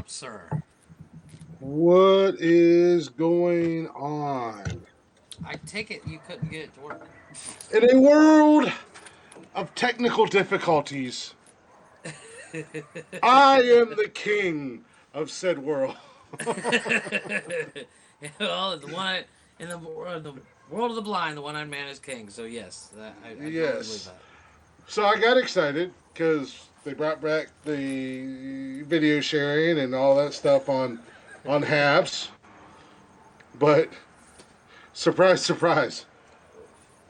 up, sir? What is going on? I take it you couldn't get it to work. In a world of technical difficulties, I am the king of said world. Well, the world of the blind, the one-eyed man is king. So yes, I totally believe Yes. that. So I got excited because they brought back the video sharing and all that stuff on Habs. But surprise, surprise,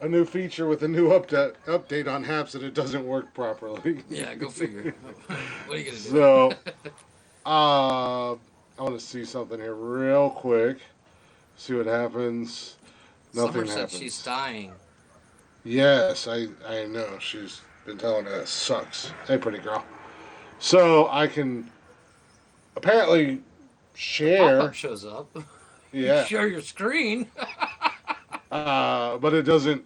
a new feature with a new update on Haps that it doesn't work properly. Yeah, go figure. What are you gonna So do? I want to see something here real quick. See what happens. Summer Nothing said she's happens. dying. Yes, I know. She's been telling me that sucks. Hey, pretty girl. So I can apparently The pop-up share. shows up. You Yeah. share your screen. But it doesn't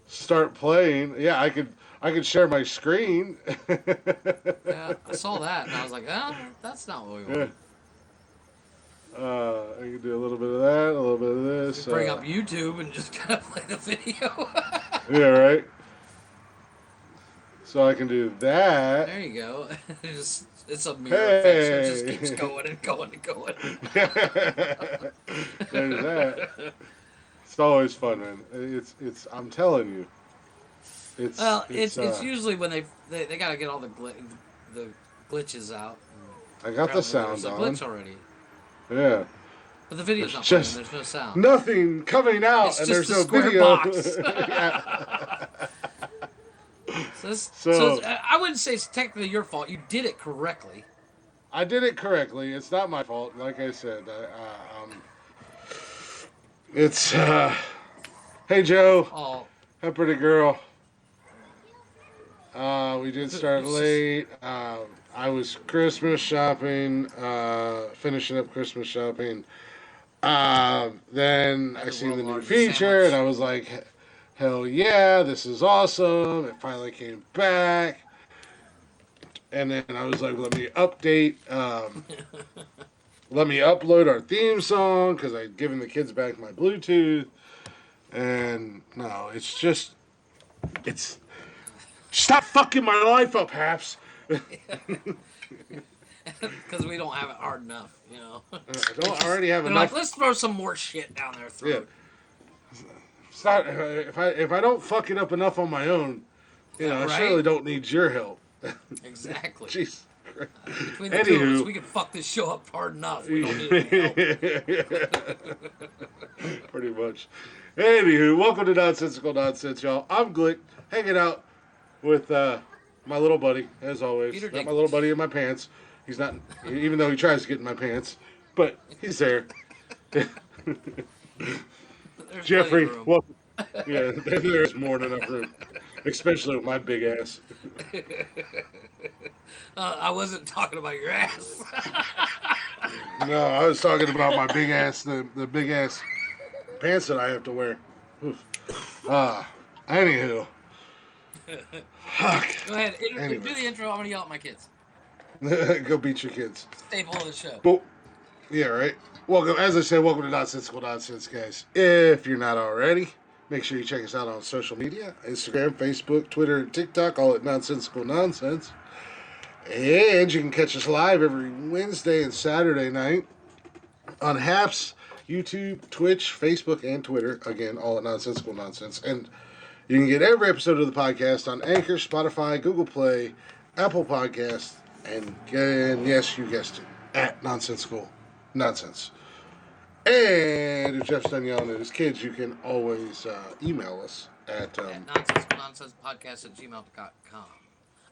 start playing. Yeah, I could share my screen. Yeah, I saw that and I was like, oh, that's not what we Yeah. want. I can do a little bit of that, a little bit of We this. bring up YouTube and just kind of play the video. Yeah, right. So I can do that. There you go. It's a mirror effect, so it just keeps Hey, going and going and going. there's that. It's always fun, man. It's. I'm telling you, it's Well, it's. it's usually when they got to get all the glitches out. I got the Apparently, there's sound a on. glitch already, Yeah. but the video's There's not playing. just There's no sound. nothing coming out, It's and just there's a no square video. box. Yeah. So So I wouldn't say it's technically your fault. You did it correctly. I did it correctly. It's not my fault. Like I said, it's. Hey Joe, Oh, hey pretty girl. We did start it's just late. I was Christmas shopping, finishing up Christmas shopping. Then I had I the seen world's the new largest feature, and sandwich. I was like, "Hell yeah, this is awesome!" It finally came back, and then I was like, "Let me update. Let me upload our theme song because I'd given the kids back my Bluetooth." And no, it's stop fucking my life up, Haps. Because we don't have it hard enough, you know. I We don't just already have they're like, enough. let's throw some more shit down their Yeah, throat. it's not if I don't fuck it up enough on my own, Yeah, I right? surely don't need your help. Exactly. Jeez. Between the two of us, Anywho, we can fuck this show up hard enough. We don't need any help. pretty much. Anywho, welcome to Nonsensical Nonsense, y'all. I'm Glick, hanging out with my little buddy, as always. Peter Not my little Dinklage. buddy in my pants. He's not, even though he tries to get in my pants, but he's there. There's plenty of Jeffrey, room. welcome. Yeah, there's more than enough room, especially with my big ass. I wasn't talking about your ass. No, I was talking about my big ass, the big ass pants that I have to wear. Oof. Anywho, fuck. Go ahead. Do Anyway, the intro. I'm going to yell at my kids. go beat your kids. Staple of the show. But yeah, right. Welcome, as I said, welcome to Nonsensical Nonsense, guys. If you're not already, make sure you check us out on social media: Instagram, Facebook, Twitter, and TikTok, all at Nonsensical Nonsense. And you can catch us live every Wednesday and Saturday night on Haps, YouTube, Twitch, Facebook, and Twitter. Again, all at Nonsensical Nonsense. And you can get every episode of the podcast on Anchor, Spotify, Google Play, Apple Podcasts, and yes, you guessed it, at Nonsensical Nonsense. And if Jeff's done yelling at his kids, you can always email us at At nonsensicalnonsensepodcast@gmail.com.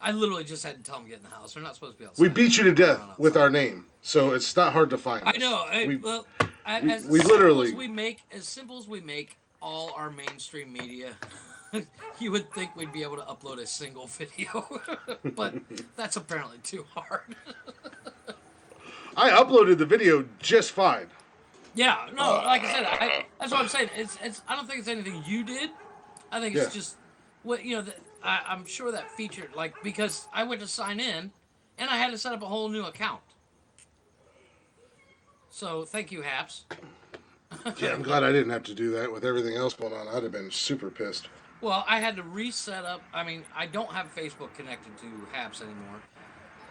I literally just had to tell them to get in the house. They're not supposed to be we outside. beat you to They're death not with outside. our name, so it's not hard to find I us. know. We Well, we, as we simple literally as we make all our mainstream media, you would think we'd be able to upload a single video, but that's apparently too hard. I uploaded the video just fine. Yeah, no, like I said, that's what I'm saying. It's. I don't think it's anything you did. I think it's Yeah. just what you know. I'm sure that feature, like, because I went to sign in, and I had to set up a whole new account. So thank you, Haps. Yeah, I'm glad I didn't have to do that with everything else going on. I'd have been super pissed. Well, I had to reset up. I mean, I don't have Facebook connected to Haps anymore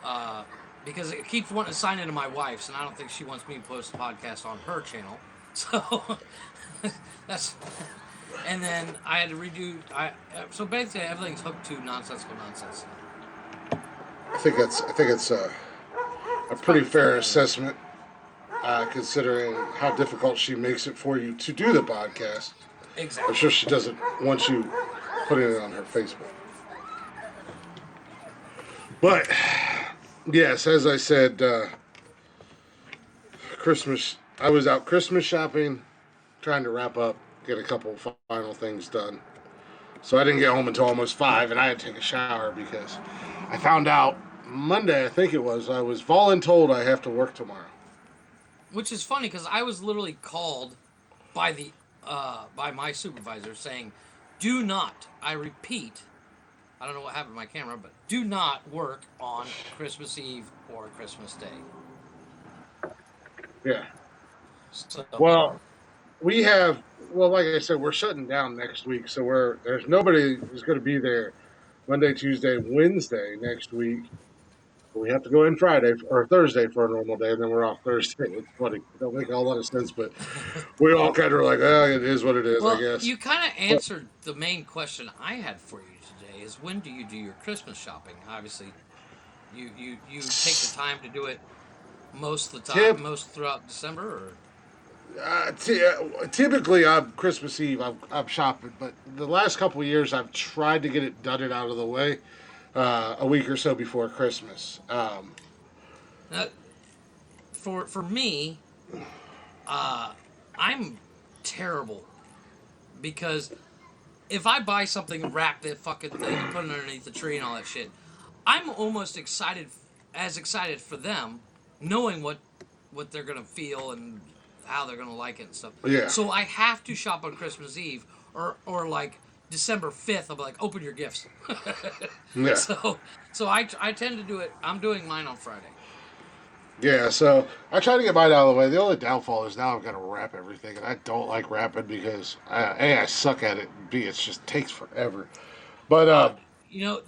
uh, because it keeps wanting to sign into my wife's, and I don't think she wants me to post a podcast on her channel. So that's. And then I had to redo. So basically everything's hooked to nonsensical nonsense. I think it's a It's pretty probably for the fair better. assessment, considering how difficult she makes it for you to do the podcast. I'm Exactly. sure she doesn't want you putting it on her Facebook. But yes, as I said, Christmas. I was out Christmas shopping, trying to wrap up, get a couple final things done. So I didn't get home until almost 5, and I had to take a shower because I found out Monday, I think it was, I was voluntold I have to work tomorrow. Which is funny because I was literally called by by my supervisor saying, "Do not, I repeat, I don't know what happened to my camera, but do not work on Christmas Eve or Christmas Day." Yeah. So Well, we have, well, like I said, we're shutting down next week, so there's nobody who's going to be there Monday, Tuesday, Wednesday next week. We have to go in Friday or Thursday for a normal day, and then we're off Thursday. It's funny. It don't make a whole lot of sense, but we all kind of are like, oh, it is what it is, I well, guess. you kind of But answered the main question I had for you today: is when do you do your Christmas shopping? Obviously, you take the time to do it most of the time, tip, most throughout December, or typically on Christmas Eve, I'm shopping, but the last couple of years, I've tried to get it done and out of the way a week or so before Christmas. uh, for me, I'm terrible because if I buy something and wrap that fucking thing and put it underneath the tree and all that shit, I'm almost excited for them, knowing what they're gonna feel and how they're gonna like it and stuff. Yeah, So I have to shop on Christmas Eve or like December 5th. I'll be like, open your gifts. yeah. so so I tend to do it. I'm doing mine on Friday. Yeah, so I try to get mine out of the way. The only downfall is now I've got to wrap everything, and I don't like wrapping because A, I suck at it, and B, it just takes forever. But You know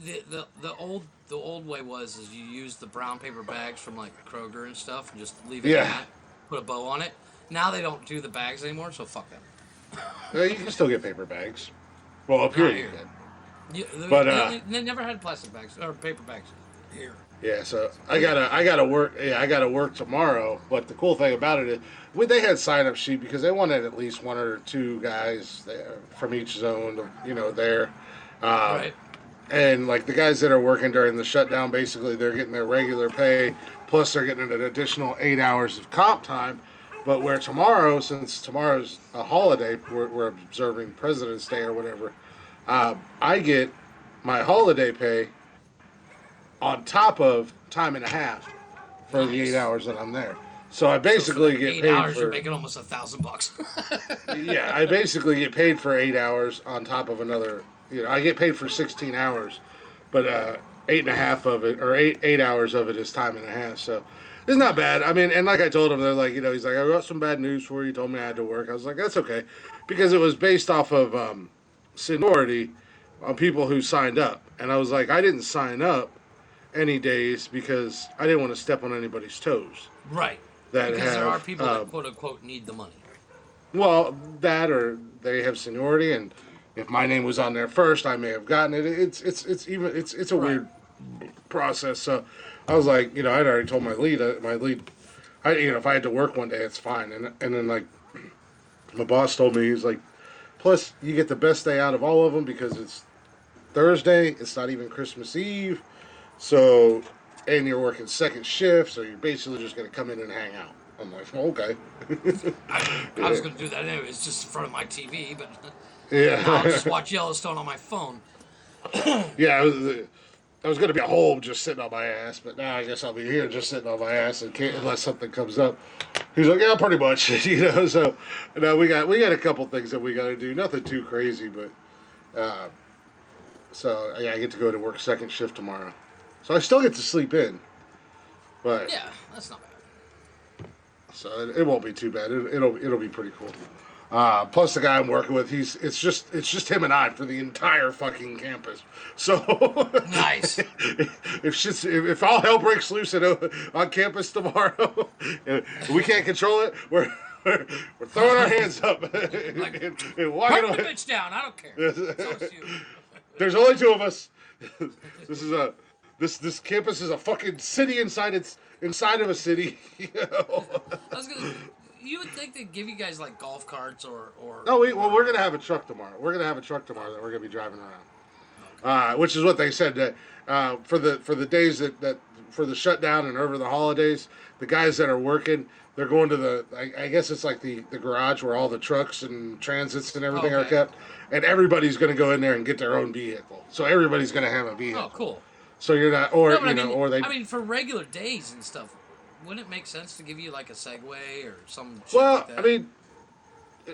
the old way was is you use the brown paper bags from like Kroger and stuff and just leave it in yeah, that, put a bow on it. Now they don't do the bags anymore, so fuck them. you can still get paper bags. Well, up here Not you here. can. They, But they never had plastic bags or paper bags here. yeah, so I gotta work. Yeah, I gotta work tomorrow. But the cool thing about it is, they had sign up sheet because they wanted at least one or two guys there from each zone, there. Um, Right. and like the guys that are working during the shutdown, basically they're getting their regular pay plus they're getting an additional 8 hours of comp time. But where tomorrow, since tomorrow's a holiday, we're observing President's Day or whatever, I get my holiday pay on top of time and a half for the eight Nice. hours that I'm there. So I So for basically that get eight paid hours, you're for, making almost $1,000. yeah, I basically get paid for 8 hours on top of another. I get paid for 16 hours, but eight and a half of it, or eight hours of it is time and a half. So it's not Nice. bad. I mean, and like I told him, they're like, he's like, I got some bad news for you. He told me I had to work. I was like, that's okay, because it was based off of seniority on people who signed up, and I was like, I didn't sign up any days because I didn't want to step on anybody's toes Right. that Because there are have people that quote unquote need the money. well, that or they have seniority, and if my name was on there first, I may have gotten it. It's a Right. weird process. So I was like, I'd already told my lead, if I had to work one day, it's fine. And then like my boss told me, he's like, plus you get the best day out of all of them because it's Thursday. It's not even Christmas Eve, so and you're working second shift, so you're basically just gonna come in and hang out. I'm like, well, okay. I was going to do that anyway. It's just in front of my TV, but now I'll Yeah. just watch Yellowstone on my phone. Yeah, I was going to be at home just sitting on my ass, but now I guess I'll be here just sitting on my ass and can't, unless something comes up. He's like, yeah, pretty much, So, we got a couple things that we got to do. Nothing too crazy, but uh, so yeah, I get to go to work second shift tomorrow, so I still get to sleep in. But Yeah, that's not bad. So it won't be too bad. It'll be pretty cool. Plus the guy I'm working with, it's just him and I for the entire fucking campus. So Nice. if all hell breaks loose on campus tomorrow, we can't control it. We're throwing our hands up Like, and walking Put the away. bitch down. I don't care. It's you. There's only two of us. This campus is a fucking city inside of a city. You know? You would think they'd give you guys like golf carts or No, we're gonna have a truck tomorrow. We're gonna have a truck tomorrow that we're gonna be driving around. Which is what they said that for the days that for the shutdown and over the holidays, the guys that are working, they're going to I guess it's like the garage where all the trucks and transits and everything are kept, and everybody's gonna go in there and get their own vehicle. So everybody's gonna have a vehicle. Oh, cool. So you're not, or no, or they. I mean, for regular days and stuff, wouldn't it make sense to give you like a Segway or some? Shit Well, like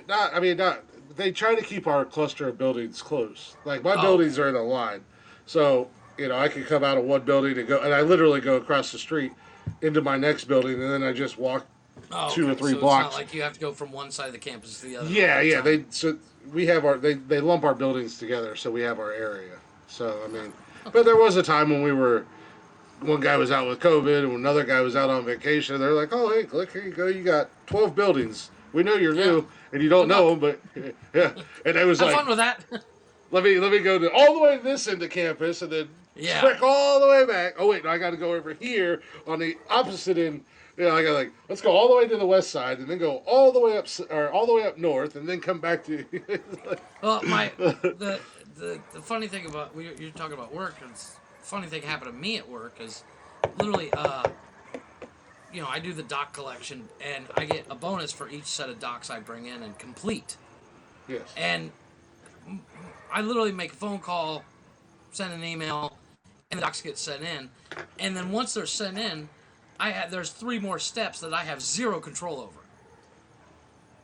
that? not. They try to keep our cluster of buildings close. Like my Oh, buildings are in a line, so I can come out of one building and go, and I literally go across the street into my next building, and then I just walk 2 or 3 blocks. It's not like you have to go from one side of the campus to the other. Yeah. We have they lump our buildings together, so we have our area. So I mean, but there was a time when one guy was out with COVID and another guy was out on vacation. They're like, "Oh, hey, look, here you go. You got 12 buildings. We know you're new and you don't know them, but yeah." And I was Have like, fun with that. let me go all the way to this end of campus and then trek all the way back. Oh wait, no, I got to go over here on the opposite end. I got let's go all the way to the west side and then go all the way up north and then come back to. Well, the funny thing about you're talking about work. It's funny thing happened to me at work is literally I do the doc collection and I get a bonus for each set of docs I bring in and complete. Yes. And I literally make a phone call, send an email, and the docs get sent in. And then once they're sent in, there's 3 more steps that I have 0 control over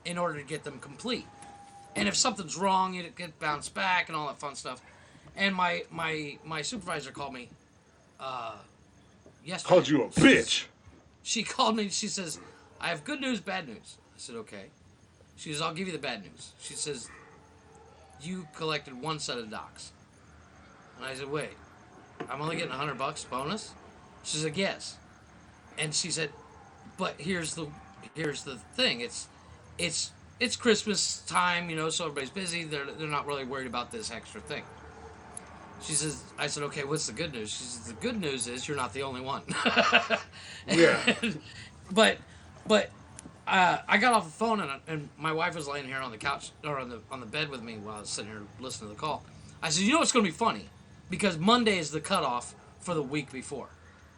in order to get them complete. And if something's wrong, it get bounced back and all that fun stuff. And my supervisor called me yesterday. Called you a bitch. She called me and she says, "I have good news, bad news." I said, "Okay." She says, "I'll give you the bad news." She says, "You collected 1 set of docs." And I said, "Wait, I'm only getting $100 bonus?" She said, "Yes." And she said, "But here's the thing. It's Christmas time, so everybody's busy. They're not really worried about this extra thing." She says, I said, "Okay, what's the good news?" She says, "The good news is you're not the only one." Yeah. But I got off the phone and my wife was laying here on the couch or on the bed with me while I was sitting here listening to the call. I said, "What's going to be funny? Because Monday is the cutoff for the week before.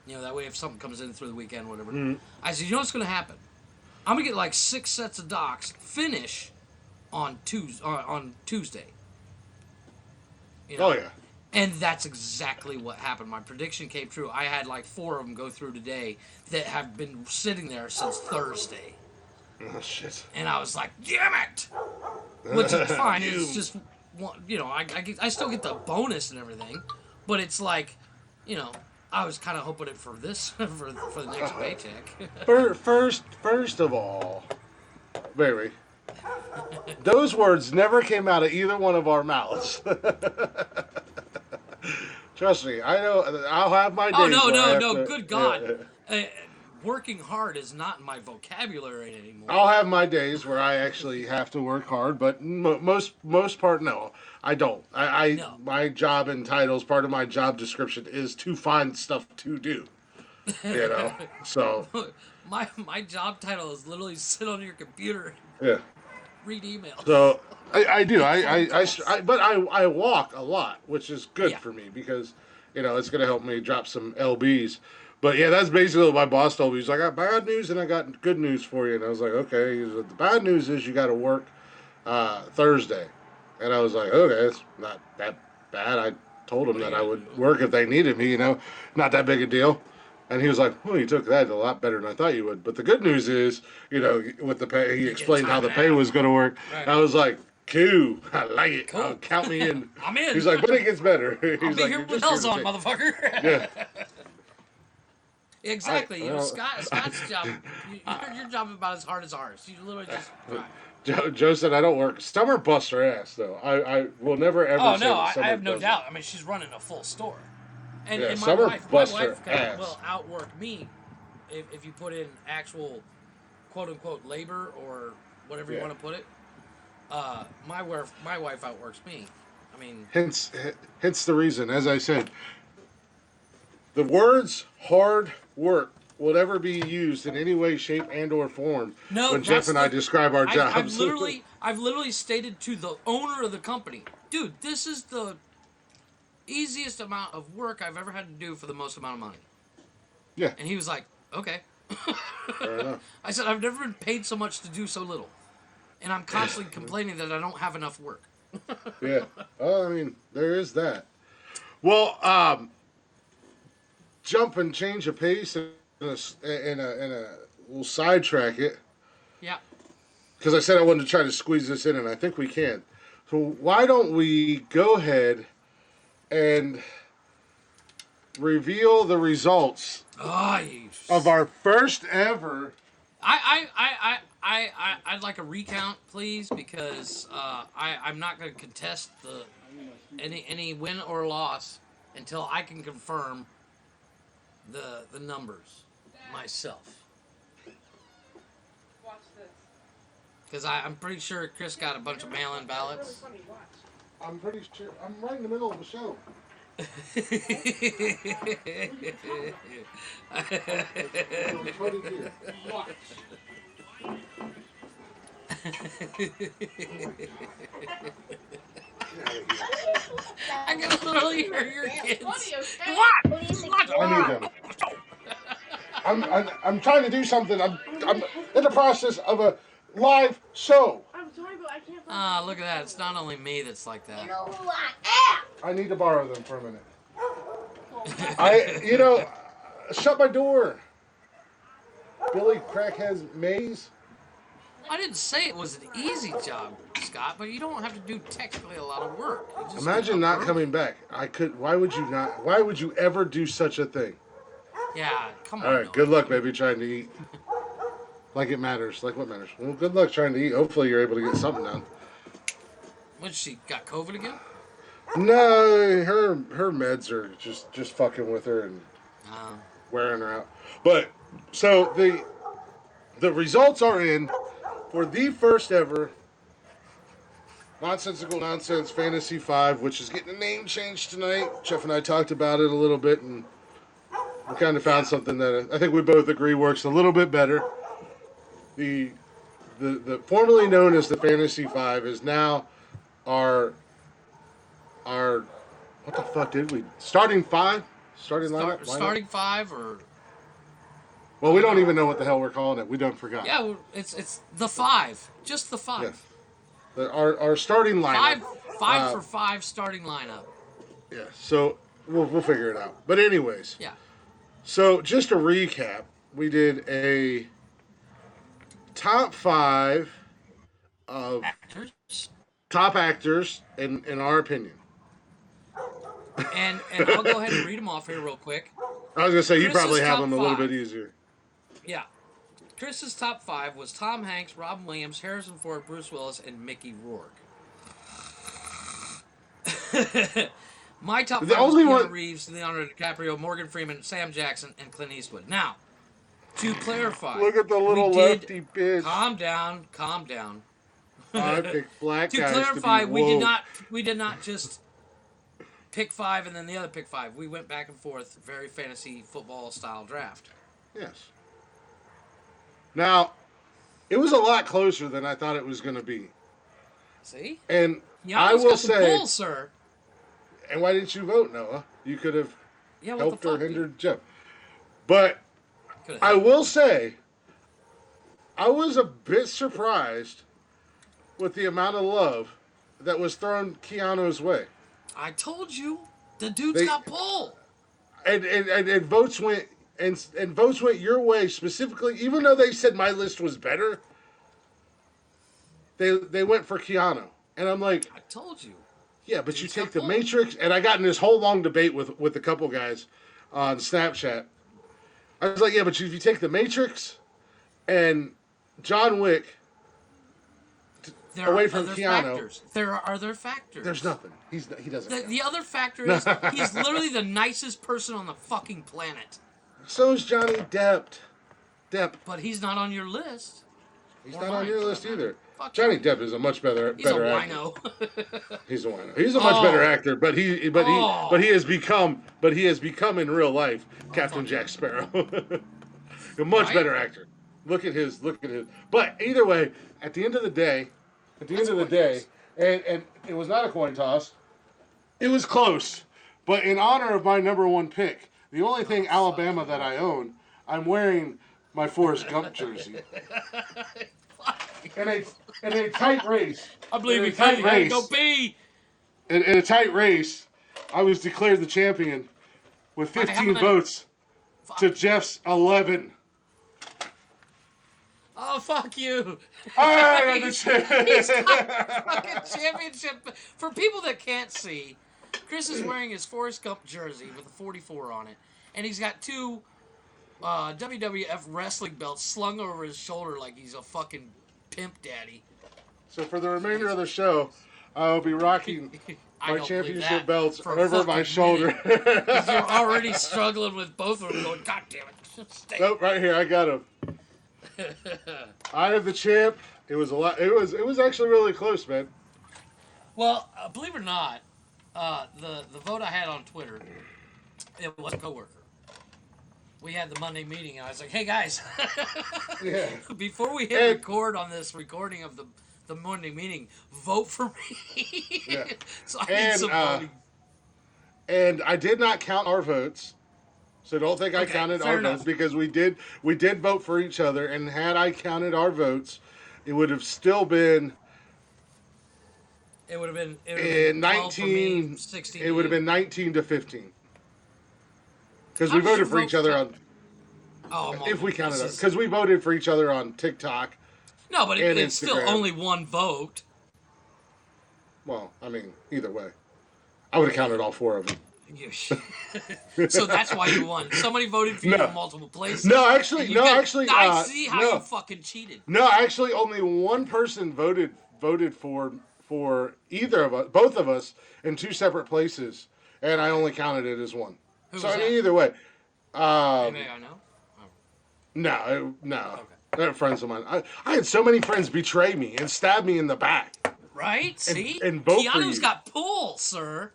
That way if something comes in through the weekend, whatever." Mm-hmm. I said, "What's going to happen? I'm going to get 6 sets of docs finish on Tuesday." Oh yeah. And that's exactly what happened. My prediction came true. I had 4 of them go through today that have been sitting there since Thursday. Oh shit. And I was like, "Damn it!" Which is fine. It's just, I still get the bonus and everything, but it's I was kind of hoping it for this for the next paycheck. First of all, baby, those words never came out of either one of our mouths. Trust me, I know. I'll have my days. Oh no! Good God, working hard is not in my vocabulary anymore. I'll have my days where I actually have to work hard, but most part, no, I don't. No. My job entitles part of my job description is to find stuff to do. So my job title is literally sit on your computer. Yeah. Read emails. So I do. But I walk a lot, which is good for me because, it's going to help me drop some lbs. But yeah, that's basically what my boss told me. He's like, "I got bad news and I got good news for you." And I was like, "Okay." He said, "The bad news is you got to work Thursday." And I was like, "Okay, it's not that bad." I told him that I would work if they needed me, not that big a deal. And he was like, "Well, you took that a lot better than I thought you would." But the good news is, with the pay, he explained how the pay was going to work. Right. I was like, "Cool, I like it. Cool. Count me in." I'm in. He's like, "But it gets better." He's I'll be here with bells on, motherfucker. Yeah. Exactly. You know, Well, Scott's job. Your job is about as hard as ours. You literally just drive. Joe said I don't work. Summer busts her ass though. I will never ever Oh say no, that I Summer have no doesn't. doubt. I mean, she's running a full store, and Yeah, my Summer wife, busts her will ass. outwork me if you put in actual quote unquote labor or whatever you Yeah. want to put it. My wife outworks me. I mean, Hence, hence the reason, as I said, the words "hard work" will never be used in any way, shape, and or form no, when Jeff that's and I the. describe our I've jobs. literally stated to the owner of the company, dude, this is the easiest amount of work I've ever had to do for the most amount of money. Yeah, And he was like, okay. fair enough. I said, I've never been paid so much to do so little. And I'm constantly complaining that I don't have enough work. Yeah. I mean, there is that. Well, jump and change of pace and we'll sidetrack it Yeah. because I said I wanted to try to squeeze this in, and I think we can. So why don't we go ahead and reveal the results Oh, you... of our first ever. I'd like a recount, please, because I'm not going to contest any win or loss until I can confirm the numbers myself. Watch this. Because I'm pretty sure Chris got a bunch of mail-in ballots. I'm pretty sure I'm right in the middle of the show. Watch. I can literally hear your kids. Funny, okay? What? I need them. I'm trying to do something. I'm in the process of a live show. I'm sorry, but I can't. Ah, look at that. It's not only me that's like that. You know who I I need to borrow them for a minute. Shut my door. Billy Crackhead Maze. I didn't say it was an easy job, Scott, but you don't have to do technically a lot of work. You just Imagine get up not early. coming back. I could. Why would you not? Why would you ever do such a thing? Yeah, come on. All right. Noah. Good luck, baby, trying to eat. Like it matters. Like what matters? Well, good luck trying to eat. Hopefully, you're able to get something done. What, she got COVID again? No, her meds are just fucking with her and wearing her out. But so the results are in for the first ever Nonsensical Nonsense Fantasy 5, which is getting a name change tonight. Jeff and I talked about it a little bit, and we kind of found something that I think we both agree works a little bit better. The formerly known as the Fantasy 5 is now our what the fuck did we starting five? Starting lineup? Starting five or... Well, we don't even know what the hell we're calling it. We done forgot. Yeah, well, it's the five. Just the five. Yeah. Our starting lineup. Five for five starting lineup. Yeah, so we'll figure it out. But anyways. Yeah. So just a recap. We did a top 5 of Actors. top actors in our opinion. And I'll go ahead and read them off here real quick. I was going to say, you Chris's probably have top them a little 5. bit easier. Yeah. Chris's top 5 was Tom Hanks, Robin Williams, Harrison Ford, Bruce Willis, and Mickey Rourke. My top 5 was Keanu Reeves, Leonardo DiCaprio, Morgan Freeman, Sam Jackson, and Clint Eastwood. Now, to clarify... Look at the little lefty bitch. Calm down. I picked black To guys clarify, to be we woke. did not just pick 5 and then the other pick 5. We went back and forth, very fantasy football style draft. Yes. Now, it was a lot closer than I thought it was going to be. See? And Keanu's I will got some say, pull, sir. and why didn't you vote, Noah? You could have Yeah, what helped the or fuck? hindered Jeff. But Could've I helped. will say, I was a bit surprised with the amount of love that was thrown Keanu's way. I told you, the dude's They- got pull. And votes went and votes went your way specifically, even though they said my list was better. They went for Keanu. And I'm like, I told you. yeah, but you Dude's got take the pull. Matrix, and I got in this whole long debate with a couple guys on Snapchat. I was like, yeah, but if you take The Matrix and John Wick There away are from other Keanu, factors. There are other factors. there's nothing. He doesn't. The other factor is he's literally the nicest person on the fucking planet. So is Johnny Depp. But he's not on your list. He's Or not on mine, your for list that matter. either. Fuck Johnny him. Depp is a much better He's a actor. wino. He's a wino. He's a much better actor, but he has become in real life Captain Jack Sparrow. A much better actor. Look at his. But either way, at the end of the day, and it was not a coin toss. It was close, but in honor of my number one pick, the only thing Alabama that I own, I'm wearing my Forrest Gump jersey. In a tight race. I believe you can. Go pee. In a tight race, I was declared the champion with 15 votes to Jeff's 11. Oh, fuck you. I He's got fucking championship. For people that can't see, Chris is wearing his Forrest Gump jersey with a 44 on it. And he's got two WWF wrestling belts slung over his shoulder like he's a fucking pimp daddy. So for the remainder of the show, I'll be rocking my championship belts over my shoulder. Because you're already struggling with both of them going, God damn it. Nope, right here, I got him. I am the champ. It was a lot. It was actually really close, man. Well, believe it or not, the vote I had on Twitter, it was a coworker. We had the Monday meeting, and I was like, "Hey guys, before we hit record on this recording of the Monday meeting, vote for me." Yeah. So I need some voting. And I did not count our votes. So don't think I counted our votes because we did vote for each other, and had I counted our votes, it would have still been. It would have been 19. 16. It would have been 19 to 15. Because we voted for each other on. If we counted it, because we voted for each other on TikTok. No, but it's still only one vote. Well, I mean, either way, I would have counted all four of them. So that's why you won. Somebody voted for you in multiple places. I see how you fucking cheated. No, actually, only one person voted for either of us, both of us, in two separate places, and I only counted it as one. Who so was I mean, that? either way. Anybody I know? No. Okay. They're friends of mine. I had so many friends betray me and stab me in the back. Right? See? And vote for Keanu's you. got pull, sir.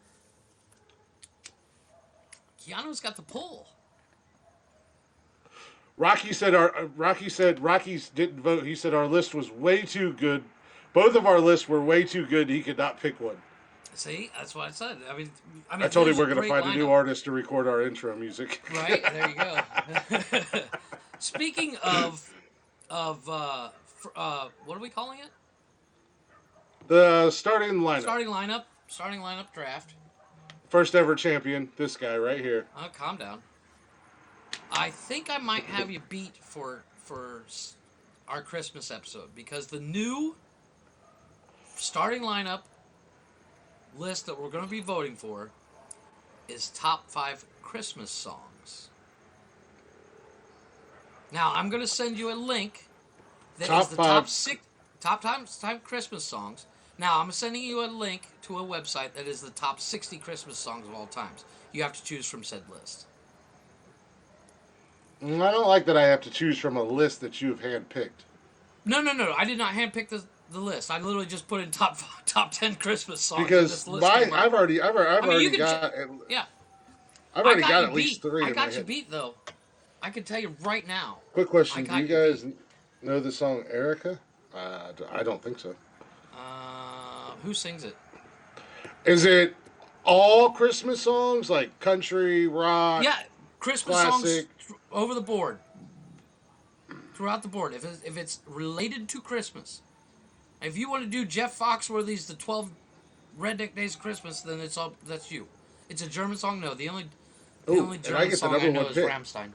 Keanu's got the pull. Rocky said Rocky's didn't vote. He said our list was way too good. Both of our lists were way too good. He could not pick one. See, that's what I said. I mean, I told him we're going to find a new artist to record our intro music. Right there, you go. Speaking of what are we calling it? The starting lineup. Starting lineup draft. First ever champion, this guy right here. Oh, calm down. I think I might have you beat for our Christmas episode because the new starting lineup list that we're going to be voting for is top 5 Christmas songs. Now, I'm going to send you a link that is the top 5 Christmas songs. Now, I'm sending you a link to a website that is the top 60 Christmas songs of all times. You have to choose from said list. I don't like that I have to choose from a list that you've handpicked. No. I did not handpick the list. I literally just put in top 10 Christmas songs. Because I've already got at least 3 in my head. I got you beat, though. I can tell you right now. Quick question. Do you guys know the song Erica? I don't think so. Who sings it? Is it all Christmas songs, like country, rock? Yeah, Christmas classic songs over the board. Throughout the board. If it's related to Christmas. If you want to do Jeff Foxworthy's The 12 Redneck Days of Christmas, then that's you. It's a German song? No, the only German song I know is Rammstein.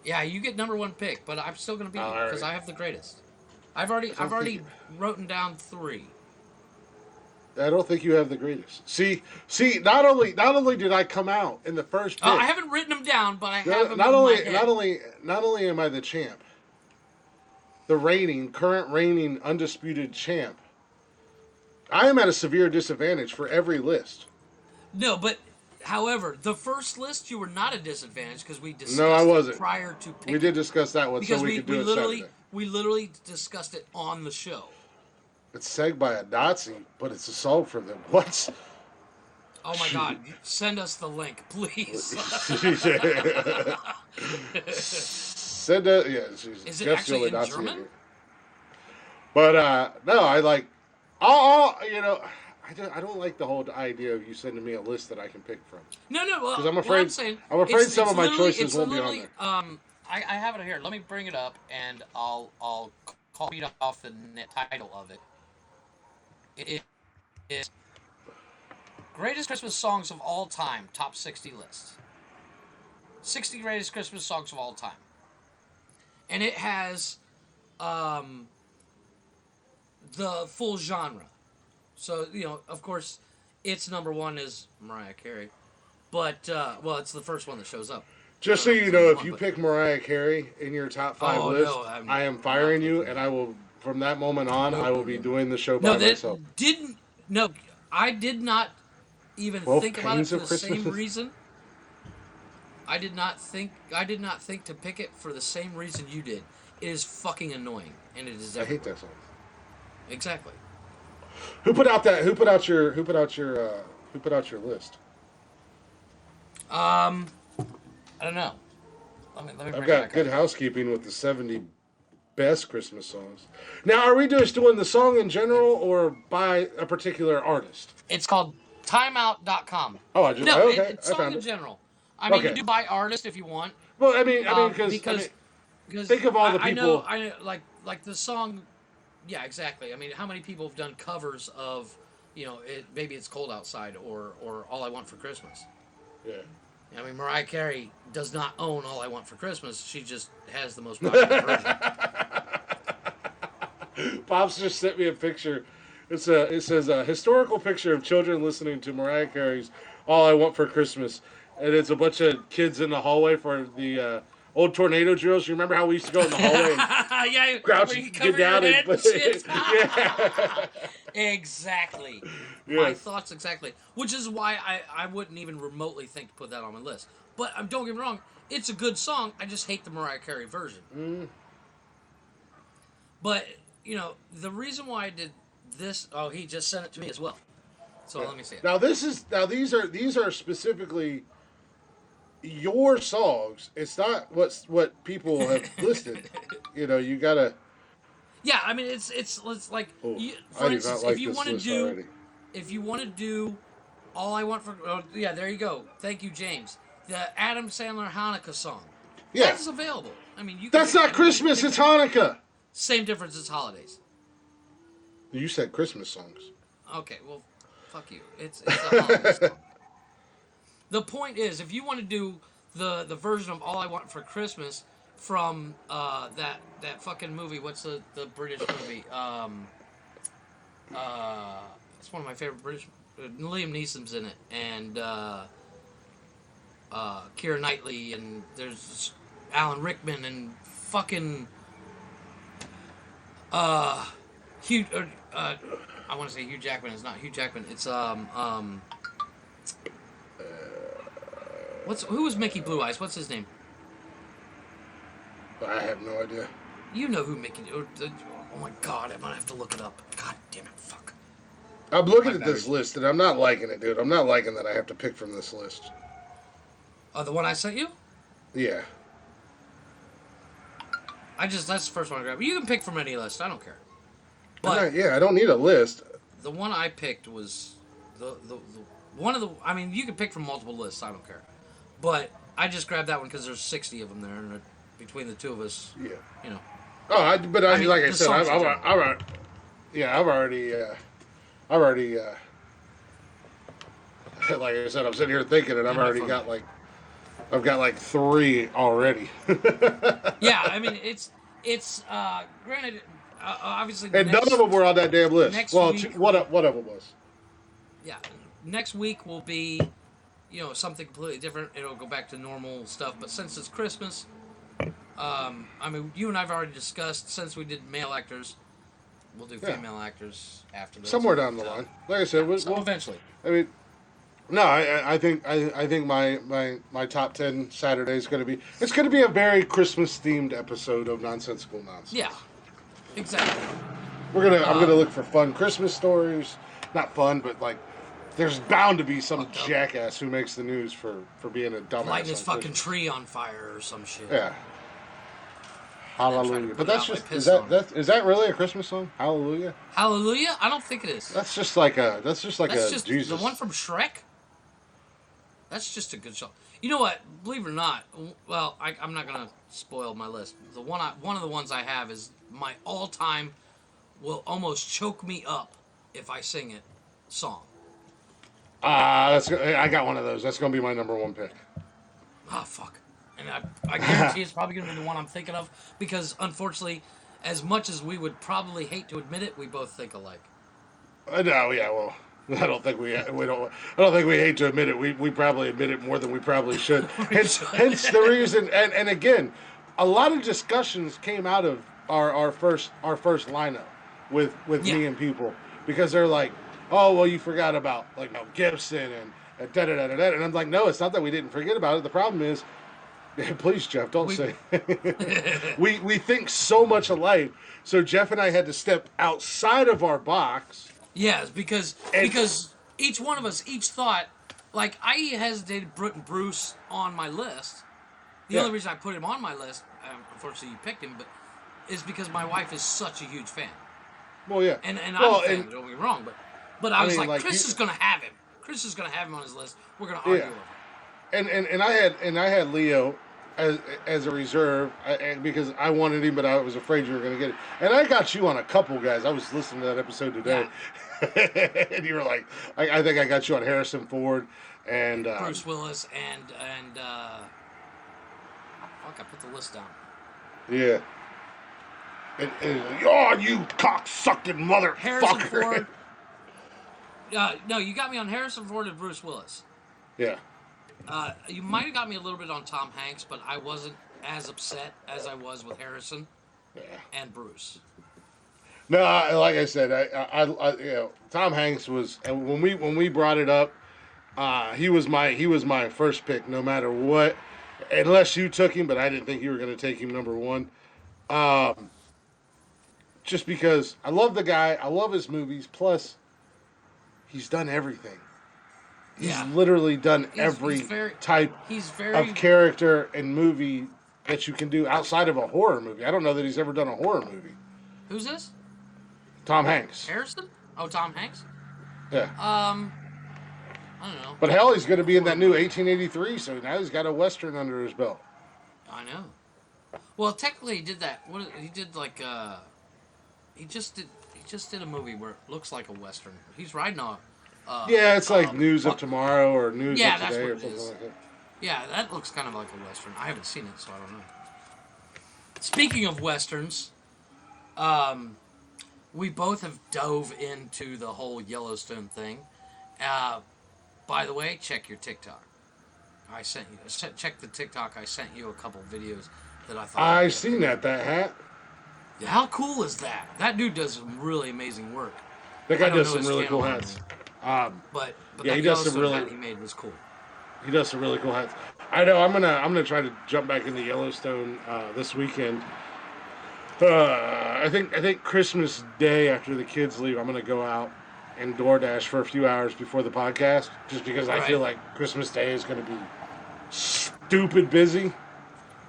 Yeah, you get number 1 pick, but I'm still going to beat you because I have the greatest. I've already written down 3. I don't think you have the greatest. See. Not only did I come out in the first pick. I haven't written them down, but I have them Not in only my head. not only am I the champ, the current reigning undisputed champ. I am at a severe disadvantage for every list. No, but however, the first list you were not a disadvantage because we No, I discussed it wasn't. prior to We picking. did discuss that one, so Because we could do it Saturday. we literally discussed it on the show. It's sang by a Nazi, but it's a song for them. What? Oh my God! Send us the link, please. Send it. Yeah, Is it Jeff's the actually only in Nazi German? here. But no, I like. I'll I don't like the whole idea of you sending me a list that I can pick from. No, well, Because I'm what afraid I'm saying, some of my choices won't be on there. I have it here. Let me bring it up, and I'll copy off the title of it. It is Greatest Christmas Songs of All Time, Top 60 List. 60 Greatest Christmas Songs of All Time. And it has the full genre. So, of course, its number one is Mariah Carey. But, it's the first one that shows up. Just so you know, if you pick Mariah Carey in your top 5 list, no, I am firing you, and I will, from that moment on, I will be doing the show by myself. I did not even think about it for the same reason. I did not think to pick it for the same reason you did. It is fucking annoying, and it is. I hate that song. Exactly. Who put out your list? I don't know. Let me I've got Good Housekeeping with the 70 best Christmas songs. Now, are we just doing the song in general or by a particular artist? It's called timeout.com. Oh, it's song in general. I mean, you do by artist if you want. Well, because think of all the people. I know, like the song. Yeah, exactly. I mean, how many people have done covers of, Baby It's Cold Outside or All I Want for Christmas? Yeah. I mean, Mariah Carey does not own All I Want for Christmas. She just has the most popular version. Bob's just sent me a picture. It says a historical picture of children listening to Mariah Carey's All I Want for Christmas. And it's a bunch of kids in the hallway for the old tornado drills. You remember how we used to go in the hallway and crouch and get down and shit. Yeah. Exactly. Yes. My thoughts exactly. Which is why I wouldn't even remotely think to put that on my list. But don't get me wrong, it's a good song. I just hate the Mariah Carey version. Mm. But, the reason why I did this, he just sent it to me as well. So let me see it. Now these are specifically your songs. It's not what people have listed. You gotta. Yeah, I mean it's like for instance, if you want to do All I Want for there you go. Thank you, James. The Adam Sandler Hanukkah song. Yeah, that's available. I mean, that's not Christmas. It's Hanukkah. Same difference as holidays. You said Christmas songs. Okay, well, fuck you. It's a holiday song. The point is, if you want to do the version of All I Want for Christmas from that fucking movie, what's the British movie? It's one of my favorite British. Liam Neeson's in it, and Keira Knightley, and there's Alan Rickman, and fucking Hugh. I want to say Hugh Jackman. It's not Hugh Jackman. It's who was Mickey Blue Eyes? What's his name? I have no idea. You know who Mickey... Oh my God, I'm gonna have to look it up. God damn it, fuck. I'm looking at this list, and I'm not liking it, dude. I'm not liking that I have to pick from this list. Oh, the one I sent you? Yeah. That's the first one I grabbed. You can pick from any list, I don't care. But I don't need a list. The one I picked was the one of the... I mean, you can pick from multiple lists, I don't care. But I just grabbed that one because there's 60 of them there, and between the two of us, yeah. Oh, like I said, I've already, like I said, I'm sitting here thinking, and I've got like 3 already. Yeah, I mean, it's granted, obviously. And none of them were on that damn list. Well, week, one of them was. Yeah. Next week will be, something completely different. It'll go back to normal stuff. But since it's Christmas, I mean, you and I've already discussed, since we did male actors, we'll do Yeah, female actors after this. somewhere down the But, line. Like I yeah, said, so we'll eventually. I mean, no, I think my top 10 Saturday is going to be, it's going to be a very Christmas themed episode of Nonsensical Nonsense. Yeah, exactly. I'm gonna Um, look for fun Christmas stories. Not fun, but like, there's bound to be some Fucked up. jackass who makes the news for being a dumbass Lighting his on fucking Christmas. tree on fire or some shit. Yeah, And then try to Hallelujah. put But it that's out by just is pissing on it. is that really a Christmas song? Hallelujah. Hallelujah? I don't think it is. That's just like That's a just Jesus. the one from Shrek. That's just a good song. You know what? Believe it or not, well, I'm not gonna spoil my list. One of the ones I have is my all-time, will almost choke me up if I sing it, song. I got one of those. That's gonna be my number one pick. Ah, fuck. And I guarantee it's probably gonna be the one I'm thinking of because, unfortunately, as much as we would probably hate to admit it, we both think alike. No, yeah, well, I don't think we don't. I don't think we hate to admit it. We probably admit it more than we probably should. We Hence the reason. And again, a lot of discussions came out of our first lineup with Yeah. me and people because they're like, oh well, you forgot about like Mel Gibson and da da da da da. And I'm like, no, it's not that we didn't forget about it. The problem is, please, Jeff, don't We, say. We think so much alike. So Jeff and I had to step outside of our box. Yes, because And each one of us each thought, like, I hesitated putting Bruce on my list. The yeah, only reason I put him on my list, unfortunately you picked him, but is because my wife is such a huge fan, well, yeah, and I'm well, a fan. and Don't get me wrong, but I I was mean, like, like Chris you, is gonna have him. Chris is gonna have him on his list. We're gonna argue yeah, over it. and I had Leo as a reserve because I wanted him, but I was afraid you were going to get it. And I got you on a couple guys. I was listening to that episode today, Yeah, and you were like, I think I got you on Harrison Ford and Bruce Willis and fuck, I put the list down. yeah, and oh, you cocksucking Harrison motherfucker. Ford. No, you got me on Harrison Ford and Bruce Willis. Yeah. You might have got me a little bit on Tom Hanks, but I wasn't as upset as I was with Harrison Yeah. and Bruce. No, like I said, Tom Hanks was, and when we brought it up, he was my first pick, no matter what, unless you took him, but I didn't think you were going to take him number one. Just because I love the guy, I love his movies. Plus, he's done everything. He's Yeah, literally done he's every very type he's of very character and movie that you can do outside of a horror movie. I don't know that he's ever done a horror movie. who's this? Tom Hanks. Harrison? Oh, Tom Hanks. Yeah. I don't know. But hell, he's going to be in that new 1883, so now he's got a Western under his belt. I know. Well, technically, he did that. What he did, like, he just did a movie where it looks like a western. He's riding a. Yeah, it's like News of Fuck. Tomorrow or News Yeah, of that's Today what or it something is. like that. Yeah, that looks kind of like a western. I haven't seen it, so I don't know. Speaking of westerns, we both have dove into the whole Yellowstone thing. By the way, check your TikTok. I sent you check the TikTok. I sent you a couple videos that I thought. I seen that hat. How cool is that? That dude does some really amazing work. That guy I don't does know some his really channel cool name, hats. but Yeah, that he does some Yellowstone really hat he made was cool. he does some really cool hats. I know. I'm gonna try to jump back into Yellowstone this weekend. I think Christmas Day after the kids leave, I'm gonna go out and DoorDash for a few hours before the podcast, just because I feel Right. like Christmas Day is gonna be stupid busy.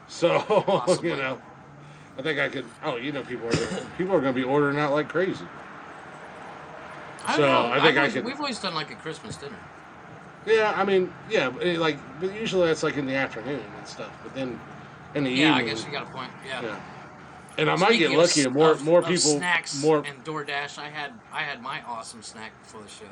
So Possibly. I think I could. Oh, people are gonna be ordering out like crazy. I don't So know. I think I could. We've always done like a Christmas dinner. Yeah, I mean, yeah, but usually that's like in the afternoon and stuff. But then in the Yeah, evening, I guess you got a point. Yeah. yeah. And I might get Speaking lucky and more of people snacks more. and DoorDash. I had my awesome snack before the show.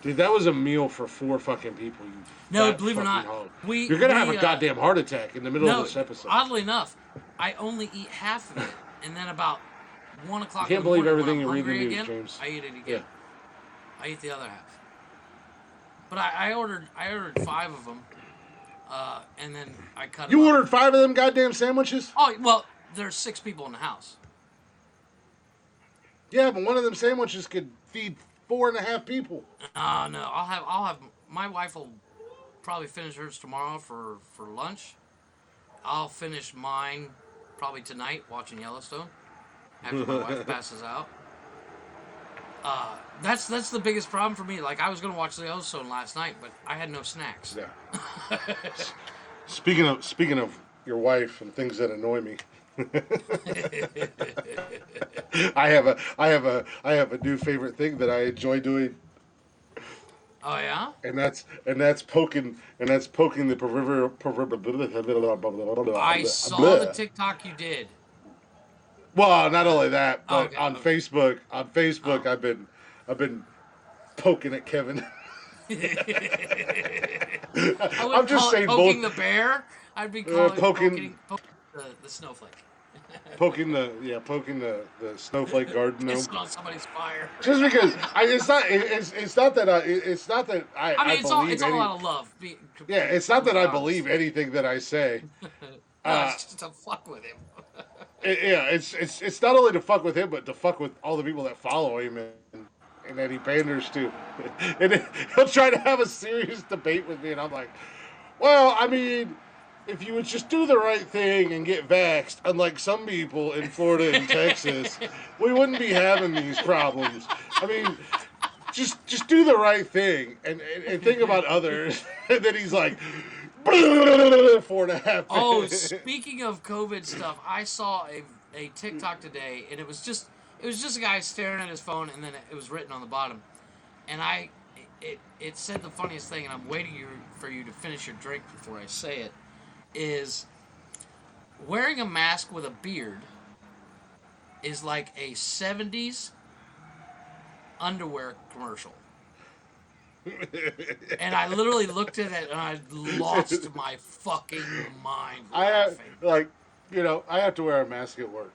Dude, that was a meal for 4 fucking people. You No, fat believe it or fucking not, hog. we You're gonna have we, a goddamn heart attack in the middle no. of this episode. Oddly enough, I only eat half of it, and then about 1 o'clock. You can't in the believe morning, everything when I'm you read in the hungry news, again, James. I eat it again. I eat the other half. But I ordered 5 of them, and then I cut them You up. ordered 5 of them goddamn sandwiches? Oh well, there's 6 people in the house. Yeah, but one of them sandwiches could feed 4.5 people. No, I'll have my wife will probably finish hers tomorrow for lunch. I'll finish mine probably tonight watching Yellowstone after my wife passes out. That's the biggest problem for me. Like I was gonna watch the Yellowstone last night, but I had no snacks. Yeah. Speaking of your wife and things that annoy me, I have a new favorite thing that I enjoy doing, Oh yeah. and that's poking the proverbial. I saw the TikTok you did. Well, not only that, but Okay. on Okay. Facebook, Oh. I've been poking at Kevin. I I'm wouldn't just call it saying poking both the bear. I'd be calling poking poking the snowflake. poking the snowflake garden gnome. Pissing on somebody's fire. Just because it's not that I I mean, believe it's all any. out of love. Yeah, To be it's not that completely I honest. believe anything that I say. No, Uh, it's just to fuck with him. yeah, it's not only to fuck with him, but to fuck with all the people that follow him and that he panders to. And he'll try to have a serious debate with me, and I'm like, well, I mean, if you would just do the right thing and get vaxxed, unlike some people in Florida and Texas, we wouldn't be having these problems. I mean, just do the right thing and think about others. And then he's like, 4.5 Oh, minutes. speaking of COVID stuff, I saw a TikTok today, and it was just a guy staring at his phone, and then it was written on the bottom, and it said the funniest thing, and I'm waiting for you to finish your drink before I say it. Is wearing a mask with a beard is like a '70s underwear commercial. And I literally looked at it and I lost my fucking mind I have laughing. I have to wear a mask at work,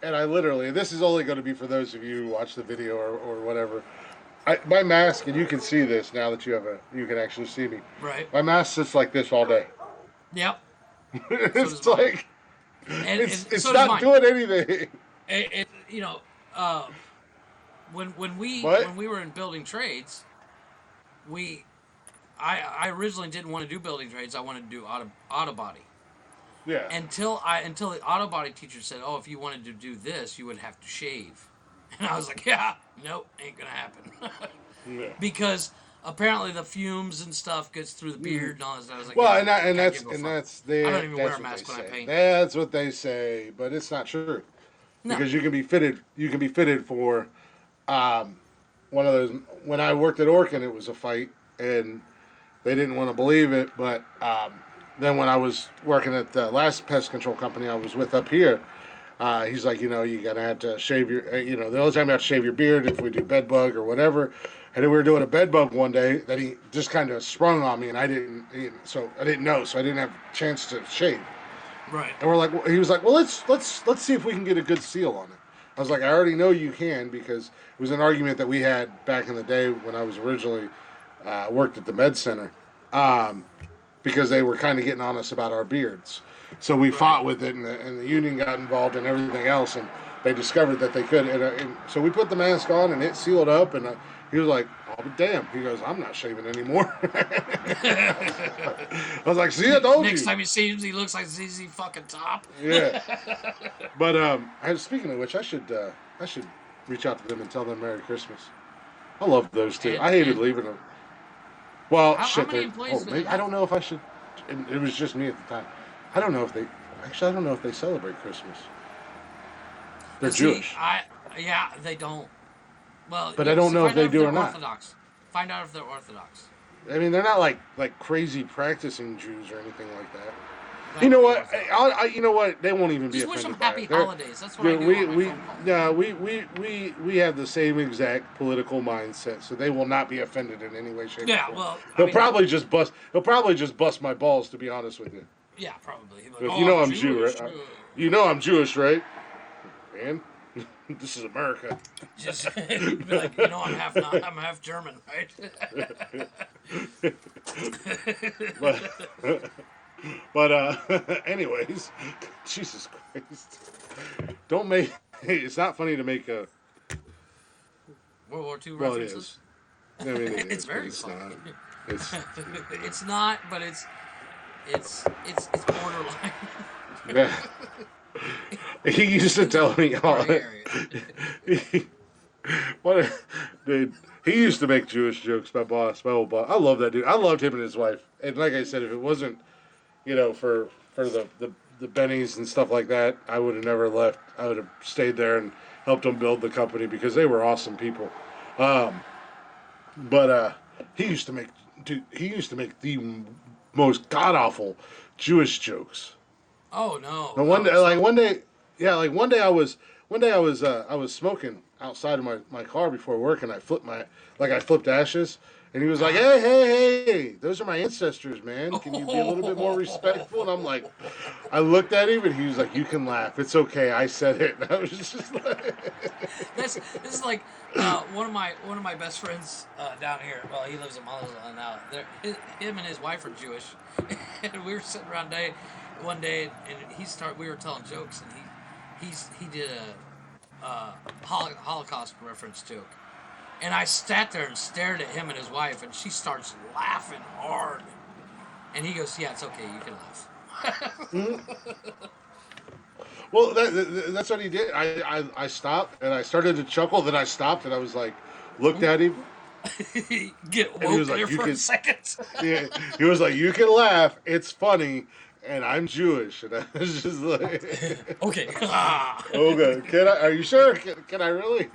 and I literally, this is only going to be for those of you who watch the video or whatever. My mask, and you can see this now that you can actually see me. Right? My mask sits like this all day. Yep. So does It's mine. like And it's so does not mine. doing anything. You know, uh, when What? we were in building trades, we I originally didn't want to do building trades. I wanted to do auto body. Yeah. Until the auto body teacher said, "Oh, if you wanted to do this, you would have to shave." And I was like, "Yeah, nope, ain't gonna happen." Yeah. Because apparently the fumes and stuff gets through the beard and all that. I was like, Well, yeah, and can't that's give a and fuck. that's I they don't even wear that's a what they mask when I say. paint. That's what they say, but it's not true No, because you can be fitted. You can be fitted for one of those. When I worked at Orkin, it was a fight, and they didn't want to believe it. But then when I was working at the last pest control company I was with up here, he's like, you're gonna have to shave your, the only time you have to shave your beard if we do bed bug or whatever. And then we were doing a bed bug one day that he just kind of sprung on me, and so I didn't know, so I didn't have a chance to shave. right. And he was like, well, let's see if we can get a good seal on it. I was like, I already know you can because it was an argument that we had back in the day when I was originally worked at the med center, because they were kind of getting on us about our beards. So we Right. fought with it, and the union got involved and everything else, and they discovered that they could. And so we put the mask on, and it sealed up, and he was like, oh, damn. He goes, I'm not shaving anymore. I was like, see, I told Next you. time you see him, he looks like ZZ fucking Top. Yeah. But speaking of which, I should reach out to them and tell them Merry Christmas. I love those two. I hated And leaving them. Well, how shit. many employees do they Maybe, I have? don't know if I should. And it was just me at the time. I don't know if they. Actually, I don't know if they celebrate Christmas. They're See, Jewish, yeah, they don't. Well, but yeah, I don't so know if find out they do they're or not. Orthodox. Find out if they're Orthodox. I mean, they're not like crazy practicing Jews or anything like that. That You know would be what? Orthodox. You know what? They won't even be Just wish them offended by happy it. They're- holidays. That's what I do on my phone call. Yeah, we have the same exact political mindset, so they will not be offended in any way, shape, Yeah, or form. well, I He'll mean, probably just bust. He'll probably just bust my balls, to be honest with you. yeah, probably. Like, Because oh, you know I'm I'm Jew, Jewish. right? You know I'm Jewish, right? Man, This is America. Just be like, I'm half German, right? but but anyways, Jesus Christ, don't make. It's not funny to make a. World War II Well, it references. is. I mean, it It's is, but very it's funny. not. It's It's not, but it's borderline. yeah. He used to Depends on tell me the all. part of the area. He, what, dude? He used to make Jewish jokes. My boss, my old boss. I love that dude. I loved him and his wife. And like I said, if it wasn't, for the bennies and stuff like that, I would have never left. I would have stayed there and helped them build the company because they were awesome people. Um, but he used to make, dude. He used to make the most god awful Jewish jokes. Oh no! And one day, like one day, yeah, like I was smoking outside of my car before work, and I flipped ashes, and he was like, Uh-huh. hey, those are my ancestors, man. Can you be a little bit more respectful? And I'm like, I looked at him, and he was like, you can laugh, it's okay, I said it. And I was just like, This is like one of my best friends down here. Well, he lives in Mulholland now. Him and his wife are Jewish, and we were sitting around one day, and we were telling jokes, and he did a Holocaust reference joke, and I sat there and stared at him and his wife, and she starts laughing hard, and he goes, "Yeah, it's okay, you can laugh." well, that's what he did. I stopped, and I started to chuckle, then I stopped, and I was like, looked at him, Get and he was woke there like, you for a can. second. Yeah, he was like, "You can laugh. It's funny, and I'm Jewish." And I was just like, Okay. "Okay, can I? Are you sure? Can I really?"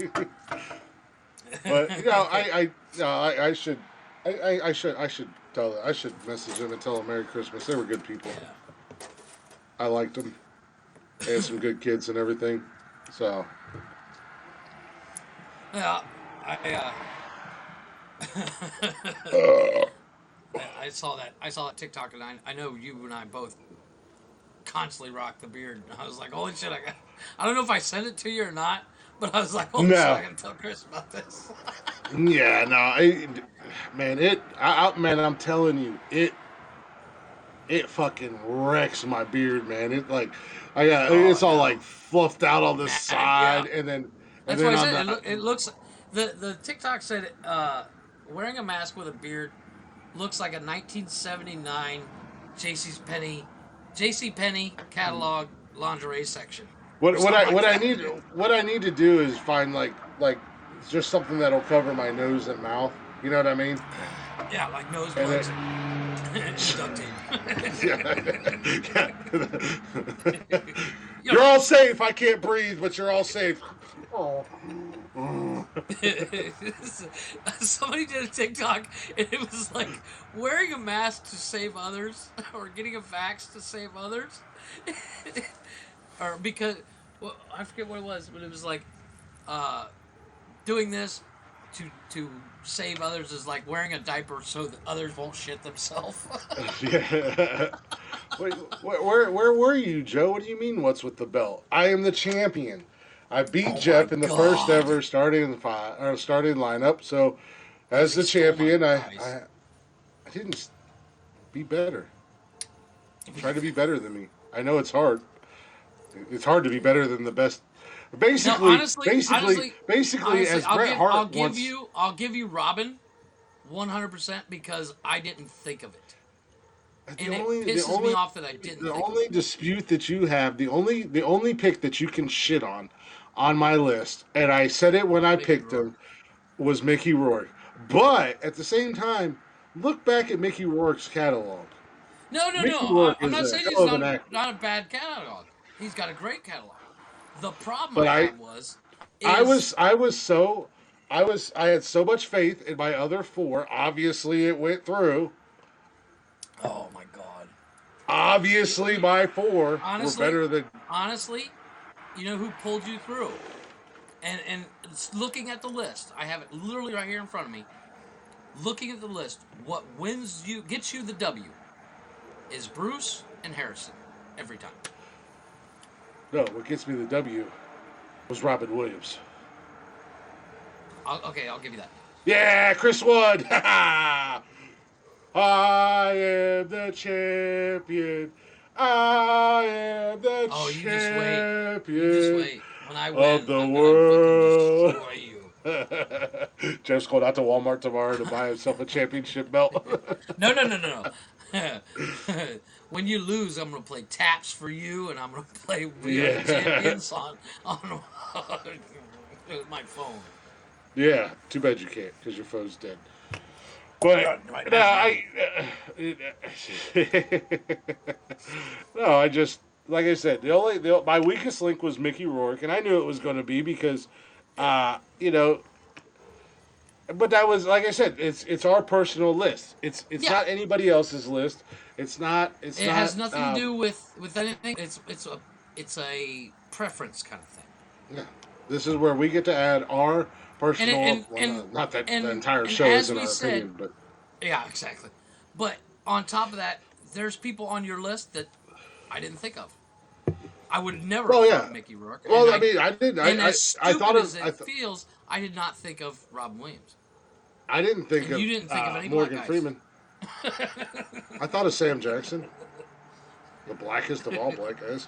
But I should, I should tell them. I should message them and tell them Merry Christmas. They were good people. Yeah. I liked them. They had some good kids and everything. So Yeah, I I saw that. I saw that TikTok, and I know you and I both constantly rock the beard. And I was like, holy shit! I don't know if I sent it to you or not, but I was like, holy shit! I no, gotta tell Chris about this. yeah, no, man, man, I'm telling you, it fucking wrecks my beard, man. It like I got Oh it's all like no, fluffed out on the mad, yeah. side, and That's why then I on said the it looks. The TikTok said wearing a mask with a beard looks like a 1979 JC Penney catalog lingerie section or what something I like that. what I need to do is find like just something that'll cover my nose and mouth. You know what I mean? Yeah, like nose And plugs then and duct tape. yeah, You you're know, all safe. I can't breathe, but you're all safe. Oh. somebody did a TikTok and it was like wearing a mask to save others or getting a vax to save others, or because well, I forget what it was, but it was like uh, doing this to save others is like wearing a diaper so that others won't shit themselves. Yeah. Wait, where were you, Joe? What do you mean? What's with the belt? I am the champion. I beat Oh my Jeff in the first god! ever starting lineup. So, Because as he the stole my champion, prize. I didn't be better. Try to be better than me. I know it's hard. It's hard to be better than the best. No, Basically, honestly, as Bret Hart I'll give you Robin 100% because I didn't think of it. the And it only the pisses me only off that I didn't the think of only it. dispute that you have, the only pick that you can shit on my list, and I said it when I Mickey picked Rourke. him, was Mickey Rourke. But at the same time, look back at Mickey Rourke's catalog. No. Mickey Rourke I'm is not a saying he's hell of an actor. not a bad catalog. He's got a great catalog. The problem But I I had was I is was I was so I had so much faith in my other four. Obviously, it went through. oh my god. Obviously, my four were Honestly, better than. honestly, you know who pulled you through? And looking at the list, I have it literally right here in front of me. Looking at the list, what gets you the W is Bruce and Harrison every time. No, what gets me the W was Robin Williams. Okay, I'll give you that. Yeah, Chris won. I am the champion. I am the Oh, you just wait. champion You just wait. When I of win, the I'm gonna fucking world. destroy you. Jeff's going out to Walmart tomorrow to buy himself a championship belt. No, no, no, no, no. When you lose, I'm gonna play taps for you, and I'm gonna play "We Are the Yeah. Champions" on my phone. Yeah, too bad you can't because your phone's dead. But Right no, now. no, I just like I said, my weakest link was Mickey Rourke, and I knew it was going to be because, Yeah. you know, but that was like I said, it's our personal list. It's Yeah. not anybody else's list. It's not. It's It not. has nothing to do with anything. It's a preference kind of thing. Yeah. This is where we get to add our And it, personal. and Well, and not that the and entire and show as isn't we our said, opinion, but yeah, exactly. But on top of that, there's people on your list that I didn't think of. I would never well, have yeah. thought of Mickey Rourke, Well, I mean, I did. and as I thought stupid of. as it feels, I did not think of Robin Williams, I didn't think and of you didn't think of any black Morgan guys. Freeman. I thought of Sam Jackson, the blackest of all black guys.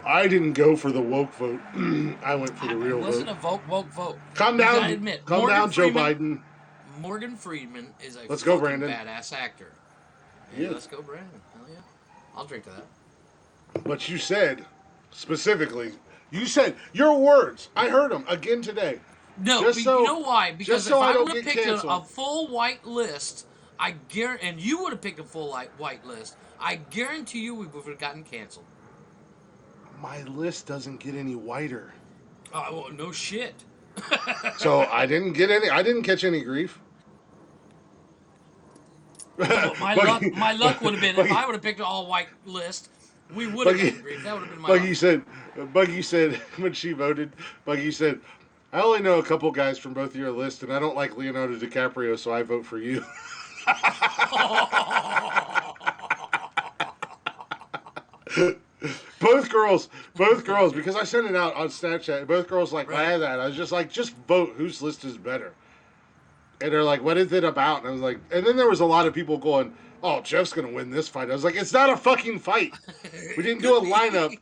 I didn't go for the woke vote. I went for the It real wasn't vote. a woke vote. Calm You gotta down, admit, calm down, Joe Biden. Morgan Freeman is a Let's go, fucking Brandon. badass actor. He Yeah, is. let's go, Brandon. Hell yeah, I'll drink to that. But you said specifically, you said your words. I heard them again today. No, Just so, you know why? Because just so if I I don't would have get picked canceled. a full white list, I guarantee, and you would have picked a full white list, I guarantee you we would have gotten canceled. My list doesn't get any whiter. Oh, well, no shit. So I didn't get any. I didn't catch any grief. Well, Buggy, my luck would have been Buggy, if I would have picked an all white list, we would have Buggy, gotten grief. That would have been my Buggy luck. said. Buggy said when she voted. Buggy said, "I only know a couple guys from both of your list, and I don't like Leonardo DiCaprio, so I vote for you." both girls, because I sent it out on Snapchat. Both girls like, why that? I was just like, just vote whose list is better. And they're like, what is it about? And I was like, and then there was a lot of people going, oh, Jeff's gonna win this fight. I was like, it's not a fucking fight. We didn't do a lineup.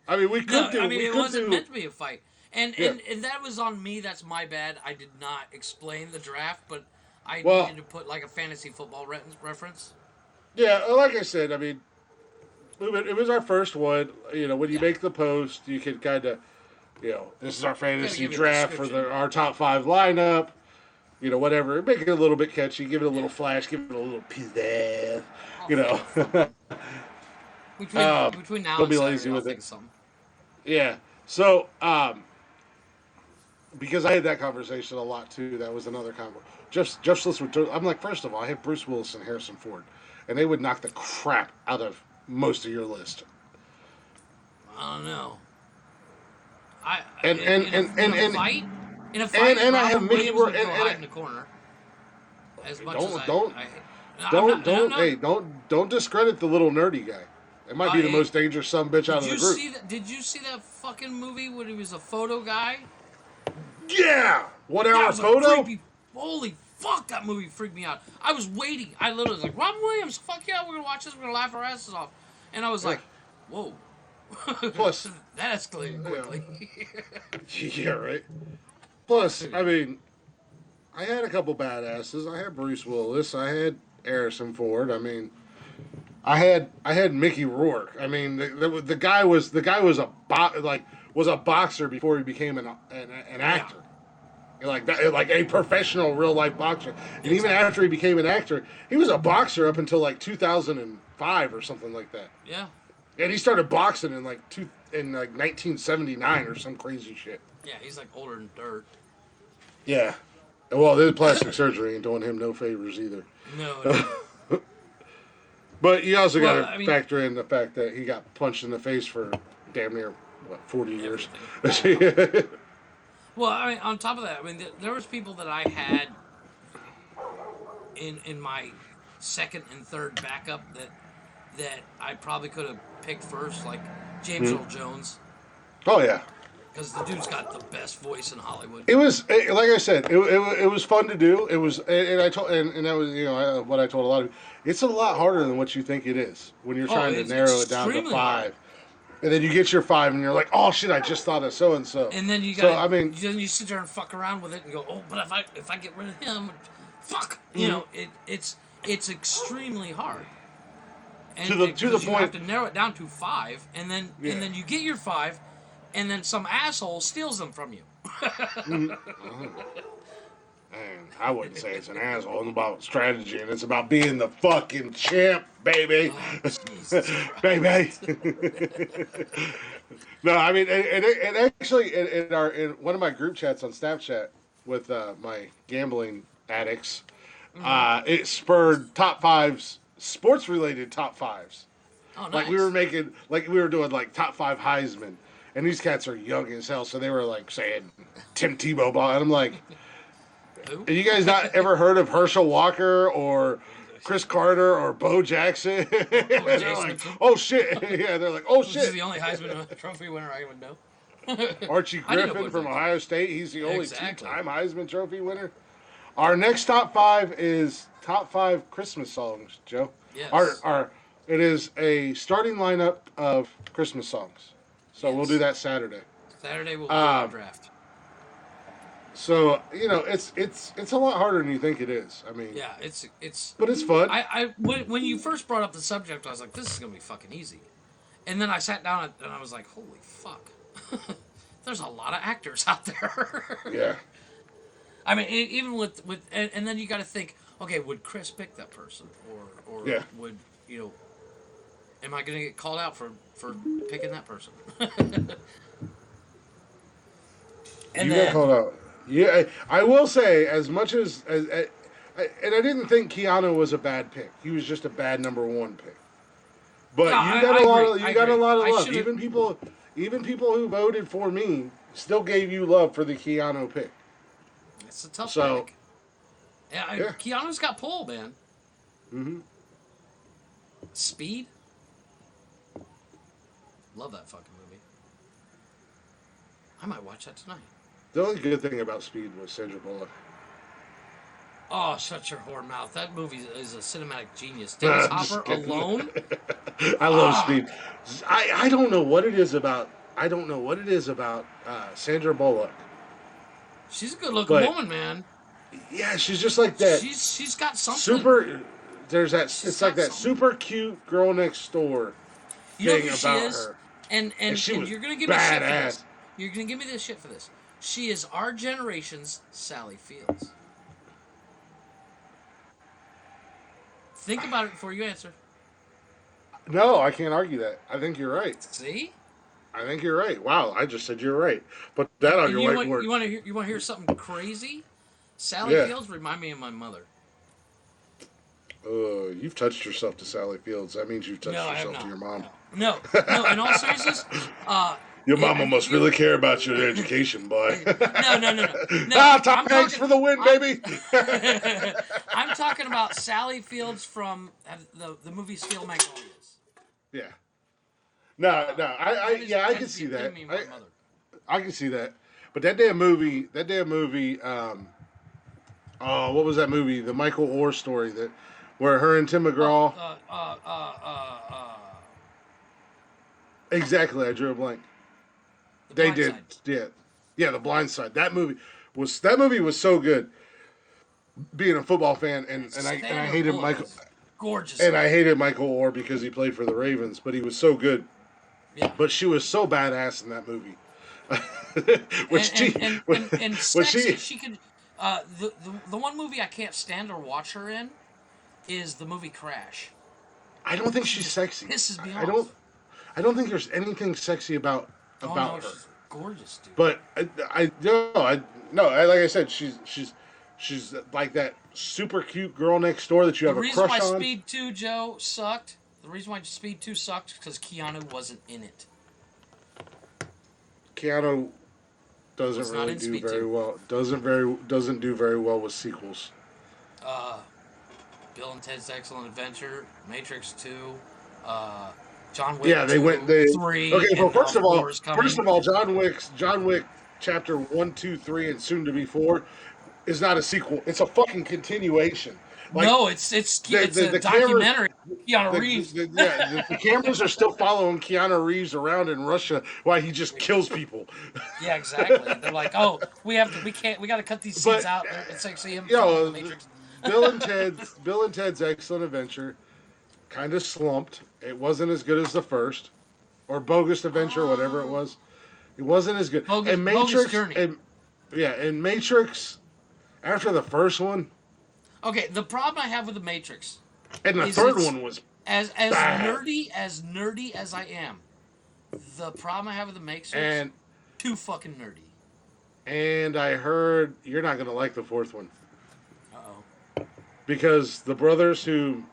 I mean, we could do. I mean, we it could wasn't do. meant to be a fight, and, Yeah. and that was on me. That's my bad. I did not explain the draft, but I Well- needed to put like a fantasy football reference. Yeah, like I said, I mean, it was our first one. You know, when you make the post, you can kind of, you know, this is our fantasy give it a draft for description. our top 5 lineup. You know, whatever. Make it a little bit catchy. Give it a little flash. Give it a little pizzazz. You know. Between now don't and be Saturday, lazy I'll with think it. of something. Yeah. So, because I had that conversation a lot too. That was another convo. Jeff's list would. I'm like, first of all, I have Bruce Willis and Harrison Ford, and they would knock the crap out of most of your list. I don't know. And in a fight, and I have Robin Mickey Williams Rourke would go and hide in the corner. As much as don't don't discredit the little nerdy guy. It might be the most dangerous son-bitch out of the group. Did you see that fucking movie when he was a photo guy? Yeah, 1 That hour was a photo. creepy. Holy fuck, that movie freaked me out. I was waiting. I literally was like, Robin Williams, fuck yeah, we're gonna watch this. We're gonna laugh our asses off. And I was like, whoa. Plus, that escalated quickly. yeah, right. Plus, I mean, I had a couple badasses. I had Bruce Willis. I had Harrison Ford. I mean, I had Mickey Rourke. I mean, the guy was a boxer before he became an actor. Like a professional real life boxer. And even after he became an actor, he was a boxer up until like 2005 or something like that. Yeah. And he started boxing in like 1979 or some crazy shit. Yeah, he's like older than dirt. Yeah. Well, the plastic surgery ain't doing him no favors either. No. But you also got to factor in the fact that he got punched in the face for damn near 40 years. Well, I mean, on top of that, I mean, there was people that I had in my second and third backup that I probably could have picked first, like James Earl Jones. Oh yeah. Because the dude's got the best voice in Hollywood. It was like I said, it was fun to do. It was, and I told, and that was what I told a lot of people. It's a lot harder than what you think it is when you're Oh, trying to it's narrow it down to extremely hard. five, and then you get your five, and you're like, oh shit, I just thought of so and so. And then you So gotta, I mean, then you sit there and fuck around with it and go, oh, but if I get rid of him, fuck, mhm. it's extremely hard. And To the because you have point, to narrow it down to five, yeah. and then you get your five, and then some asshole steals them from you. Mhm. And I wouldn't say it's an asshole. It's about strategy, and it's about being the fucking champ, baby, Oh, Jesus baby. Christ. No, I mean, and actually, in one of my group chats on Snapchat with my gambling addicts, Hmm. it spurred top fives, sports related top fives. Oh, Like we were nice. making, like we were doing like top five Heisman, and these cats are young as hell, so they were like saying Tim Tebow ball, and I'm like, Who? have you guys not ever heard of Herschel Walker or Chris Carter or Bo Jackson? Or They're Jason like, McCool, oh shit, yeah, they're like, oh which is shit. the only Heisman Trophy winner I would know. Archie I didn't know Griffin Bo from Jackson. Ohio State, he's the only Exactly. two-time Heisman Trophy winner. Our next top five is top five Christmas songs, Joe. Yes. Our it is a starting lineup of Christmas songs. So we'll do Yes. that Saturday. Saturday we'll do our Um, draft. so it's a lot harder than you think it is. I mean, Yeah, it's. but it's fun. I when you first brought up the subject, I was like, this is gonna be fucking easy. And then I sat down and I was like, holy fuck. There's a lot of actors out there. Yeah. I mean, even with and then you got to think, okay, would Chris pick that person, or Yeah. would you know, am I gonna get called out for picking that person? And You got then called out. Yeah, I will say as much and I didn't think Keanu was a bad pick. He was just a bad number one pick. yeah, But you got I a lot agree. of I agree. I love. should have. Even people who voted for me still gave you love for the Keanu pick. It's a tough So pick. Yeah, yeah. Keanu's got pull, man. Hmm. Speed. Love that fucking movie. I might watch that tonight. The only good thing about Speed was Sandra Bullock. Oh, shut your whore mouth. That movie is a cinematic genius. Dennis I'm Hopper just kidding. alone. I love Ah, Speed. I don't know what it is about. I don't know what it is about Sandra Bullock, she's a good looking but woman, man. yeah, she's just like that She's got something. super. There's that. She's It's like got that something. super cute girl next door You know thing who she about is? her, And and and she and was you're gonna give me shit for badass. this. You're gonna give me this shit for this. She is our generation's Sally Fields. Think about it before you answer. No, I can't argue that. I think you're right. See? I think you're right. Wow, I just said you're right. Put that on And your whiteboard. you want to hear something crazy? Sally Yeah. Fields remind me of my mother. You've touched yourself to Sally Fields. That means you've touched No, I have yourself to not. your mom. No, no. In all seriousness, Your it, mama must you really care about your education, boy. no. Ah, Tom I'm Hanks talking. for the win, I'm, baby. I'm talking about Sally Fields from the movie Steel Magnolias. Yeah. No, no. I That can is the see that. epitome of my mother. I can see that. But that damn movie. Oh, what was that movie? The Michael Orr story where her and Tim Oh, McGraw. Exactly. I drew a blank. The They Blind did. Side. Yeah. Yeah. The Blind Side. That movie was so good. Being a football fan, and I Sandra hated Bullock Michael. is gorgeous And in I that. hated Michael Orr because he played for the Ravens, but he was so good. Yeah. But she was so badass in that movie. which she, And which sexy. She could. The one movie I can't stand or watch her in is the movie Crash. I don't think She she's just sexy. pisses me I don't, off. I don't think there's anything sexy about Oh no, her. she's gorgeous, dude. But like I said, she's like that super cute girl next door that you The have a reason why crush on. Speed 2 Joe sucked. The reason why Speed 2 sucked because Keanu wasn't in it. Keanu Was doesn't not really in do Speed very 2. well. Doesn't do very well with sequels. Uh, Bill and Ted's Excellent Adventure, Matrix 2, uh, John Wick Yeah, they 2, went. They 3, okay. and Well, now 4 is coming. First of all, John Wick Chapter 1, 2, 3, and soon to be 4 is not a sequel. It's a fucking continuation. Like No, it's a the cameras. documentary. Keanu Reeves. The cameras are still following Keanu Reeves around in Russia while he just kills people. Yeah, exactly. They're like, oh, we got to cut these scenes But out. It's actually him you filming know, the Matrix. Bill and Ted's Excellent Adventure kind of slumped. It wasn't as good as the first or Bogus Adventure, whatever it was. It wasn't as good. Bogus Journey. And Matrix after the first one Okay, the problem I have with the Matrix and the is third one was as bad. nerdy as I am. The problem I have with the Matrix, And too fucking nerdy. and I heard you're not gonna like the fourth one Uh-oh. because the brothers who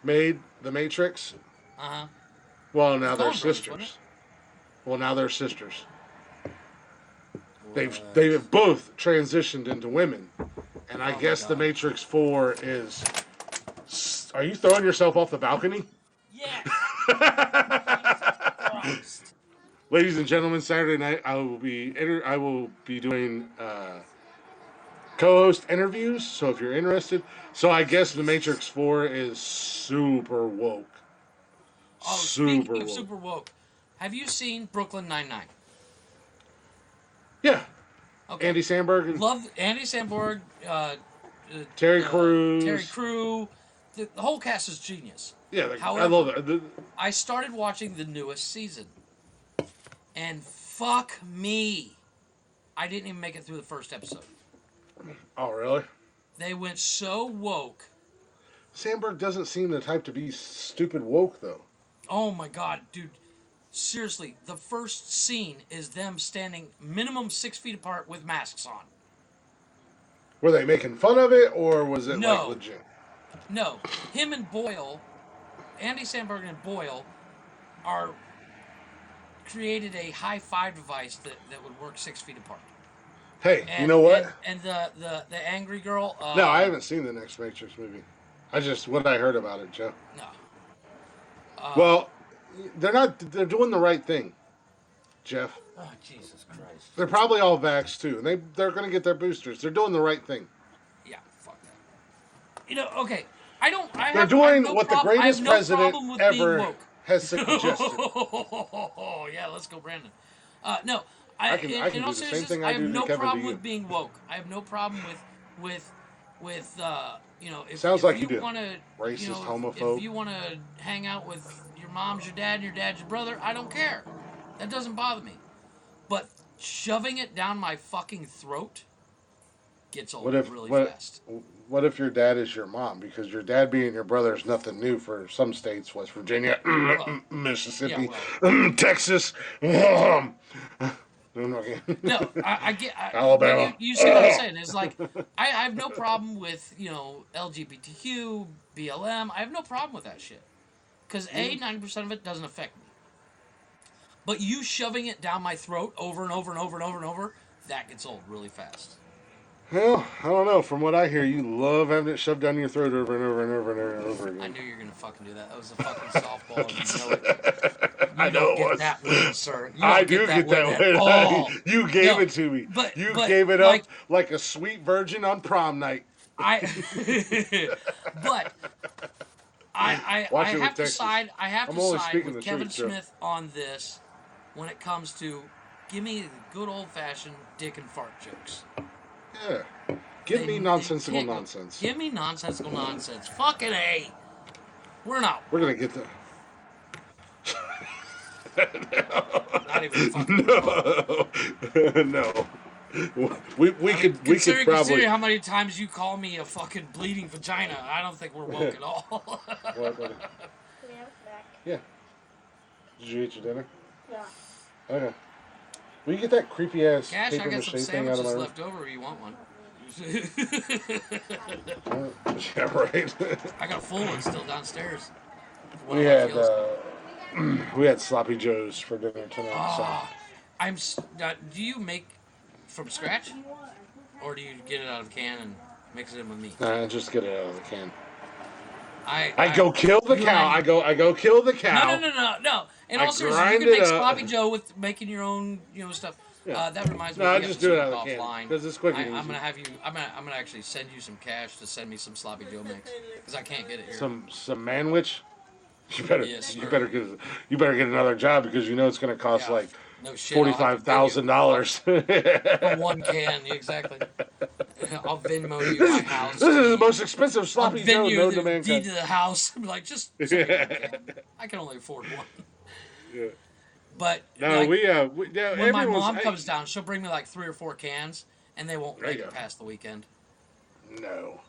made the Matrix, Uh-huh. well now they're Coen brothers, wasn't sisters. Well now they're sisters. What? They've both transitioned into women, and I Oh my guess the God. Matrix 4 is. Are you throwing yourself off the balcony? Yes. Christ. Ladies and gentlemen, Saturday night I will be doing co-host interviews. So if you're interested, so I guess the Matrix 4 is super woke. Oh, Super speaking of woke. super woke, have you seen Brooklyn Nine-Nine? Yeah, Okay. Andy Samberg and Love Andy Samberg, Terry Crews. Terry Crew. The whole cast is genius. Yeah, I However, love it. I started watching the newest season, and fuck me, I didn't even make it through the first episode. Oh, really? They went so woke. Sandberg doesn't seem the type to be stupid woke, though. Oh my god, dude. Seriously, the first scene is them standing minimum 6 feet apart with masks on. Were they making fun of it, or was it No. like legit? No, him and Boyle, Andy Samberg and Boyle, are created a high five device that would work 6 feet apart. Hey, And, you know what? And the angry girl. No, I haven't seen the next Matrix movie. What I heard about it, Joe. No. Well, they're doing the right thing, Jeff. Oh Jesus Christ. They're probably all vaxxed too, and they're going to get their boosters. They're doing the right thing. Yeah, fuck that. You know, okay. I don't. I They're have, doing I have no what prob- the I have greatest no president problem with being ever woke. has suggested. Oh yeah, let's go, Brandon. No, I can in do all the same seriousness, thing I I have do to no Kevin to problem you. with being woke. I have no problem with you know, if, Sounds if like you you do. want to, Racist, you know, homophobe. if you want to hang out with your mom's your dad and your dad's your brother, I don't care. That doesn't bother me. But shoving it down my fucking throat gets old really fast. What if your dad is your mom? Because your dad being your brother is nothing new for some states, West Virginia, Mississippi, Texas. No, I get Alabama. You see what I'm saying? It's like I have no problem with, you know, LGBTQ, BLM. I have no problem with that shit because 90% of it doesn't affect me. But you shoving it down my throat over and over and over and over and over, that gets old really fast. Well, I don't know. From what I hear, you love having it shoved down your throat over and over and over and over again. I knew you were gonna fucking do that. That was a fucking softball, and you know it. I know it was. That win, sir. You I don't do get that win at all. win. You gave No, it to me. but Gave it up like, like a sweet virgin on prom night. But I Watch it with have to Texas. side. I have I'm to only side speaking with the Kevin truth, Joe. Smith on this when it comes to give me the good old fashioned dick and fart jokes. Yeah. Give me nonsensical nonsense. Give me nonsensical nonsense. Fucking A. We're not. We're gonna get Not even fucking. No. We could Considering probably. how many times you call me a fucking bleeding vagina, I don't think we're woke at all. What, buddy? Yeah. Did you eat your dinner? Yeah. Okay. Will you get that creepy ass Cash, paper I got mache some thing out of sandwiches my room? left over. You want one? Yeah, right. I got a full one still downstairs. we had we had sloppy joes for dinner tonight. Do you make from scratch, or do you get it out of a can and mix it in with meat? So just get it out of the can. I go kill the cow. I go kill the cow. No. In I all seriousness, you grind can it make up. sloppy Joe with making your own, stuff. Yeah. That reminds me, No, I we have just to do it speak out of the can offline. because it's quick and I'm easy. gonna have you. I'm gonna actually send you some cash to send me some sloppy Joe mix because I can't get it here. Some manwich. You better Yes, you sir. better get another job because you know it's going to cost Yeah. like No shit. I'll have to $45,000 for one can. Exactly. I'll Venmo you This my is house. this is the most expensive I'll sloppy Joe Venmo you known to the deed mankind. to the house. I'm like, just send me one can. I can only afford one. Yeah. But No, like, yeah, when my everyone's mom comes down, she'll bring me like 3 or 4 cans, and they won't There make you it go. past the weekend. No.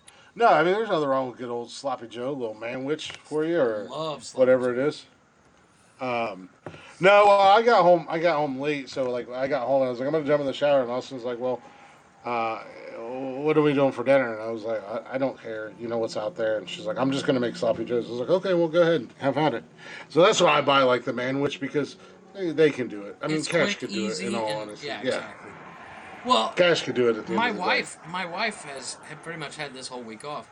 I mean, there's nothing wrong with good old sloppy Joe, little manwich for you, or Love sloppy whatever Joe. it is. No, well, I got home. I got home late, so like I got home and I was like, I'm gonna jump in the shower, and Austin's like, well, uh, what are we doing for dinner? And I was like, I don't care. You know what's out there. And she's like, I'm just gonna make sloppy joes. I was like, okay, well, go ahead, have at it. So that's why I buy like the manwich because they can do it. I mean, It's Cash quick, could do it. In easy, all and honesty, yeah, yeah, exactly. Well, Cash could do it at the end my of the day. wife has pretty much had this whole week off.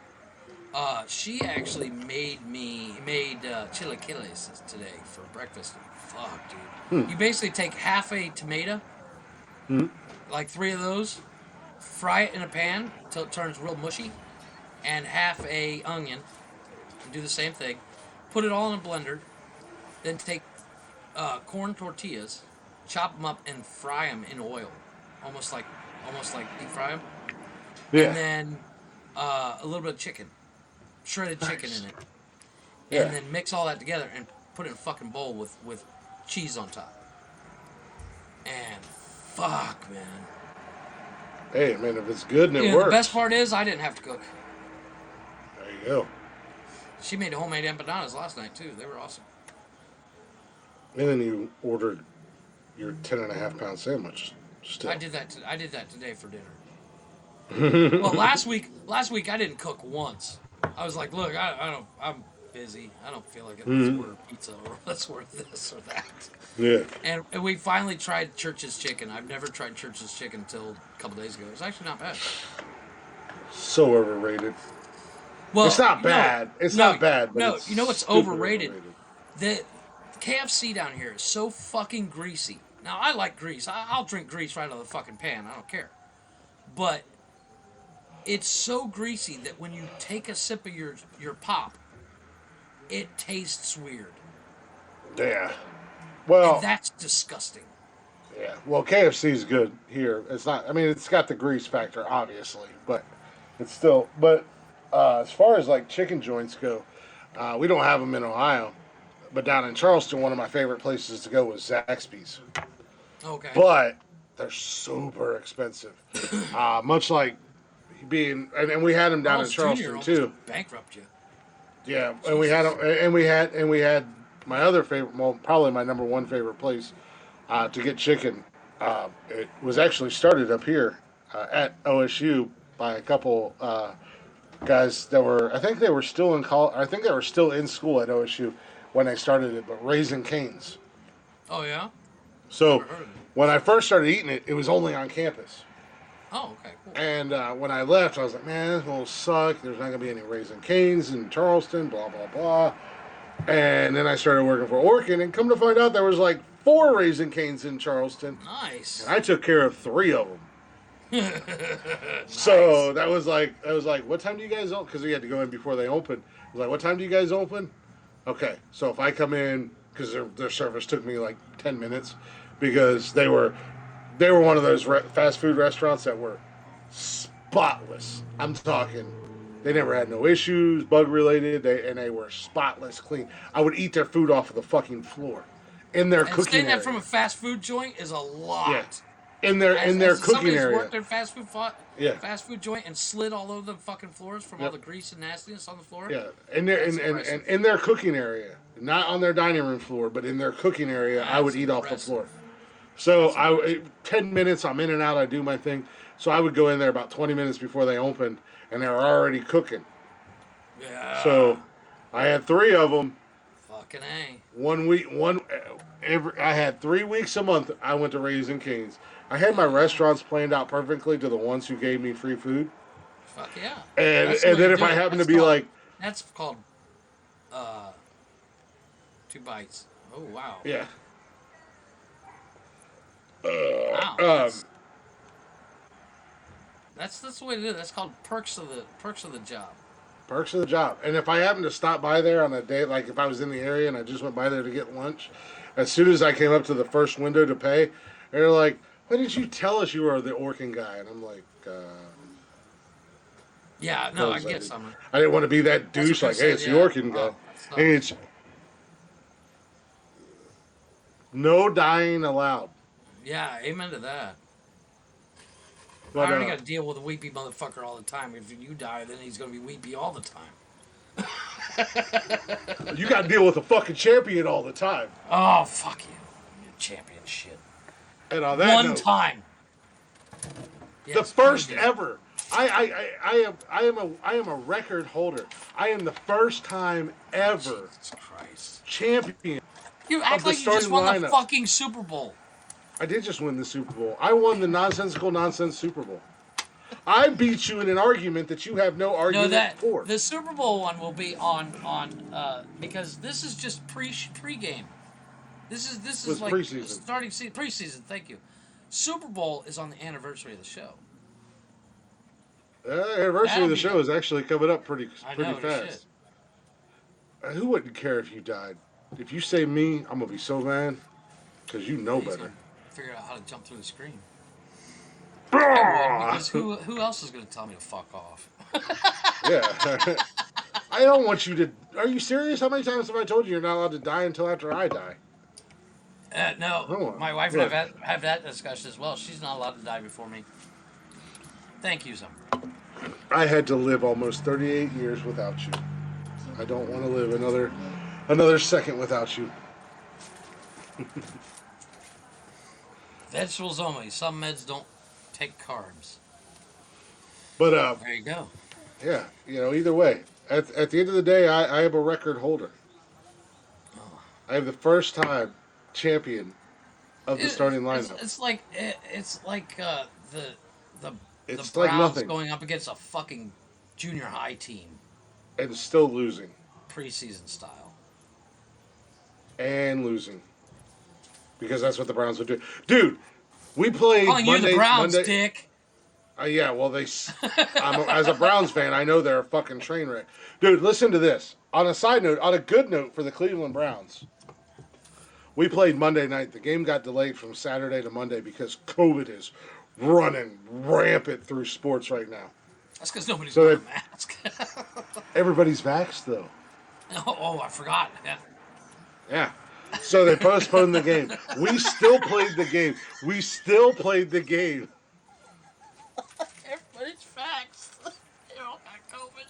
She actually made chilaquiles today for breakfast. Fuck, dude. You basically take half a tomato, like 3 of those, fry it in a pan until it turns real mushy, and half a onion, and do the same thing. Put it all in a blender. Then take corn tortillas, chop them up, and fry them in oil, almost like deep fry them. And Yeah, then a little bit of chicken, shredded chicken nice. in it, Yeah. and then mix all that together and put it in a fucking bowl with cheese on top. And fuck, man. Hey, man, if it's good and it You know, works, the best part is I didn't have to cook. there you go. She made homemade empanadas last night too. They were awesome. And then you ordered your 10.5 pound sandwich. Still, I did that today for dinner. Well, last week I didn't cook once. I was like, look, I'm busy. I don't feel like it. Let's order pizza or let's order this or that. Yeah. And we finally tried Church's Chicken. I've never tried Church's Chicken until a couple days ago. It's actually not bad. So overrated. Well, It's not bad. It's not bad. But no, it's you know what's stupid overrated? The KFC down here is so fucking greasy. Now, I like grease. I'll drink grease right out of the fucking pan. I don't care. But it's so greasy that when you take a sip of your pop, it tastes weird. Yeah. Well, And that's disgusting. yeah. Well, KFC is good here. It's not. I mean, it's got the grease factor, obviously, but it's still. But as far as like chicken joints go, we don't have them in Ohio. But down in Charleston, one of my favorite places to go was Zaxby's. Okay. But they're super expensive. Much like being, and we had them down in Carl's Jr. Charleston almost too. bankrupt you. Yeah, and we had and we had my other favorite, well, probably my number one favorite place to get chicken. It was actually started up here at OSU by a couple guys that were, I think they were still in college. I think they were still in school at OSU when they started it. But Raising Cane's. Oh yeah. So Never heard of it. when I first started eating it, it was only on campus. Oh, okay, cool. And when I left, I was like, man, this will suck. There's not going to be any Raising Cane's in Charleston, blah, blah, blah. And then I started working for Orkin, and come to find out there was like 4 Raising Cane's in Charleston. Nice. And I took care of 3 of them. Nice. So that was like, what time do you guys open? Because we had to go in before they opened. I was like, what time do you guys open? Okay, so if I come in, because their service took me like 10 minutes, because they were one of those fast food restaurants that were spotless. I'm talking, they never had no issues, bug related, and they were spotless, clean. I would eat their food off of the fucking floor in their And cooking saying area. that from a fast food joint is a lot. Yeah. In their As cooking somebody's area. worked in fast food joint and slid all over the fucking floors from all Yep. the grease and nastiness on the floor. Yeah, in their and in their cooking area, not on their dining room floor, but in their cooking area, I would That's eat off the impressive. floor. So 10 minutes, I'm in and out, I do my thing. So I would go in there about 20 minutes before they opened, and they were already cooking. Yeah. So I had 3 of them. Fucking A. I had 3 weeks a month. I went to Raising Cane's. I had my restaurants planned out perfectly to the ones who gave me free food. Fuck yeah. And That's the way then to if do I it. happen to That's be called- like, That's called Uh, 2 bites. Oh wow. Yeah. Wow. Um, That's the way to do it. That's called perks of the job. Perks of the job. And if I happen to stop by there on a day, like if I was in the area and I just went by there to get lunch, as soon as I came up to the first window to pay, they're like, "Why didn't you tell us you were the Orkin guy?" And I'm like, Yeah. No, I "Because get some. I didn't want to be that That's what douche. Like, Chris hey, said. it's the Yeah. Orkin guy." Oh, that's And nice. it's no dying allowed. Yeah. Amen to that. I But already got to deal with a weepy motherfucker all the time. If you die, then he's gonna be weepy all the time. you got to deal with a fucking champion all the time. Oh fuck you, you champion shit. And on that One note, time. the Yes, first one ever. I am a record holder. I am the first time ever Jesus Christ. champion You of act the like you just starting won the lineup. fucking Super Bowl. I did just win the Super Bowl. I won the Nonsensical Nonsense Super Bowl. I beat you in an argument that you have no No, argument that for. the Super Bowl one will be on because this is just pregame. This is Was like preseason. starting preseason. Thank you. Super Bowl is on the anniversary of the show. The anniversary That'll of the be show the- is actually coming up pretty I know fast. shit. Who wouldn't care if you died? If you say me, I'm gonna be so mad because you know He's better. gonna figure out how to jump through the screen. I would because who else is gonna tell me to fuck off? Yeah. I don't want you to. Are you serious? How many times have I told you you're not allowed to die until after I die? No, Oh, my wife and look. I have that discussion as well. She's not allowed to die before me. Thank you, Summer. I had to live almost 38 years without you. I don't want to live another second without you. Vegetables only. Some meds don't take carbs. But There you go. yeah, either way, at the end of the day, I am a record holder. I am the first time champion of the starting lineup. It's like the the It's like Browns nothing, going up against a fucking junior high team, and still losing preseason style. and losing because that's what the Browns would do, dude. We played Calling you the Browns, Monday. dick. Yeah, well, as a Browns fan, I know they're a fucking train wreck. Dude, listen to this. On a side note, on a good note for the Cleveland Browns, we played Monday night. The game got delayed from Saturday to Monday because COVID is running rampant through sports right now. That's because nobody's So wearing they- a mask. Everybody's vaxxed, though. Oh, I forgot. Yeah. Yeah. So they postponed the game. We still played the game. We still played the game. Everybody's vaxxed. They all got COVID.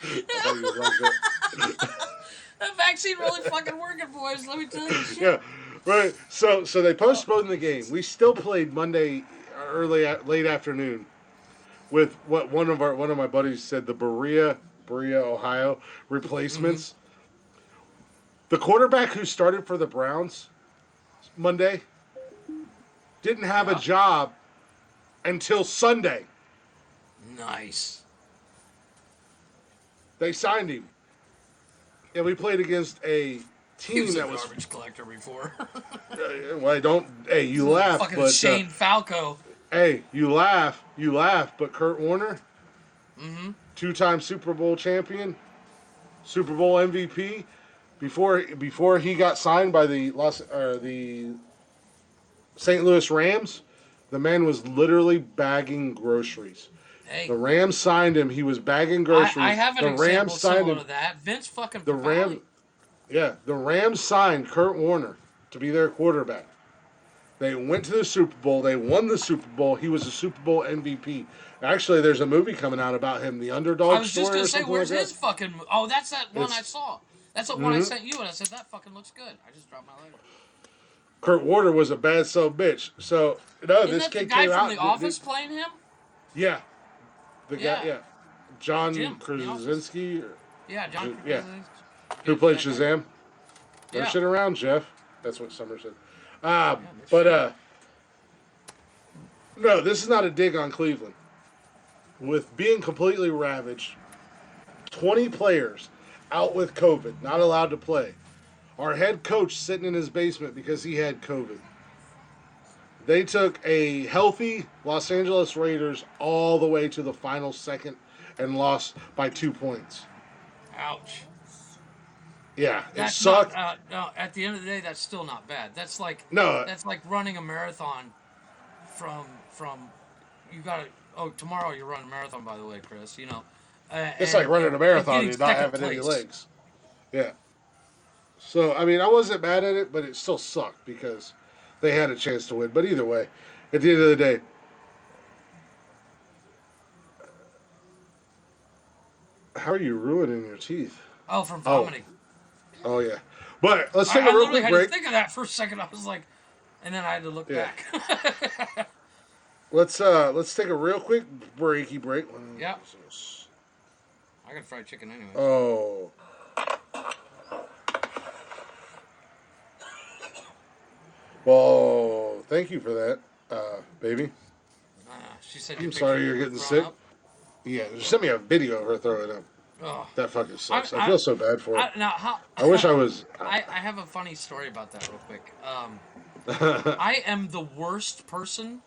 I thought you would like that. The vaccine really fucking working, boys. Let me tell you. Shit. Yeah, right. So they postponed the game. We still played Monday late afternoon with what one of my buddies said the Berea, Ohio replacements. Mm-hmm. The quarterback who started for the Browns Monday didn't have a job until Sunday. Nice. They signed him. And we played against a He team was a that was. garbage collector before. Well, I don't. Hey, you laugh, Fucking but Shane Falco. hey, you laugh, but Kurt Warner, two-time Super Bowl champion, Super Bowl MVP, before he got signed by the St. Louis Rams, the man was literally bagging groceries. Hey, The Rams signed him. He was bagging groceries. I have an the example Rams signed similar him. to that. Vince fucking The Papali. The Rams signed Kurt Warner to be their quarterback. They went to the Super Bowl. They won the Super Bowl. He was a Super Bowl MVP. Actually, there's a movie coming out about him, The Underdog I was just Story gonna or say, something where's like his that. fucking? Oh, that's that one It's- I saw. That's the one I sent you, and I said that fucking looks good. I just dropped my lighter. Kurt Warner was a bad son of a bitch. So no, Isn't this that the kid guy came from out. The Office playing him? Yeah, the Yeah. guy. Yeah, John Jim, The Office. Krasinski, Yeah, John. Yeah. Krasinski. who played that guy. Shazam. Turn Yeah. shit around, Jeff. That's what Summer said. no But shit. no, this is not a dig on Cleveland. With being completely ravaged, 20 players out with COVID, not allowed to play. Our head coach sitting in his basement because he had COVID. They took a healthy Los Angeles Raiders all the way to the final second and lost by 2 points. Ouch. Yeah, it That's sucked. not. No, at the end of the day, that's still not bad. That's like No, running a marathon. From you got to. Oh, tomorrow you're running a marathon, by the way, Chris. You know, it's like running a marathon and not second having any place. legs. Yeah. So, I mean, I wasn't mad at it, but it still sucked because they had a chance to win. But either way, at the end of the day, how are you ruining your teeth? Oh, from vomiting. Oh yeah. But let's take I a real literally quick had break. to think of that for a second. I was like, and then I had to look Yeah. back. Let's take a real quick breaky break. Yeah. I got fried chicken anyway. Oh. Well, thank you for that, baby. She said. I'm sorry you're getting sick. Up. Yeah, just send me a video of her throwing up. Oh. That fucking sucks. I feel so bad for her. Now, I wish I was. I have a funny story about that real quick. I am the worst person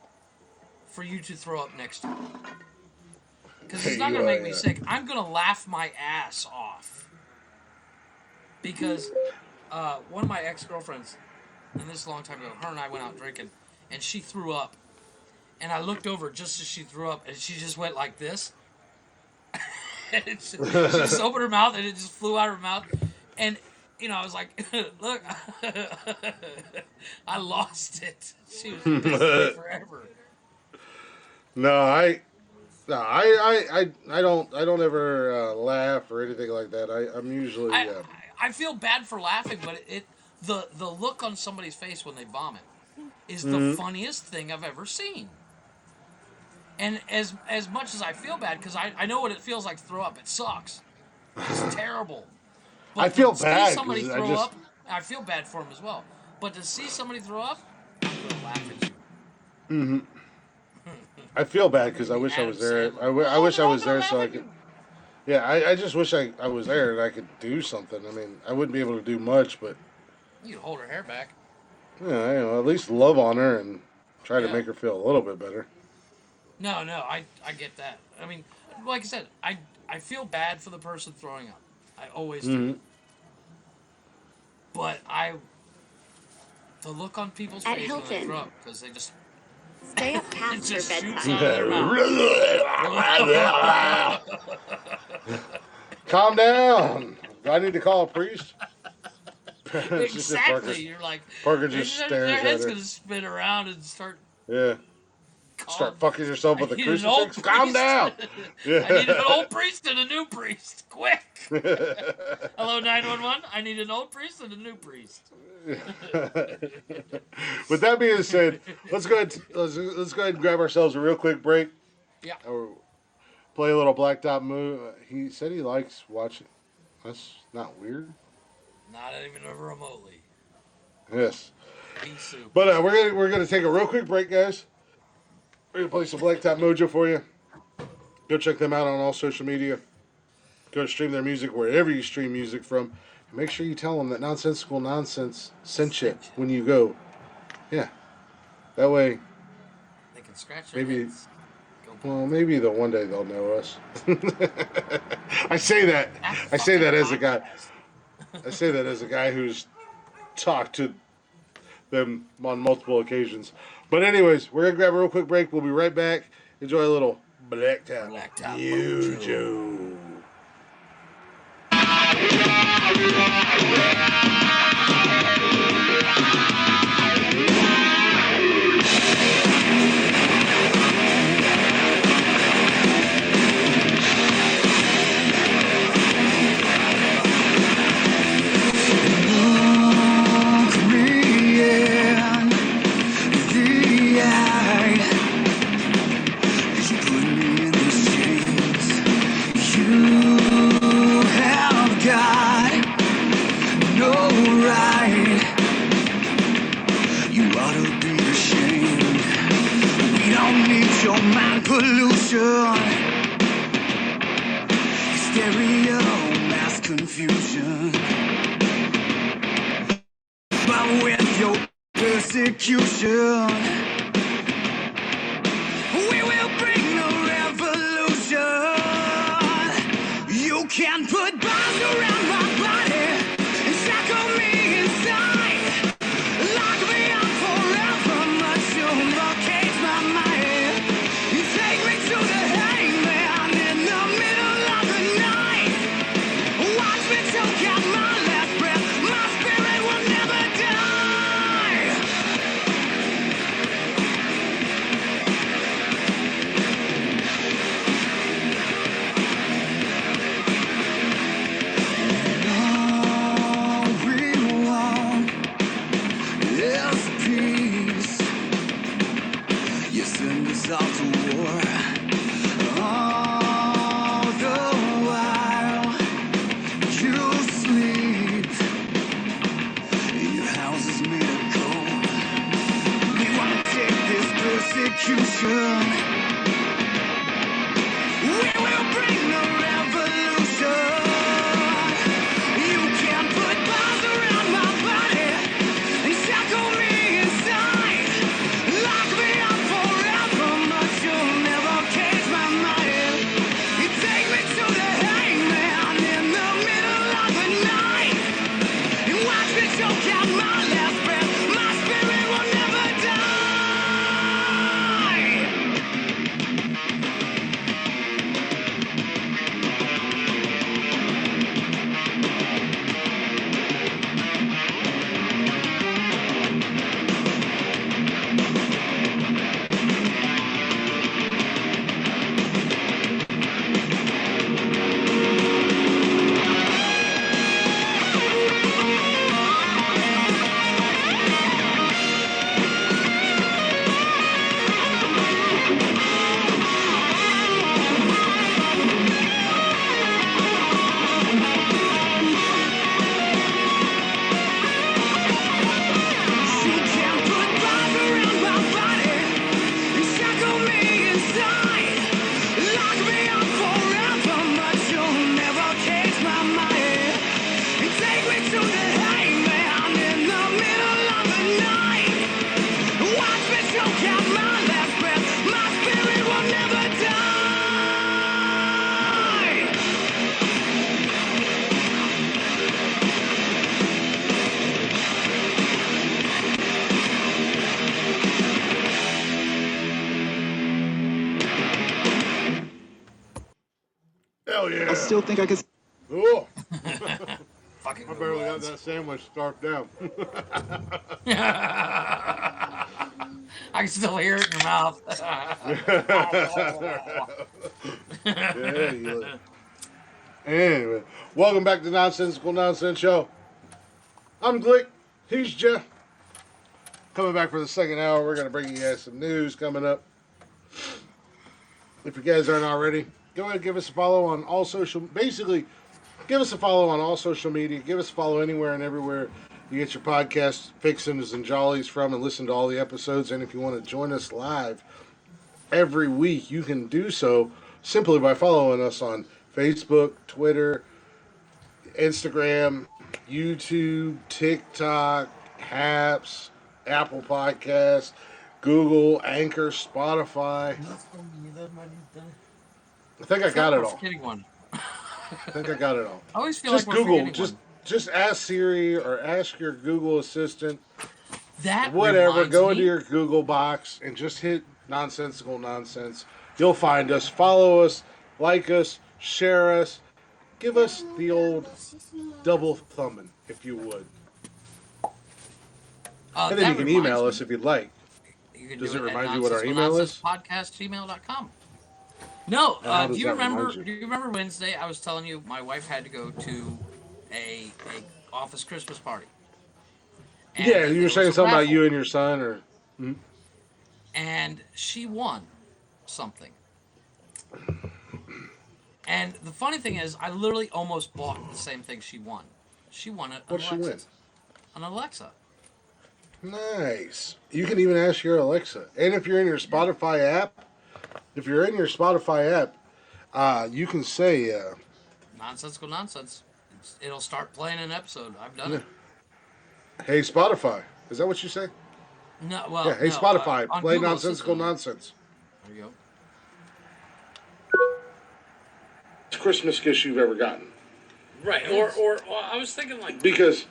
for you to throw up next to. Because it's not going to make me sick. I'm going to laugh my ass off. Because one of my ex-girlfriends, and this is a long time ago, her and I went out drinking, and she threw up. And I looked over just as she threw up, and she just went like this. And she just opened her mouth, and it just flew out of her mouth. And, you know, I was like, look, I lost it. She was pissed at me forever. I don't ever laugh or anything like that. I'm usually. I feel bad for laughing, but the look on somebody's face when they vomit is the funniest thing I've ever seen. And as much as I feel bad, because I know what it feels like to throw up. It sucks. It's terrible. But I feel to bad. See somebody throw up, I feel bad for them as well. But to see somebody throw up, I'm gonna laugh at you. Mm-hmm. I feel bad because I wish I was there. I wish I was there so I could. Yeah, I just wish I was there and I could do something. I mean, I wouldn't be able to do much, but You can hold her hair back. yeah, you know, at least love on her and try to make her feel a little bit better. No, I get that. I mean, like I said, I feel bad for the person throwing up. I always do. But the look on people's At face Hilton. when they throw up, because they just Stay up past your just shoots bedtime. out of their mouth. Calm down. Do I need to call a priest? Exactly. You're like Parker just stares their at head's her. gonna spin around and start. Yeah. Start fucking yourself with a I need an old crucifix. Calm priest. down. I need an old priest and a new priest. Quick. Hello, 911. I need an old priest and a new priest. With that being said, let's go ahead and grab ourselves a real quick break. Yeah. Or play a little Black Dot movie. He said he likes watching. That's not weird. Not even remotely. Yes. Pea soup. But we're gonna take a real quick break, guys. We're gonna play some Black Dot Mojo for you. Go check them out on all social media. Go stream their music wherever you stream music from. And make sure you tell them that Nonsensical Nonsense sent you when you go. Yeah. That way, They can scratch their maybe. heads. Well, maybe one day they'll know us. I say that as a guy. I say that as a guy who's talked to them on multiple occasions. But anyways, we're gonna grab a real quick break. We'll be right back. Enjoy a little Black Dot Mojo. Pollution. stereo, mass confusion. But with your persecution, we will bring the revolution. You can put bombs around my body and shackle me inside. Lock me up forever, but you'll never cage my mind. You take me to the hangman in the middle of the night. Watch me choke out my last breath. My spirit will never die. All we want is peace. You send us out to war. All the while you sleep. Your house is made of gold. We wanna take this persecution. We will bring the revolution. You can put bombs around my body and shackle me inside. Lock me up forever, but you'll never cage my mind. You take me to the hangman in the middle of the night. You watch me choke out my last breath. My spirit will never die. You can put bombs around my body and shackle me inside. Lock me up forever, but you'll never cage my mind. And take me to the hangman in the middle of the night. Watch me choke out my last breath. My spirit will never die. Hell yeah. I still think I could. Cool. Fucking I barely got that sandwich scarfed down. I can still hear it in your mouth. Yeah, you. Anyway, welcome back to Nonsensical Nonsense Show. I'm Glick. He's Jeff. Coming back for the second hour, we're going to bring you guys some news coming up. If you guys aren't already, go ahead and give us a follow on all social. Basically, give us a follow on all social media. Give us a follow anywhere and everywhere you get your podcast fixins and jollies from, and listen to all the episodes. And if you want to join us live every week, you can do so simply by following us on Facebook, Twitter, Instagram, YouTube, TikTok, Haps, Apple Podcasts, Google, Anchor, Spotify. I think I got it all. Forgetting one. I think I got it all. I always feel Just like we're Google. forgetting Just ask Siri or ask your Google Assistant, one. That whatever. reminds Go me, into your Google box and just hit Nonsensical Nonsense. You'll find us. Follow us, like us, share us. Give us the old double thumbing, if you would. And then that you can reminds email me, us if you'd like. You can Does do it at remind you what our email is? nonsensicalnonsensepodcast@gmail.com. No, And how do does you that remember? remind you? Do you remember Wednesday? I was telling you my wife had to go to a office Christmas party. And Yeah, you there were was saying a something about raffle, you and your son, or and she won something. And the funny thing is, I literally almost bought the same thing she won. She won an what'd she Alexa. win? An Alexa. Nice. You can even ask your Alexa. And if you're in your Spotify app, you can say, Nonsensical Nonsense. It'll start playing an episode. I've done it. Hey, Spotify. Is that what you say? No, well, Yeah, hey, no, Spotify. on Play Google Nonsensical Assistant. Nonsense. There you go. Christmas gift you've ever gotten. Right, or I was thinking like Because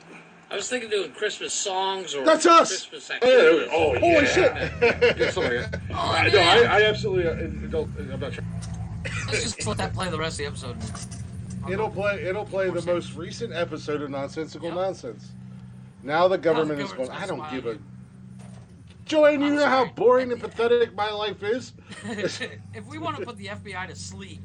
I was thinking doing Christmas songs or that's us. Christmas activities. Holy shit! Yeah, something like that. No, I absolutely don't. I'm not sure. Let's just let that play the rest of the episode. It'll play the most recent episode of Nonsensical Yep. Nonsense. Now the government is going. government's I don't give a. smiling. Joanne, you I'm know how sorry. boring and pathetic my life is. If we want to put the FBI to sleep,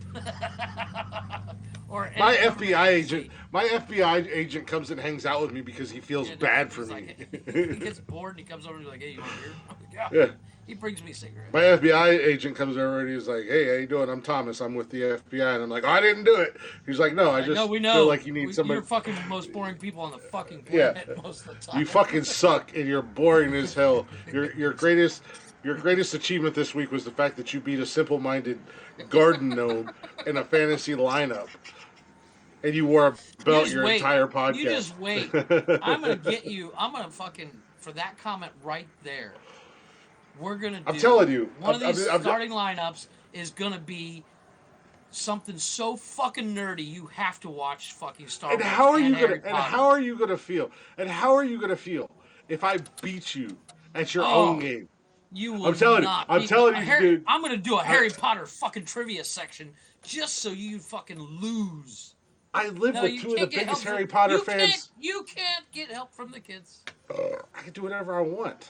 or My any FBI government agent, to sleep. my FBI agent comes and hangs out with me because he feels Yeah, bad for he's me. like- he gets bored and he comes over and he's like, "Hey, you want a beer?" I'm like, Yeah. He brings me cigarettes. My FBI agent comes over and he's like, "Hey, how you doing? I'm Thomas. I'm with the FBI." And I'm like, "Oh, I didn't do it." He's like, "No, I Like, just no, we know. feel like you need somebody." You're fucking the most boring people on the fucking Yeah. planet most of the time. You fucking suck and you're boring as hell. Your greatest achievement this week was the fact that you beat a simple-minded garden gnome in a fantasy lineup, and you wore a belt just your wait. entire podcast. You just wait. I'm gonna get you. I'm gonna fucking for that comment right there. We're gonna do. I'm telling you, One of these I'm- starting lineups is gonna be something so fucking nerdy. You have to watch fucking Star And Wars. how are you Harry gonna? And Potter. how are you gonna feel? And how are you gonna feel if I beat you at your Oh. own game? You will I'm telling you, not. I'm be- telling you, Harry, dude. I'm gonna do a Harry Potter fucking trivia section just so you fucking lose. I live No, with you two of the can't get help biggest from- Harry Potter you fans. Can't, you can't get help from the kids. I can do whatever I want.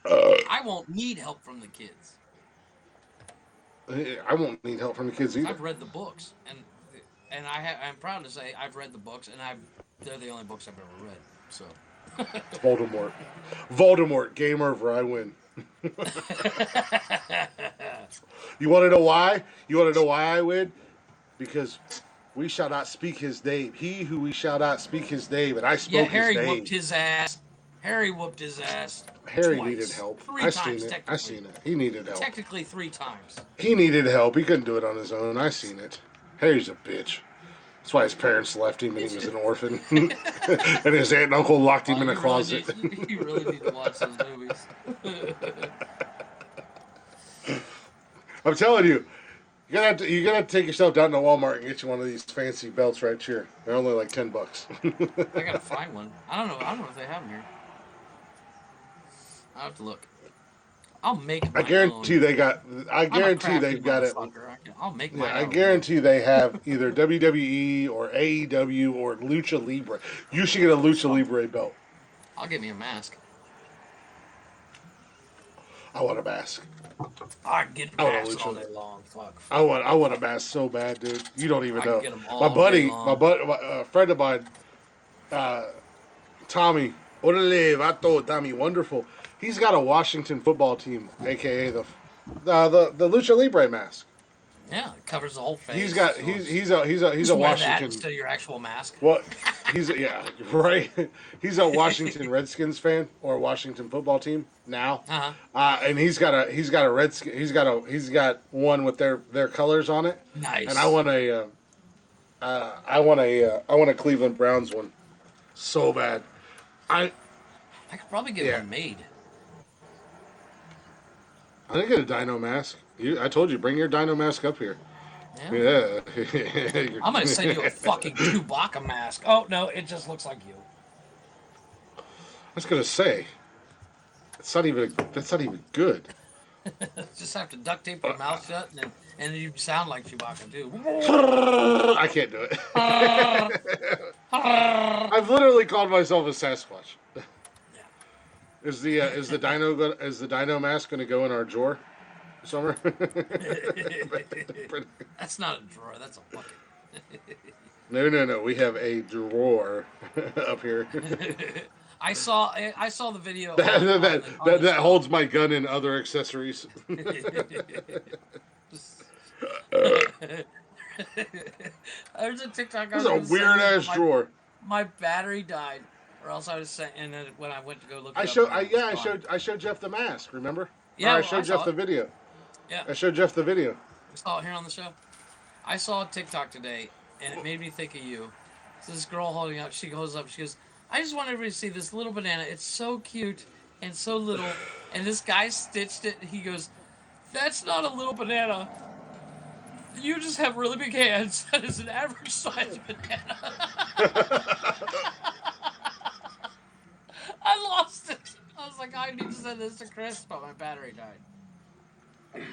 I won't need help from the kids. I won't need help from the kids either. I've read the books, and I'm proud to say I've read the books, and they're the only books I've ever read. So. Voldemort, game over. I win. You want to know why? You want to know why I win? Because we shall not speak his name. He who we shall not speak his name, and I spoke Yeah, his Harry name. whooped his ass. Harry whooped his ass. Harry twice. needed help. Three I times, seen it. I technically. seen it. He needed help. Technically 3 times. He needed help. He couldn't do it on his own. I seen it. Harry's a bitch. That's why his parents left him and he was an orphan. And his aunt and uncle locked him in a closet. You really need to watch those movies. I'm telling you, you're gonna have to take yourself down to Walmart and get you one of these fancy belts right here. They're only like $10. I gotta find one. I don't know if they have them here. I'll have to look. I'll make. I guarantee they got. I guarantee they've got it. I'll make mine. Yeah, I guarantee they have either WWE or AEW or Lucha Libre. You should get a Lucha Libre belt. I'll get me a mask. I want a mask. I can get I want a masks all lucha. day long. Fuck. I want a mask so bad, dude. You don't even I know. can get 'em all My buddy, day long. a friend of mine, Tommy. Orale, Vato, Tommy, wonderful. He's got a Washington football team, aka the Lucha Libre mask. Yeah, it covers the whole face. He's got so he's a just wear that Washington. instead of your actual mask. What? Yeah, right. He's a Washington Redskins fan or a Washington football team now. And he's got a Redskin. He's got one with their colors on it. Nice. And I want a Cleveland Browns one, so bad. I could probably get Yeah. one made. I didn't get a Dino mask. I told you, bring your Dino mask up here. Yeah. Yeah. I'm gonna send you a fucking Chewbacca mask. Oh no, it just looks like you. I was gonna say, that's not even good. Just have to duct tape your mouth shut, and then you sound like Chewbacca too. I can't do it. I've literally called myself a Sasquatch. Is the Dino mask going to go in our drawer somewhere? That's not a drawer. That's a bucket. No. We have a drawer up here I saw the video. that holds my gun and other accessories. There's a TikTok. This is a weird ass drawer. My battery died, or else I was saying. And then when I went to go look, I it up, it was gone. showed Jeff the mask. Remember? Yeah, Or I well, showed I saw Jeff the it. video. Yeah, I showed Jeff the video. we saw it here on the show. I saw a TikTok today, and it made me think of you. So this girl holding up, she goes up, she goes, I just want everybody to see this little banana. It's so cute and so little. And this guy stitched it. He goes, that's not a little banana. You just have really big hands. That is an average size banana. I lost it. I was like, I need to send this to Chris, but my battery died.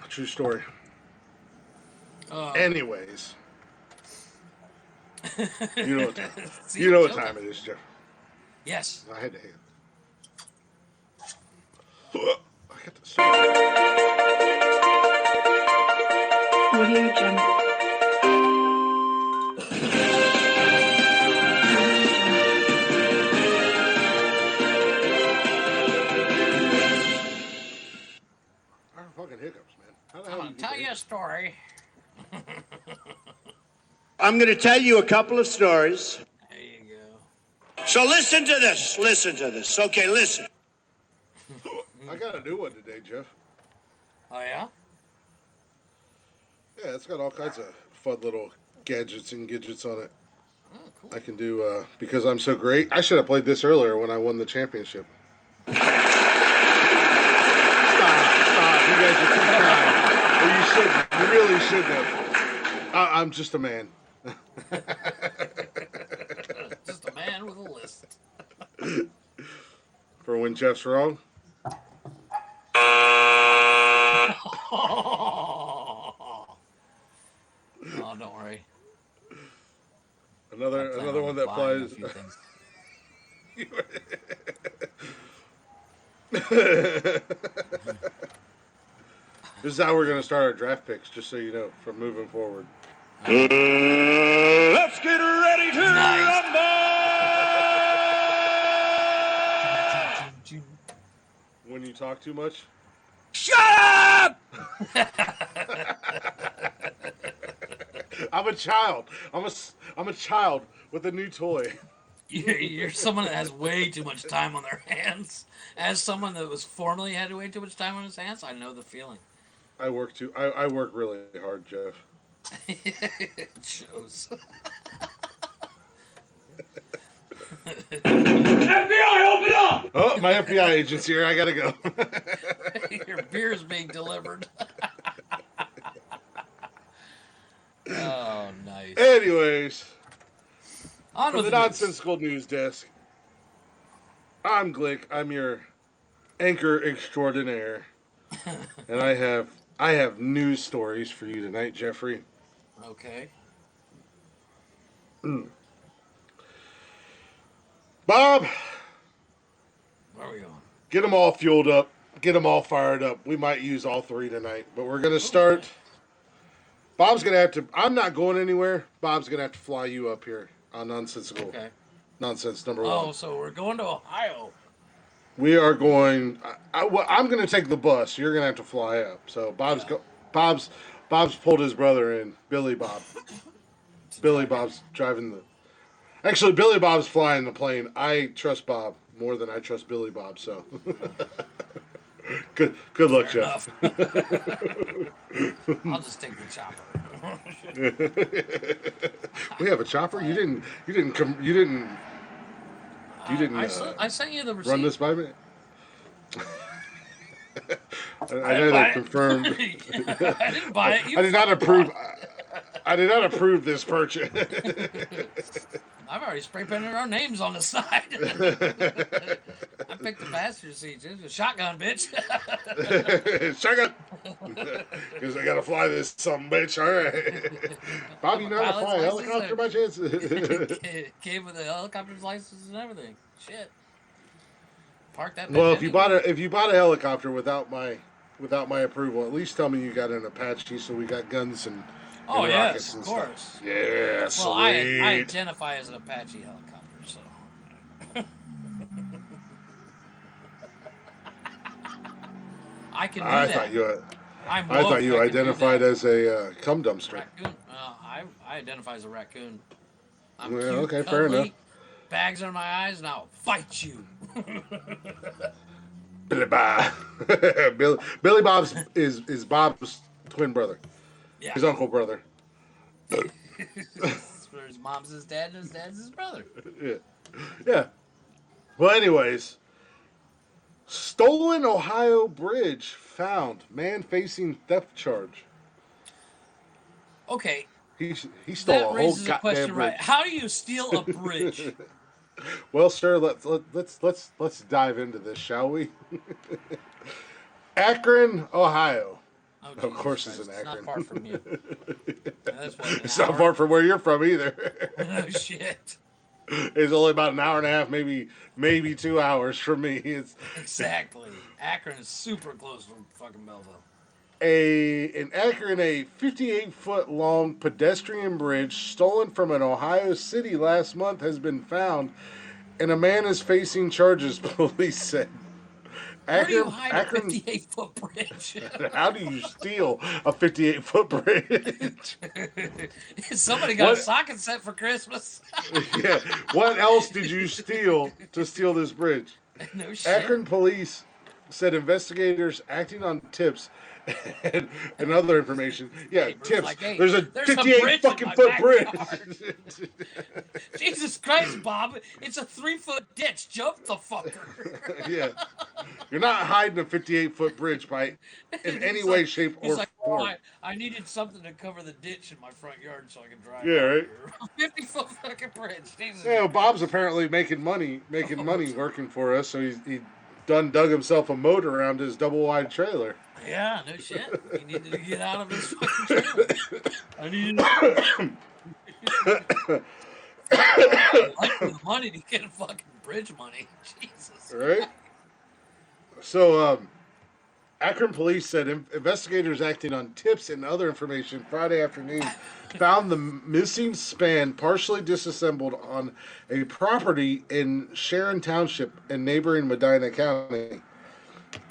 True story. Uh, Anyways, you know what time. See, You know what joking. time it is, Jeff. Yes. I had to hang. I got this. Audio Jungle. Fucking hiccups, man. How the I'm hell going you to tell you a story. I'm going to tell you a couple of stories. There you go. So listen to this. Listen to this. Okay, listen. I got a new one today, Jeff. Oh, yeah? Yeah, it's got all kinds of fun little gadgets and gadgets on it. Oh, cool. I can do, because I'm so great. I should have played this earlier when I won the championship. Stop. You guys are too kind. Or you shouldn't. You really shouldn't have. I'm just a man. Just a man with a list. For when Jeff's wrong. Oh, don't worry. Another one that Buying a applies. few things. This is how we're going to start our draft picks, just so you know, from moving forward. Let's get ready to rumble! When you talk too much. Shut up! I'm a child. I'm a child with a new toy. You're someone that has way too much time on their hands. As someone that was formerly had way too much time on his hands, I know the feeling. I work really hard, Jeff. It shows. FBI, open up! Oh, my FBI agent's here. I gotta go. Your beer is being delivered. Oh, nice. Anyways, On from with the the news. Nonsensical News Desk, I'm Glick. I'm your anchor extraordinaire, and I have news stories for you tonight, Jeffrey. Okay. Bob, Where are we going? get them all fueled up. Get them all fired up. We might use all three tonight, but we're gonna start. Bob's gonna have to. I'm not going anywhere. Bob's gonna have to fly you up here on Nonsensical Okay. Nonsense number one. Oh, so we're going to Ohio. We are going. I'm going to take the bus. You're going to have to fly up. So Bob's pulled his brother in. Billy Bob. Billy Bob's driving the. Actually, Billy Bob's flying the plane. I trust Bob more than I trust Billy Bob. So good luck, Jeff. I'll just take the chopper. We have a chopper. You didn't I sent you the receipt. run this by me. I know they confirmed. I didn't buy it. You I did not approve. I did not approve this purchase. I've already spray painted our names on the side. I picked the passenger seat. It's a shotgun, bitch. Shotgun. Because I gotta fly this some bitch. All right. Bob, you know how to fly a helicopter by chance? Came with a helicopter's license and everything. Shit. Park that. Well, bitch if you anywhere. bought a helicopter without my approval, at least tell me you got an Apache, so we got guns and Oh and rockets yes, and of stuff. course. Yeah, Well, I sweet. identify as an Apache helicopter, so. I can do I that. thought you I can do identified that. as a cum dumpster. Raccoon. I identify as a raccoon. I'm Well, cute, okay, fair ugly, enough. bags under my eyes, and I'll fight you. Billy Bob. Billy Bob's is Bob's twin brother. Yeah. His uncle brother. His mom's his dad and his dad's his brother. Yeah. Yeah. Well, anyways, stolen Ohio bridge found. Man facing theft charge. Okay, He stole that a whole raises a goddamn question, right? bridge. How do you steal a bridge? Well, sir, let's dive into this, shall we? Akron, Ohio. Oh, Of Jesus course, Christ. it's in It's not Akron. far from you. That's what, an It's hour? not far from where you're from either. Oh, shit. It's only about an hour and a half, maybe 2 hours from me. It's Exactly. Akron is super close from fucking Belleville. in Akron, a 58-foot long pedestrian bridge stolen from an Ohio city last month has been found, and a man is facing charges. Police said. Where do you hide a Akron. 58-foot bridge? How do you steal a 58-foot bridge? Somebody got a What? socket set for Christmas. Yeah. What else did you steal to steal this bridge? No shit. Akron police said investigators acting on tips and other information. Yeah, Neighbors tips. like, hey, there's a there's a 58 bridge in fucking my foot bridge. backyard. Jesus Christ, Bob. It's a 3-foot ditch. Jump the fucker. Yeah. You're not hiding a 58-foot bridge by in any He's way, like- shape, he's or like, form. I needed something to cover the ditch in my front yard so I can drive. Yeah, out right. here. 50-foot fucking bridge. Jesus. Yeah, well, Bob's apparently making money working for us, so he dug himself a moat around his double wide trailer. Yeah, no shit. He needed to get out of his fucking trailer. I needed to like the money to get fucking bridge money. Jesus. Right? So, Akron police said investigators acting on tips and other information Friday afternoon found the missing span partially disassembled on a property in Sharon Township in neighboring Medina County.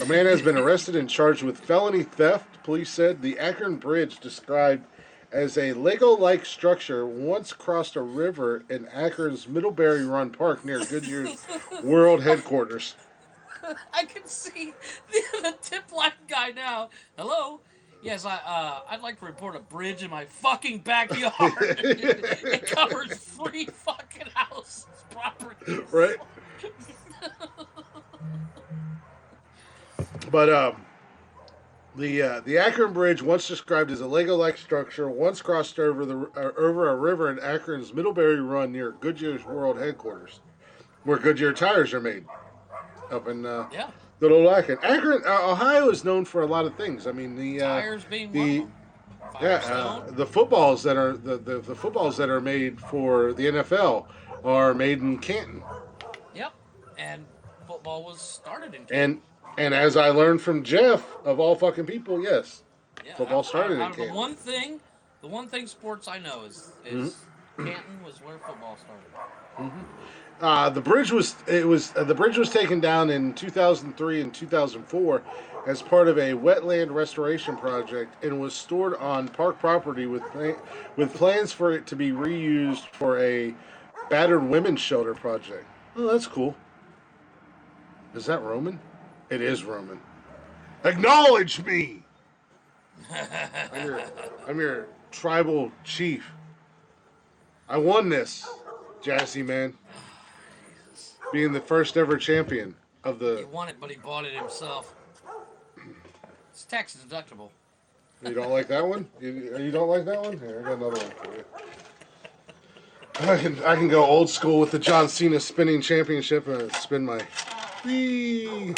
A man has been arrested and charged with felony theft, police said. The Akron Bridge, described as a Lego-like structure, once crossed a river in Akron's Middlebury Run Park near Goodyear's world headquarters. I can see the tip line guy now. Hello? Yes, I'd like to report a bridge in my fucking backyard. It covers 3 fucking houses properties. Right? But the Akron Bridge, once described as a Lego-like structure, once crossed over a river in Akron's Middlebury Run near Goodyear's world headquarters, where Goodyear tires are made, up in Yeah. little Akron. Akron, Ohio is known for a lot of things. I mean, Tires being one of them. Firestone. the footballs that are the footballs that are made for the NFL are made in Canton. Yep. And football was started in Canton. And as I learned from Jeff, of all fucking people, yes, Yeah, football started in out of Canton. the one thing sports I know is Canton was where football started. The bridge was taken down in 2003 and 2004 as part of a wetland restoration project and was stored on park property with plans for it to be reused for a battered women's shelter project. Oh, that's cool. Is that Roman? It is Roman. Acknowledge me. I'm your tribal chief. I won this, Jassy man. Being the first ever champion of He the. won it, but he bought it himself. It's tax deductible. You don't like that one? You don't like that one? Here, I got another one for you. I can go old school with the John Cena spinning championship and spin my. Wee,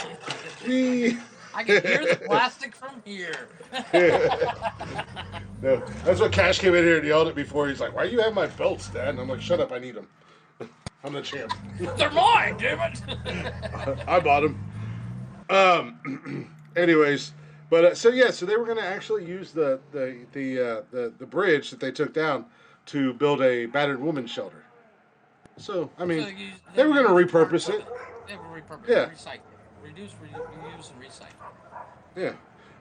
wee. I can hear the plastic from here. No, that's what Cash came in here and yelled at me for. He's like, "Why do you have my belts, Dad?" And I'm like, "Shut up, I need them. I'm the champ. They're mine, damn it. I bought them." Anyways, but so they were gonna actually use the bridge that they took down to build a battered women's shelter. So I mean, they were gonna repurpose it. They were repurposed. Yeah. Recycle. Reduce, reuse, and recycle. Yeah.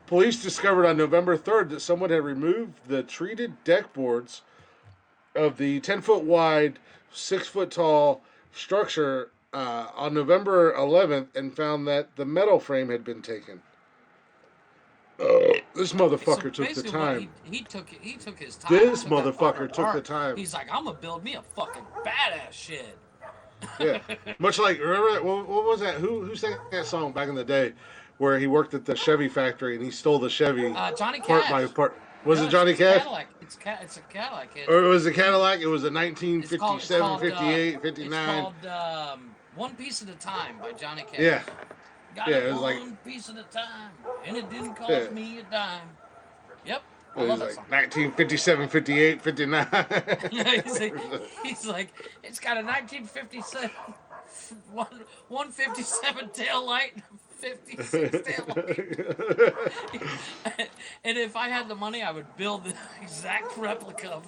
Police discovered on November 3rd that someone had removed the treated deck boards of the 10-foot wide, 6-foot tall structure on November 11th and found that the metal frame had been taken. This So motherfucker took the basically, what time. he took his time. This He took that part motherfucker to took the heart. time. He's like, I'm gonna build me a fucking badass shed. Yeah, much like remember what was that? Who sang that song back in the day, where he worked at the Chevy factory and he stole the Chevy Johnny part by Cash. part? Was No, it Johnny it's Cash? Cadillac. It's a Cadillac kid. Or it was a Cadillac? It was a It's called 1957, 58, it's 59. called One Piece at a Time by Johnny Cash. Yeah, Got yeah, it it was like one piece at a time, and it didn't cost yeah, me a dime. Yep, I it love was that like song. 1957, 58, 59. he's like, it's got a 1957 157 tail light, 56 tail light. And if I had the money, I would build the exact replica of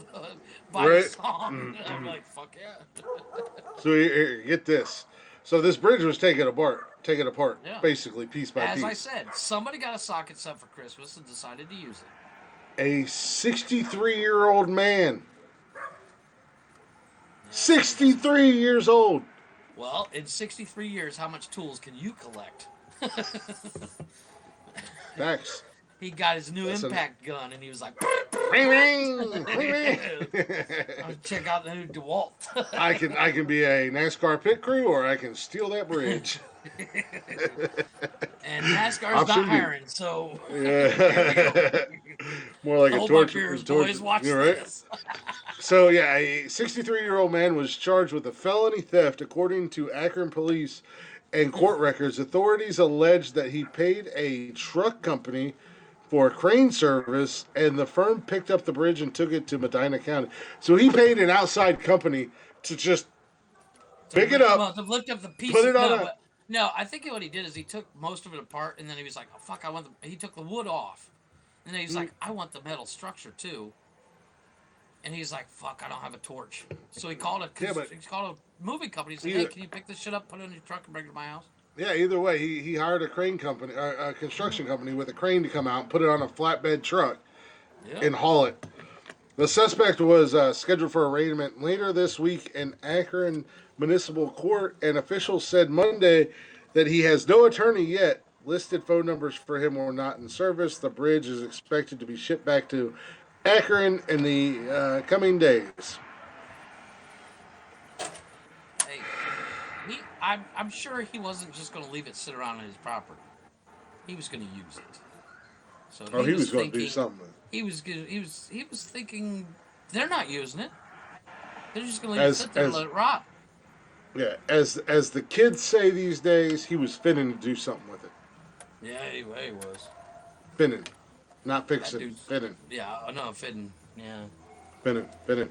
by the Right? song. I'm like, fuck yeah. So here, get this. So this bridge was taken apart, Yeah. basically piece by As I piece. said, somebody got a socket set for Christmas and decided to use it. A 63-year-old man. 63 years old. Well, in 63 years, how much tools can you collect? Facts. He got his new That's impact gun, and he was like, Ring ring, ring ring. check out the new DeWalt. I can be a NASCAR pit crew, or I can steal that bridge. And NASCAR's Option not B. hiring, so Yeah. More like a hold my torture. beers, boys. Watch You're right. this. So yeah, a 63-year-old man was charged with a felony theft, according to Akron police and court records. Authorities alleged that he paid a truck company for crane service, and the firm picked up the bridge and took it to Medina County. So he paid an outside company to just pick it up, Well, to lift up the pieces. put it on no, a. but- no, I think what he did is he took most of it apart, and then he was like, oh, fuck, I want the. He took the wood off. And then he's like, I want the metal structure too. And he's like, fuck, I don't have a torch. So he called Yeah, but- he called a moving company. He said, Either- hey, can you pick this shit up, put it in your truck, and bring it to my house? Yeah, either way, he hired a crane company, a construction company with a crane to come out, put it on a flatbed truck, Yeah. and haul it. The suspect was scheduled for arraignment later this week in Akron Municipal Court, and officials said Monday that he has no attorney yet. Listed phone numbers for him were not in service. The bridge is expected to be shipped back to Akron in the coming days. Hey, I'm sure he wasn't just going to leave it sit around on his property. He was going to use it. So Oh, he was going to do something. He was thinking they're not using it. They're just going to leave it sit there and let it rot. Yeah, as the kids say these days, he was finning to do something with it. Yeah, he was. Finning. Not That fixing, dude's- finning. Yeah, I know, fitting. Yeah. Finning. Finning.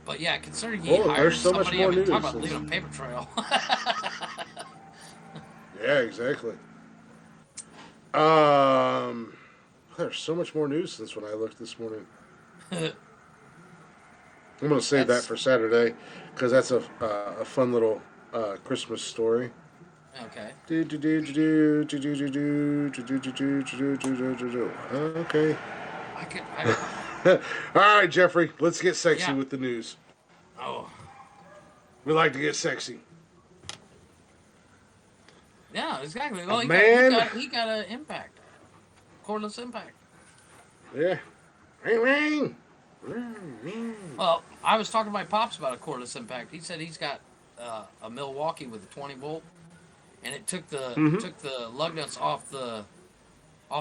But yeah, considering he Oh, hired there's so much somebody, more I mean, talk news. about leaving a paper trail. Yeah, exactly. There's so much more news since when I looked this morning. I'm gonna save that for Saturday because that's a fun little Christmas story. Okay. Okay. I All right, Jeffrey. Let's get sexy Yeah. with the news. oh. We like to get sexy. Yeah, exactly. Well, man- he got an impact. Cordless impact. Yeah. Ring. Well, I was talking to my pops about a cordless impact. He said he's got a Milwaukee with a 20 volt, and it took the lug nuts off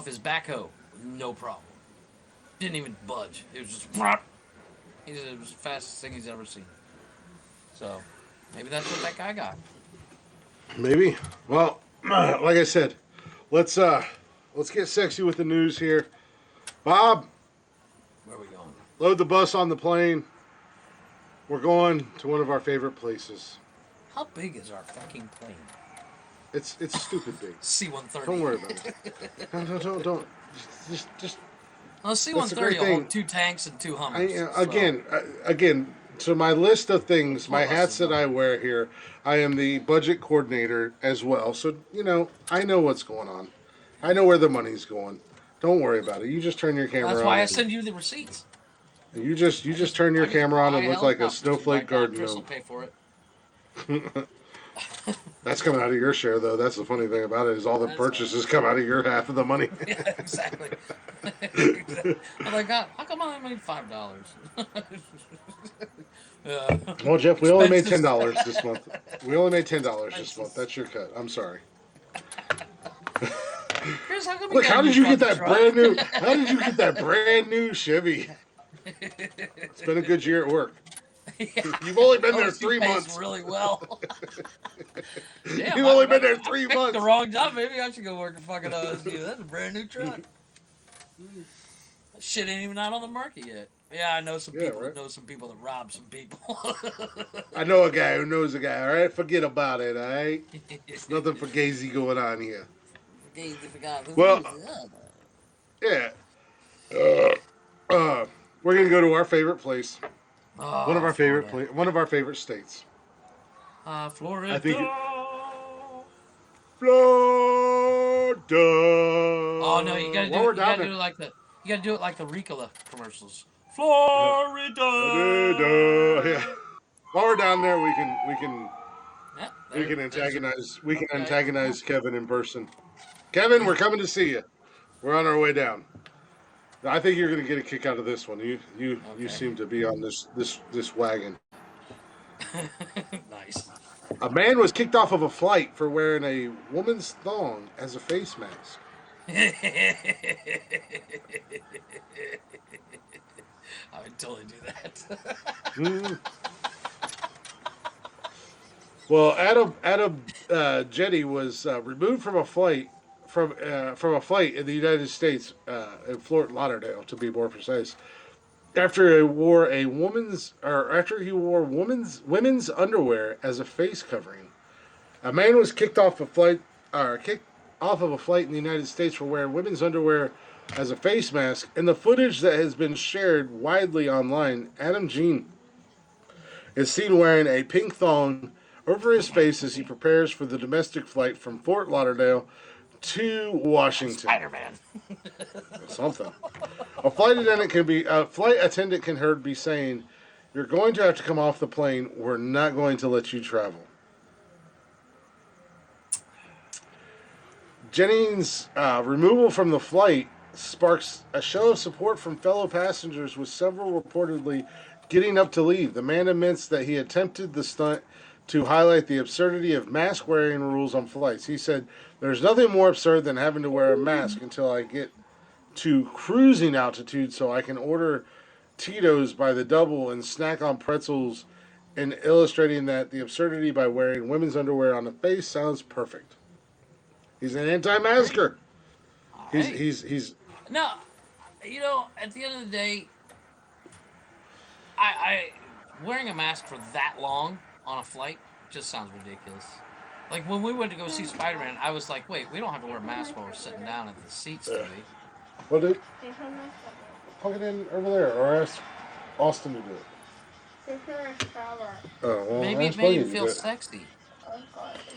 his backhoe, no problem. Didn't even budge. It was just. He said it was the fastest thing he's ever seen. So maybe that's what that guy got. Maybe. Well, like I said, let's get sexy with the news here. Bob, Where are we going? load the bus on the plane. We're going to one of our favorite places. How big is our fucking plane? It's stupid big. C-130. Don't worry about it. Don't. Just. Well, That's a C-130 great will thing. hold 2 tanks and 2 Hummers. so- Again. So my list of things, my Well, hats that I wear here, I am the budget coordinator as well. So I know what's going on. I know where the money's going. Don't worry about it. You just turn your camera That's on. why I send you the receipts. You just turn your camera on and look like a snowflake garden Chris will gnome. pay for it. That's coming out of your share, though. That's the funny thing about it is all the That's purchases come out of your half of the money. Yeah, exactly. I'm like, God, how come I only made $5? Well, Jeff, we only made Expenses. $10 this month. We only made $10 this month. That's your cut. I'm sorry. Chris, how come Look, got how a new did you get fucking that truck? brand new? How did you get that brand new Chevy? It's been a good year at work. Yeah. You've only been there OSU 3 pays months. really well. Damn, You've only been I there 3 picked months. the wrong job. Maybe I should go work at fucking OSU. That's a brand new truck. That shit ain't even out on the market yet. Yeah, I know some Yeah, people right. that know some people that rob some people. I know a guy who knows a guy. All right, forget about it. All right, it's nothing for Gazy going on here. Well, yeah. We're gonna go to our favorite place. One of our Florida. one of our favorite states. Florida. I think Florida. Oh no, you gotta do While it. we're You down gotta there, do it like the. You gotta do it like the Ricola commercials. Florida. Florida. Yeah. While we're down there, we can Yeah, we can yeah. antagonize Kevin in person. Kevin, we're coming to see you. We're on our way down. I think you're going to get a kick out of this one. You Okay. seem to be on this wagon. Nice. A man was kicked off of a flight for wearing a woman's thong as a face mask. I would totally do that. Well, Adam Jetty was removed from a flight from a flight in the United States in Fort Lauderdale, to be more precise, after he wore women's underwear as a face covering. A man was kicked off of a flight in the United States for wearing women's underwear as a face mask. In the footage that has been shared widely online, Adam Jean is seen wearing a pink thong over his face as he prepares for the domestic flight from Fort Lauderdale to Washington. Spider-Man. Something. A flight attendant can heard be saying, "You're going to have to come off the plane. We're not going to let you travel." Jennings' removal from the flight sparks a show of support from fellow passengers, with several reportedly getting up to leave. The man admits that he attempted the stunt to highlight the absurdity of mask wearing rules on flights. He said, "There's nothing more absurd than having to wear a mask until I get to cruising altitude so I can order Tito's by the double and snack on pretzels," and illustrating that the absurdity by wearing women's underwear on the face sounds perfect. He's an anti-masker. Hey. He's No, you know, at the end of the day, I wearing a mask for that long on a flight just sounds ridiculous. Like when we went to go see Spider-Man, I was like, wait, we don't have to wear masks while we're sitting down at the seats, do we? what did plug it in over there or ask Austin to do it. Oh well, Maybe ask it made Bunny him to feel do it. sexy.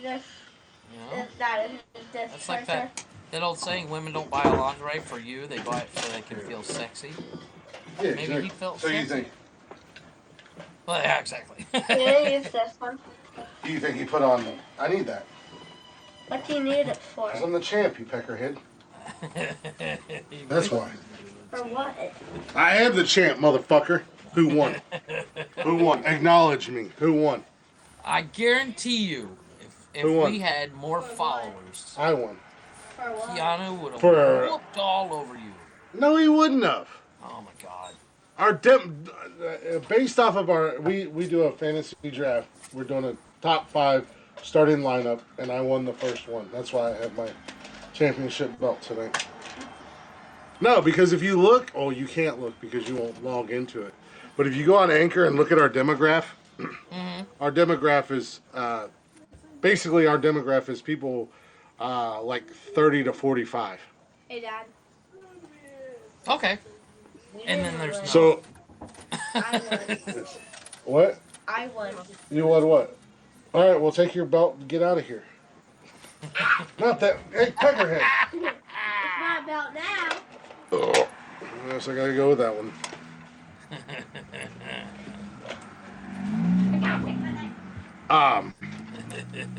You know? That is That's like that old saying, women don't buy lingerie for you, they buy it so they can feel sexy. Yeah, Maybe exactly. he felt So you sexy. think Well, yeah, exactly. use this one. he put on? I need that. What do you need it for? 'Cause I'm the champ, you peckerhead. That's why. For what? I am the champ, motherfucker. Who won? Who won? Acknowledge me. Who won? I guarantee you, if Who won? we had more followers, I won. For what? Keanu would have For- whooped all over you. No, he wouldn't have. Oh my god. Our based off of we do a fantasy draft. We're doing a top 5 starting lineup, and I won the first one. That's why I have my championship belt tonight. No, because if you look, you can't look because you won't log into it. But if you go on Anchor and look at our demograph, our demograph is basically our demograph is people like 30 to 45. Hey, Dad. Okay. And then there's no. So I won. what? I won. You won what? All right, well, take your belt and get out of here. Not that. Hey, Peckerhead. It's my belt now. Oh, yes, I gotta go with that one.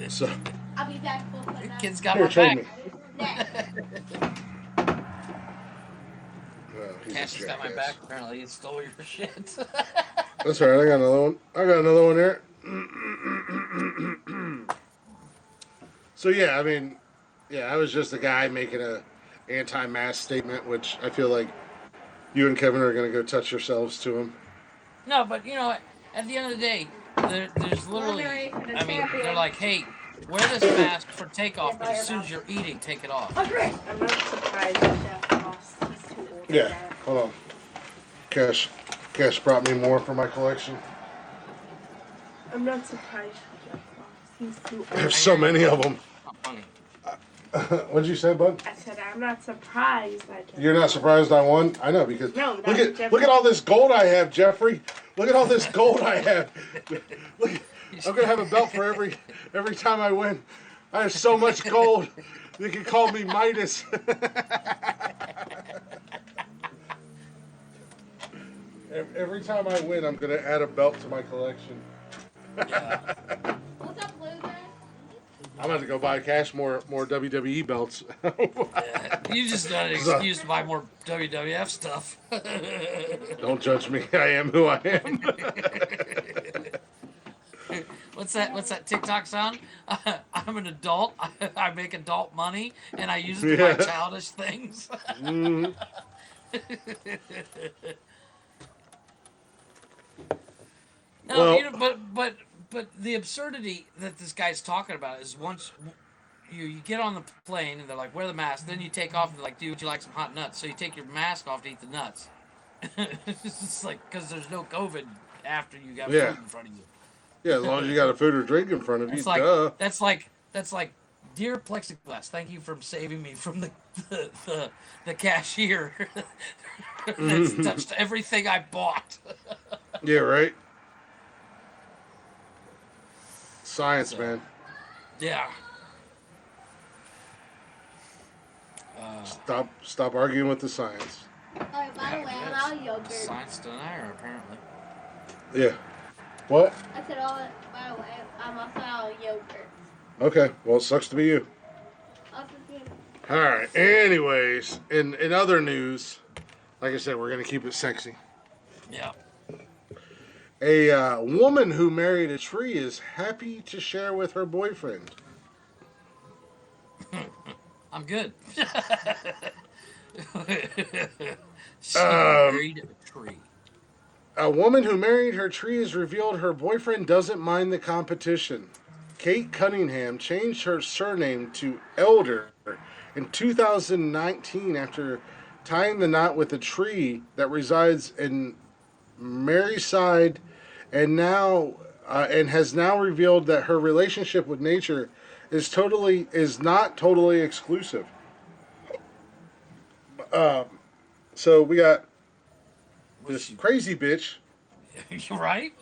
So I'll be back for that. Kid's got here, my trade back. me. Next. Oh, he's a Cash has got my jackass. back. Apparently, he stole your shit. That's all right. I got another one. Here. So yeah, I mean, yeah, I was just a guy making a anti-mask statement, which I feel like you and Kevin are gonna go touch yourselves to him. No, but you know what? At the end of the day, there's literally. I mean, they're like, hey, wear this mask for takeoff, but as soon as you're eating, take it off. I'm not surprised that Jeff lost. He's too old for Yeah, that. hold on. Cash brought me more for my collection. I'm not surprised that Jeff lost. He's too old. There's so many of them. Not funny. What'd you say, bud? I said I'm not surprised that Jeff You're not surprised I won? I know because No, look that's at Jeffrey. all this gold I have, Jeffrey. Look at all this gold I have. Look, I'm gonna have a belt for every time I win. I have so much gold. They can call me Midas. Every time I win, I'm gonna add a belt to my collection. Yeah. What's up, loser? I'm about to go buy Cash more WWE belts. Yeah. You just got an excuse to buy more WWF stuff. Don't judge me. I am who I am. What's that TikTok sound? I'm an adult. I make adult money, and I use it to buy Yeah. childish things. Mhm. No, Well- you know, but the absurdity that this guy's talking about is once you get on the plane and they're like, wear the mask, then you take off and they're like, dude, would you like some hot nuts? So you take your mask off to eat the nuts. It's just like, because there's no COVID after you got Yeah. food in front of you. Yeah, as long as you got a food or drink in front of you, It's like duh. that's like, dear plexiglass, thank you for saving me from the cashier that's touched everything I bought. Yeah, right. Science, So- man. Yeah. Stop arguing with the science. Oh, by the way, I'm out of yogurt. Science denier, apparently. Yeah. What? I said, oh, by the way, I'm also out of yogurt. Okay. Well, it sucks to be you. Also, too. All right. Anyways, in other news, like I said, we're gonna keep it sexy. Yeah. A woman who married a tree is happy to share with her boyfriend. I'm good. She Um, married a tree. A woman who married her tree has revealed her boyfriend doesn't mind the competition. Kate Cunningham changed her surname to Elder in 2019 after tying the knot with a tree that resides in Maryside, and has now revealed that her relationship with nature is not totally exclusive. So we got Was this she- crazy bitch You right?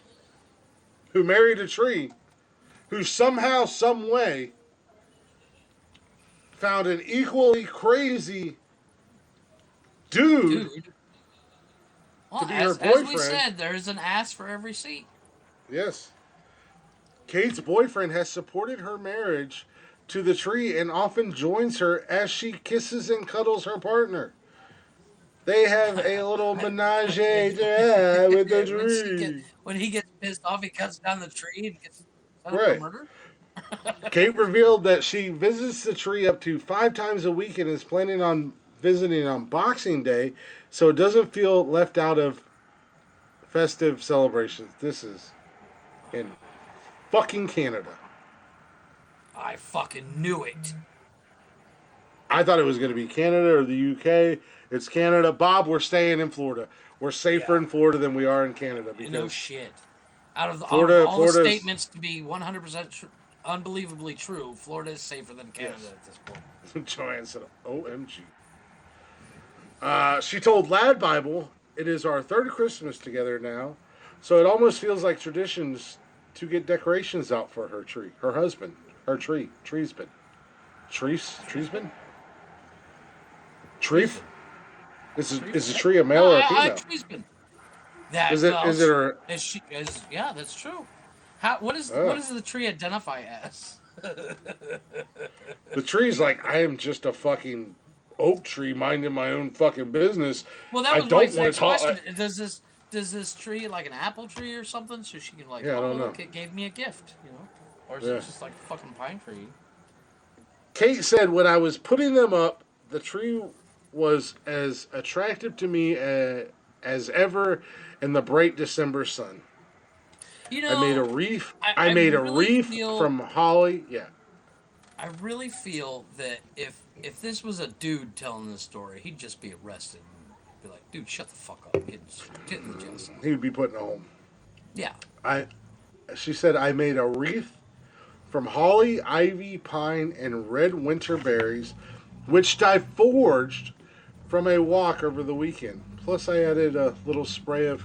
who married a tree, who somehow, some way, found an equally crazy dude. Dude. Well, be her as we boyfriend. said, there's an ass for every seat. Yes. Kate's boyfriend has supported her marriage to the tree and often joins her as she kisses and cuddles her partner. They have a little menage a trois with the tree. When he gets pissed off, he cuts down the tree and gets set up Right. for murder. Kate revealed that she visits the tree up to 5 times a week and is planning on visiting on Boxing Day so it doesn't feel left out of festive celebrations. This is in fucking Canada. I fucking knew it. I thought it was going to be Canada or the UK. It's Canada. Bob, we're staying in Florida. We're safer in Florida than we are in Canada. Because No shit. Out of Florida- all the Florida's- statements to be 100% unbelievably true, Florida is safer than Canada Yes. at this point. Joanne said, OMG. She told Lad Bible, it is our third Christmas together now, so it almost feels like traditions to get decorations out for her tree. Her husband. Her tree. Treesman. Treesman? Treef? Is a tree a male or a female? Treesman. That, Is it her... yeah, that's true. What Oh. does the tree identify as? The tree's like, I am just a fucking oak tree minding my own fucking business. Well, that I was my don't want next to talk. question. Does this tree like an apple tree or something? So she can like, Yeah, I oh don't know. look, it gave me a gift, you know? Or is Yeah. it just like a fucking pine tree? Kate said when I was putting them up, the tree was as attractive to me as ever in the bright December sun. You I made a know, wreath. I, I I made a really wreath feel from holly. Yeah. I really feel that if this was a dude telling this story, he'd just be arrested and be like, dude, shut the fuck up, get in the jail cell. He would be put in a home. Yeah. She said I made a wreath from holly, ivy, pine, and red winter berries, which I forged from a walk over the weekend. Plus, I added a little spray of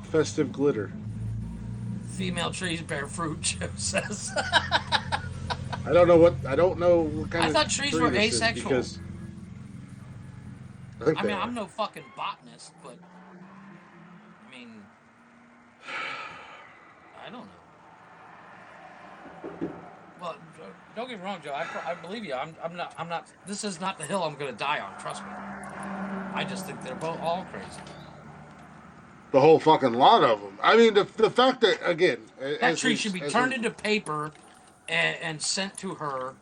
festive glitter. Female trees bear fruit, Joe says. I don't know what kind I of thought trees tree were this is asexual. because I think I they mean, are. I'm no fucking botanist, but I mean, I don't know. Well, don't get me wrong, Joe. I believe you. I'm not. This is not the hill I'm going to die on. Trust me. I just think they're both all crazy. The whole fucking lot of them. I mean, the fact that again, That tree should be turned into paper and sent to her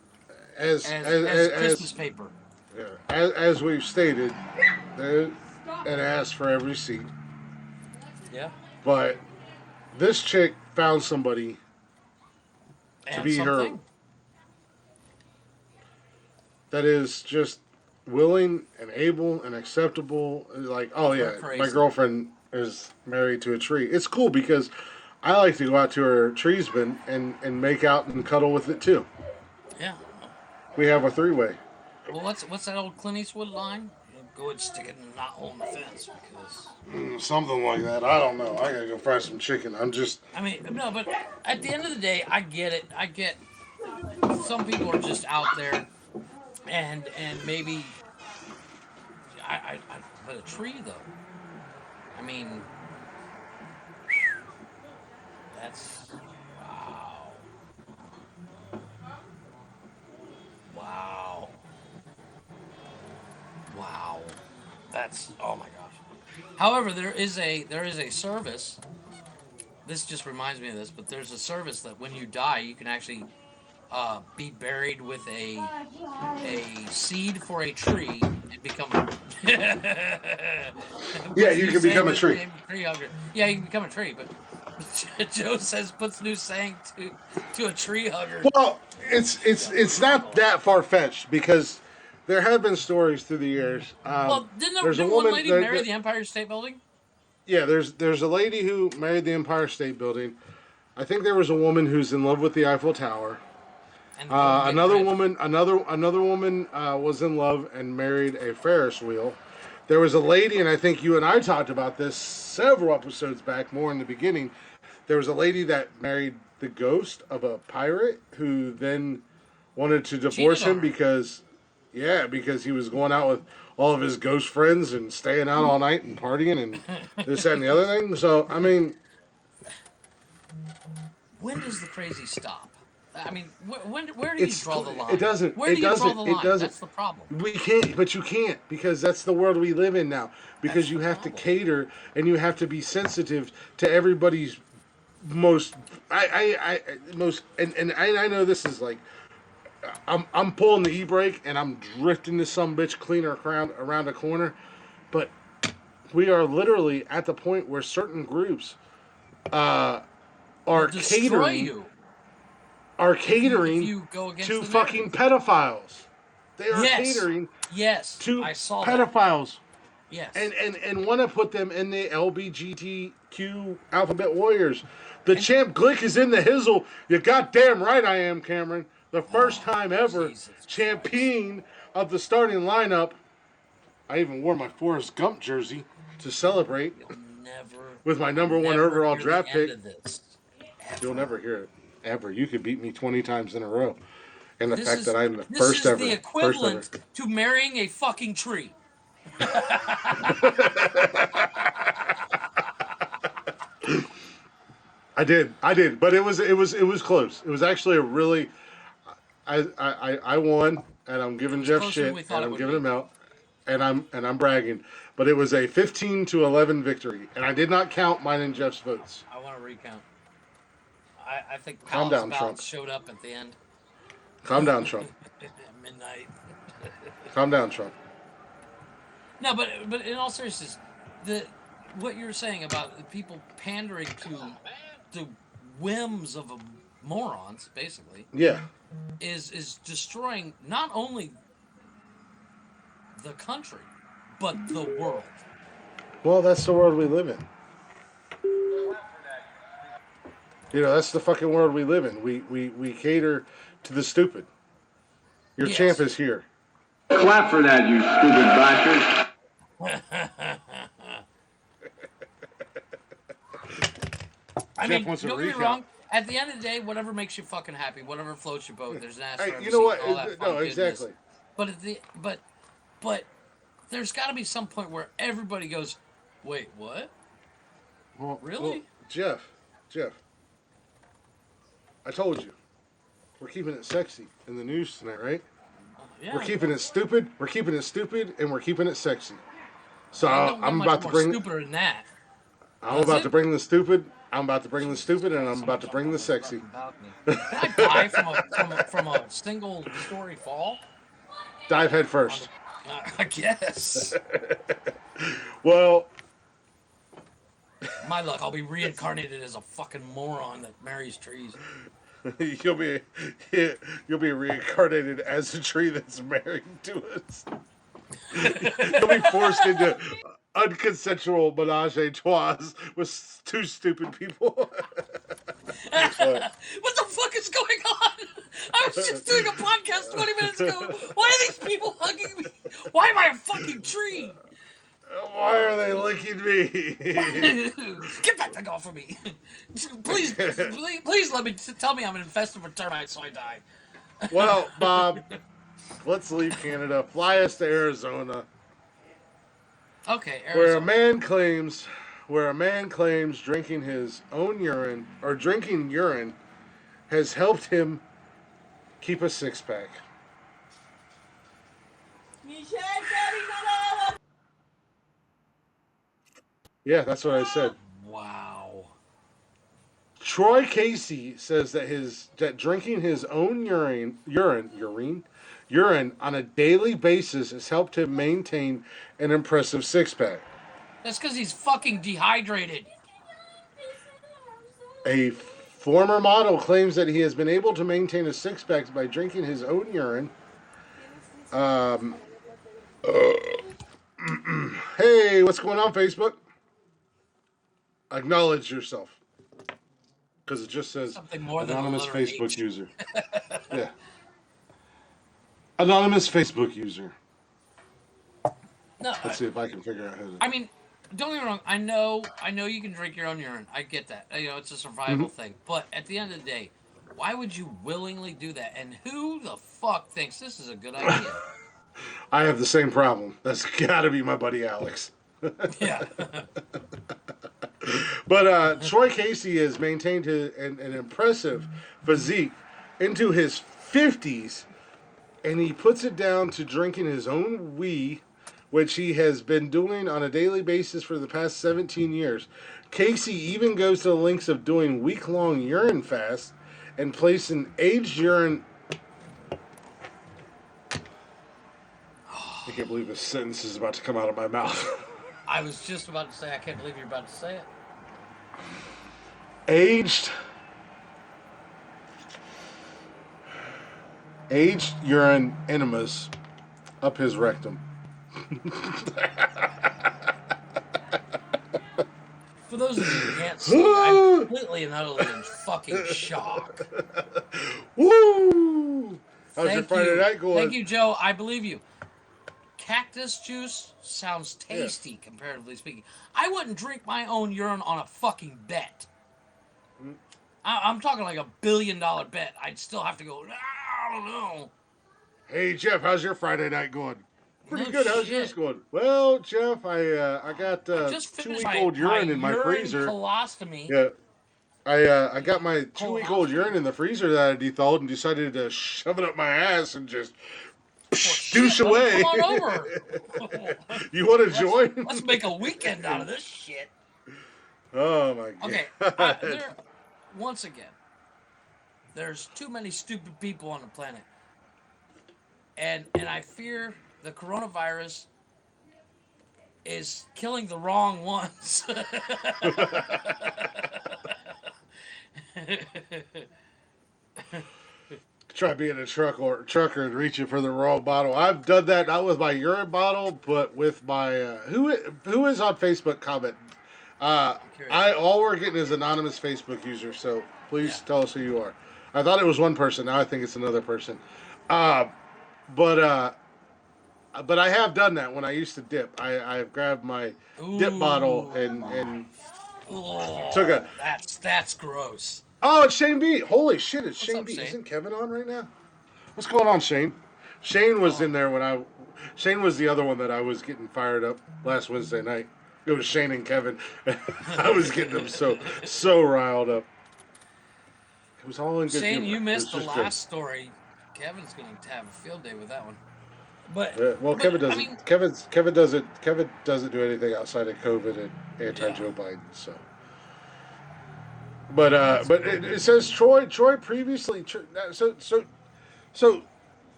as Christmas paper. yeah, as we've stated, an ass for every seat. Yeah. But this chick found somebody to And be something. her that is just willing and able and acceptable. Like, oh yeah, crazy. my girlfriend is married to a tree. It's cool because I like to go out to her trees bin and make out and cuddle with it too. Yeah. We have a three-way. Well, what's that old Clint Eastwood line? Go and stick it in a knot-hole in the fence because. Something like that. I don't know. I gotta go fry some chicken. I mean, no, but at the end of the day, I get it. I get some people are just out there, and maybe but a tree though. I mean, that's wow, wow, wow. That's oh my gosh. However, there is a service. This just reminds me of this, but there's a service that when you die, you can actually be buried with a seed for a tree and become a Yeah, you can become a tree. tree hugger. Yeah, you can become a tree, but Joe says puts new saying to a tree hugger. Well, it's not that far fetched because there have been stories through the years. Well, didn't there's a one woman. lady marry the Empire State Building? Yeah, there's a lady who married the Empire State Building. I think there was a woman who's in love with the Eiffel Tower. And Another woman was in love and married a Ferris wheel. There was a lady, and I think you and I talked about this several episodes back, more in the beginning. There was a lady that married the ghost of a pirate who then wanted to divorce him because he was going out with all of his ghost friends and staying out all night and partying and this, that, and the other thing. So, I mean, when does the crazy stop? I mean, where do you draw the line? It doesn't. Where do you draw the line? It doesn't. That's the problem. We can't, but you can't because that's the world we live in now. Because you have to cater and you have to be sensitive to everybody's most. I know this is like. I'm pulling the e-brake and I'm drifting this some bitch cleaner around a corner, but we are literally at the point where certain groups are catering. Are catering if you go against to the fucking pedophiles. They are catering to I saw pedophiles. That. Yes. And want to put them in the LBGTQ alphabet warriors. The champ Glick is in the hizzle. You goddamn right I am, Cameron. The first time ever champion of the starting lineup. I even wore my Forrest Gump jersey to celebrate with my number one overall draft pick. You'll never hear it. Ever. You could beat me 20 times in a row. And the fact that I'm the first ever. This is the equivalent to marrying a fucking tree. I did, but it was close. It was actually a really. I won, and I'm giving was Jeff closer than shit, we thought and it I'm would giving be. him out, and I'm bragging. But it was a 15-11 victory, and I did not count mine and Jeff's votes. I want to recount. I think Calm Palace down, Balance Trump. showed up at the end Calm down, Trump. at midnight. Calm down, Trump. No, but in all seriousness, the what you're saying about the people pandering to whims of morons, basically, Yeah. is destroying not only the country but the world. Well, that's the world we live in. You know, that's the fucking world we live in. We cater to the stupid. Your champ Yes. is here. Clap for that, you stupid bastard. I Jeff mean, wants a don't get me recount. wrong. At the end of the day, whatever makes you fucking happy, whatever floats your boat, there's an ass for Hey, every you know seat, what? all that fun No, goodness. exactly. But at the but there's got to be some point where everybody goes, "Wait, what? Well, Really?" Jeff, I told you, we're keeping it sexy in the news tonight, right? Yeah, We're keeping it stupid. We're keeping it stupid, and we're keeping it sexy. So Well, don't get I'm much about to more bring. stupider than that. I'm Does about it? to bring the stupid. I'm about to bring the stupid, and I'm about to bring the sexy. Can I die from a single story fall? Dive head first. I guess. Well, My luck, I'll be reincarnated as a fucking moron that marries trees. you'll be reincarnated as a tree that's married to us. You'll be forced into unconsensual menage a trois with two stupid people. What the fuck is going on? I was just doing a podcast 20 minutes ago. Why are these people hugging me? Why am I a fucking tree? Why are they licking me? Get that thing off of me. Please let me tell me I'm infested with termites so I die. Well, Bob, let's leave Canada. Fly us to Arizona, Okay, where Arizona. a man claims drinking his own urine or drinking urine has helped him keep a six pack. Yeah, that's what I said. Wow. Troy Casey says that drinking his own urine on a daily basis has helped him maintain an impressive six pack. That's because he's fucking dehydrated. A former model claims that he has been able to maintain a six pack by drinking his own urine. Hey, what's going on, Facebook? Acknowledge yourself. Because it just says Something more than the anonymous letter Facebook H. user. Yeah. Anonymous Facebook user. No, Let's see if I can figure out how to. I mean, don't get me wrong. I know you can drink your own urine. I get that. You know, it's a survival thing. But at the end of the day, why would you willingly do that? And who the fuck thinks this is a good idea? I have the same problem. That's got to be my buddy Alex. Yeah. But Troy Casey has maintained an impressive physique into his 50s, and he puts it down to drinking his own wee, which he has been doing on a daily basis for the past 17 years. Casey even goes to the lengths of doing week-long urine fasts and placing aged urine. I can't believe this sentence is about to come out of my mouth. I was just about to say, I can't believe you're about to say it. Aged urine enemas up his rectum. For those of you who can't see, I'm completely and utterly in fucking shock. Woo! How's your Thank Friday you. night going? Thank you, Joe. I believe you. Cactus juice sounds tasty, comparatively speaking. I wouldn't drink my own urine on a fucking bet. I'm talking like $1 billion bet. I'd still have to go, I don't know. Hey Jeff, how's your Friday night going? Pretty No good. How's shit. yours going? Well, Jeff, I got I just finished 2-week-old urine in my urine freezer. colostomy. Yeah. I got my 2-week-old urine in the freezer that I thawed and decided to shove it up my ass and just douche Shit, let me away. come on over. You want to join? Let's make a weekend out of this shit. Oh my god. Okay, once again, there's too many stupid people on the planet, and I fear the coronavirus is killing the wrong ones. Try being a trucker and reaching for the wrong bottle. I've done that not with my urine bottle, but with my who is on Facebook comment. All we're getting is anonymous Facebook user, so please tell us who you are. I thought it was one person, now I think it's another person. But I have done that when I used to dip. I've grabbed my dip bottle and took a. That's gross. Oh, it's Shane B. Holy shit, it's What's Shane up, B. Shane? Isn't Kevin on right now? What's going on, Shane? Shane was in there when Shane was the other one that I was getting fired up last Wednesday night. It was Shane and Kevin. I was getting them so riled up. It was all in good Shane, humor. you missed the It was last just story. Kevin's going to have a field day with that one. But well, but, Kevin doesn't. I mean, Kevin doesn't. Kevin doesn't do anything outside of COVID and anti-Joe Biden. So, but it says Troy previously. So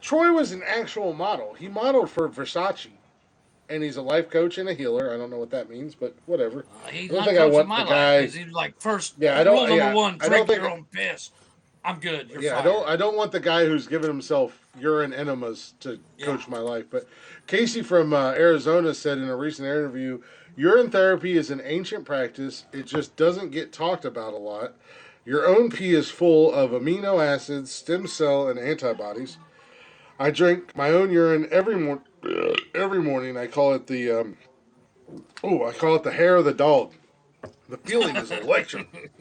Troy was an actual model. He modeled for Versace, and he's a life coach and a healer. I don't know what that means, but whatever. he's I don't not think I coaching want my the life guy. because he's like first Yeah, I rule don't. number Yeah, one: I don't drink think. your own piss. I'm good. You're Yeah, fired. I don't want the guy who's giving himself urine enemas to coach my life. But Casey from Arizona said in a recent interview, urine therapy is an ancient practice. It just doesn't get talked about a lot. Your own pee is full of amino acids, stem cell, and antibodies. I drink my own urine every morning. I call it the hair of the dog. The feeling is electric.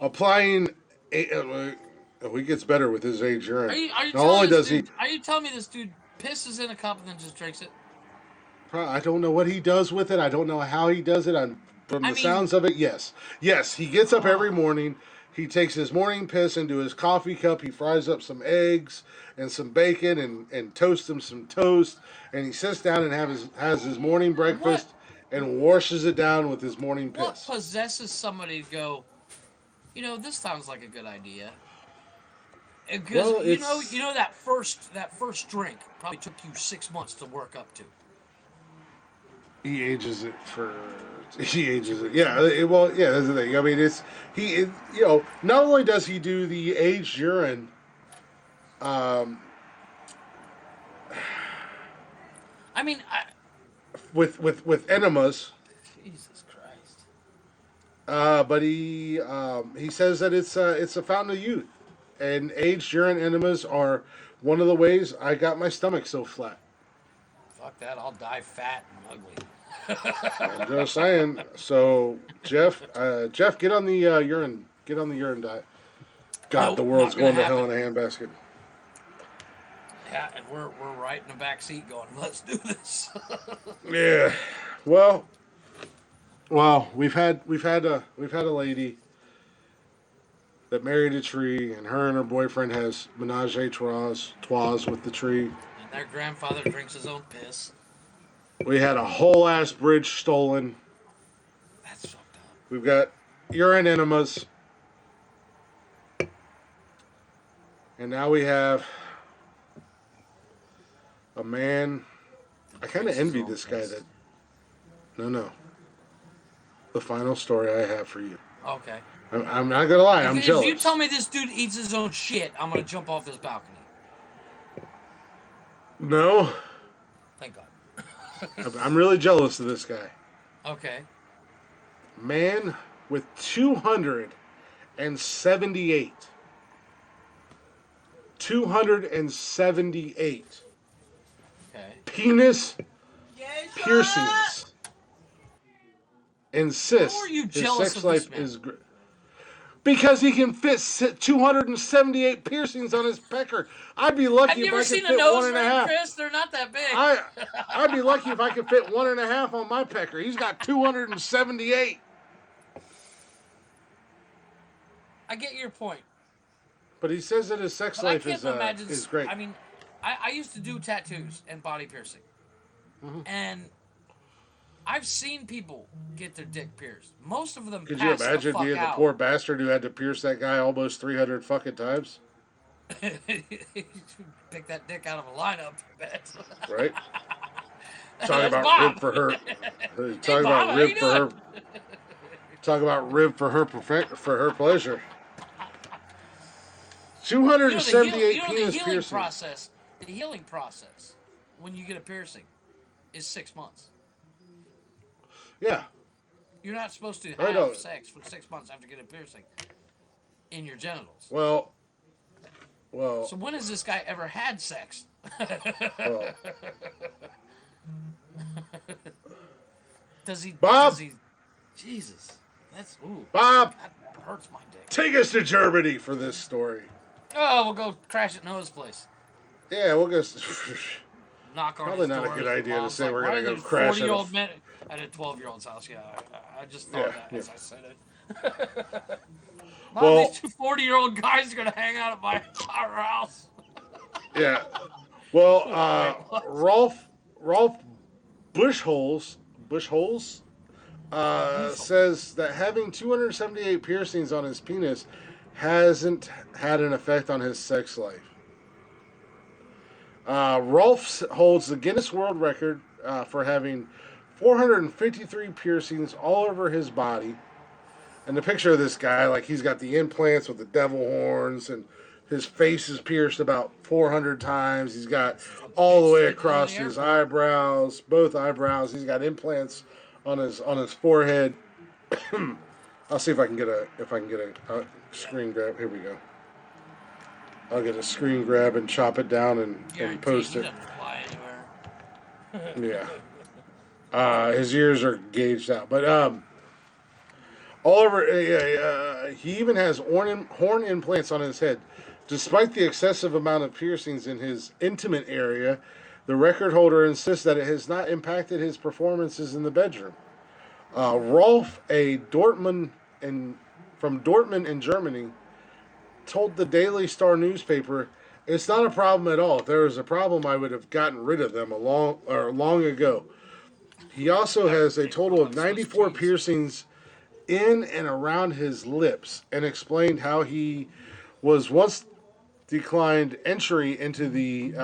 Applying, he gets better with his age urine. Are you Not telling only this does he, dude? Are you telling me this dude pisses in a cup and then just drinks it? I don't know what he does with it. I don't know how he does it. From the sounds of it, yes. He gets up every morning. He takes his morning piss into his coffee cup. He fries up some eggs and some bacon and toasts him some toast. And he sits down and has his morning breakfast and washes it down with his morning piss. What possesses somebody to go? This sounds like a good idea. Because that first drink probably took you 6 months to work up to. He ages it. Yeah. That's the thing. I mean, not only does he do the aged urine, with enemas. Jesus Christ. But he says that it's a fountain of youth, and aged urine enemas are one of the ways I got my stomach so flat. Fuck that! I'll die fat and ugly. I'm just saying. So Jeff, get on the urine diet. God, the world's going to hell in a handbasket. Yeah, and we're right in the back seat going, let's do this. Yeah. Well, we've had a lady that married a tree, and her and her boyfriend has menage a trois with the tree. And their grandfather drinks his own piss. We had a whole ass bridge stolen. That's fucked up. We've got urine enemas. And now we have a man. I kind of envy this guy that. No. The final story I have for you. Okay. I'm not going to lie. I'm jealous. If you tell me this dude eats his own shit, I'm going to jump off this balcony. No. Thank God. I'm really jealous of this guy. Okay. Man with 278. 278. Okay. Penis piercings. Insists How are you his jealous sex of this life man? is great. Because he can fit 278 piercings on his pecker. I'd be lucky if I could fit one and a half. Chris? They're not that big. I'd be lucky if I could fit 1.5 on my pecker. He's got 278. I get your point. But he says that his sex But I life can't imagine. is great. I mean, I used to do tattoos and body piercing, and I've seen people get their dick pierced. Most of them Could you pass the imagine fuck being the out. poor bastard who had to pierce that guy almost 300 fucking times? Pick that dick out of a lineup, I bet. Right? Talking That's about Bob. rib for her. Hey, Talking Bob, about how you rib for her. doing? Talk about rib for her for her pleasure. You know, 278 the penis healing piercings. process. The healing process when you get a piercing is 6 months. Yeah. You're not supposed to I know. have sex for 6 months after getting a piercing in your genitals. Well. So when has this guy ever had sex? Well. Does he? Bob! Does he? Jesus, that's Bob! that hurts my dick. Take us to Germany for this story. Oh, we'll go crash at Noah's place. Yeah, we'll go. Knock on Probably his not a door. good His idea to mom's say like, we're "Why gonna are go there crash at 40-year-old men at a 12-year-old's house?" Yeah, I just thought that as I said it. Mom, Well- these two 40-year-old guys are gonna hang out at our house. Yeah. Well, Rolf Bushholes says that having 278 piercings on his penis hasn't had an effect on his sex life. Rolf holds the Guinness World Record for having 453 piercings all over his body. And the picture of this guy, like he's got the implants with the devil horns, and his face is pierced about 400 times. He's got all the way across his eyebrows, both eyebrows. He's got implants on his forehead. I'll see if I can get a screen grab. Here we go. I'll get a screen grab and chop it down and post it. He doesn't fly anywhere. Yeah. His ears are gauged out, but all over. He even has horn implants on his head. Despite the excessive amount of piercings in his intimate area, the record holder insists that it has not impacted his performances in the bedroom. Rolf, from Dortmund in Germany, told the Daily Star newspaper, "It's not a problem at all. If there was a problem, I would have gotten rid of them long ago." He also has a total of 94 piercings in and around his lips, and explained how he was once declined entry into the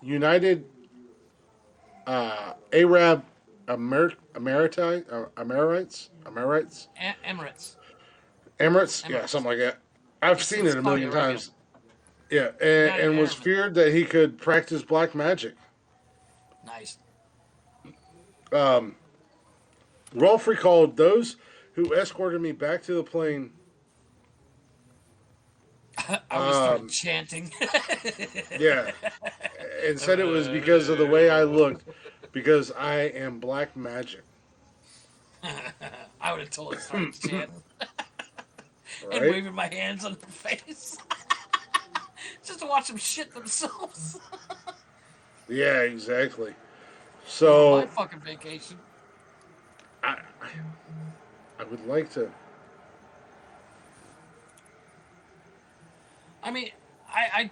United Arab Emirates. Yeah, something like that. I've seen it a million times. Yeah, and was feared that he could practice black magic. Nice. Rolf recalled, "Those who escorted me back to the plane." I was started chanting. Yeah, and said it was because of the way I looked, because I am black magic. I would have totally started chanting and Right? waving my hands on their face. Just to watch them shit themselves. Yeah, exactly. My So fucking vacation. I would like to. I mean, I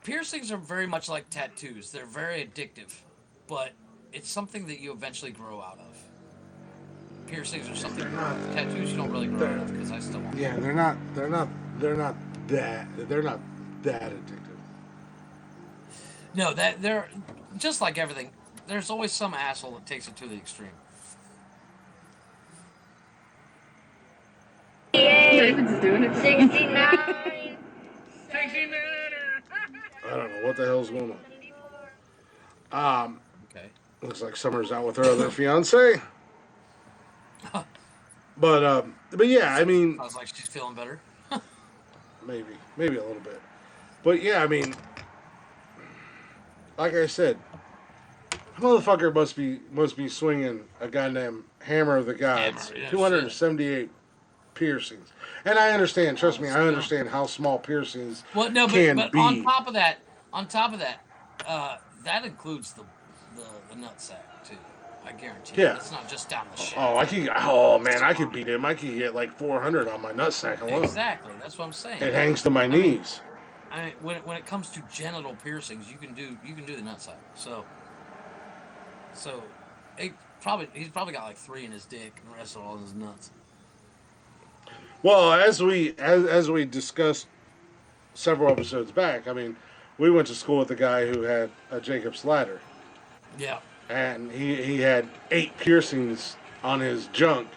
piercings are very much like tattoos. They're very addictive, but it's something that you eventually grow out of. Piercings are something. Tattoos you don't really grow out of because I still want. Yeah, they're not that addictive. No, that they're just like everything. There's always some asshole that takes it to the extreme. David's doing it. 69. I don't know what the hell's going on. Okay. Looks like Summer's out with her other fiance. But yeah, I mean, Sounds like she's feeling better. maybe a little bit. But yeah, I mean, like I said, motherfucker must be swinging a goddamn hammer of the gods. Hammer, yeah, 278 piercings, and I understand. Trust me, I understand how small piercings Well, no, can but be. on top of that, that includes the nutsack too. I guarantee you. Yeah. It's not just down the shaft. I could beat him. I could get like 400 on my nutsack alone. Exactly. That's what I'm saying. It hangs to my knees. I mean, when it comes to genital piercings, you can do the nutsack. So he's probably got like 3 in his dick and the rest are all in his nuts. Well, as we discussed several episodes back, I mean, we went to school with a guy who had a Jacob's ladder, Yeah. and he had 8 piercings on his junk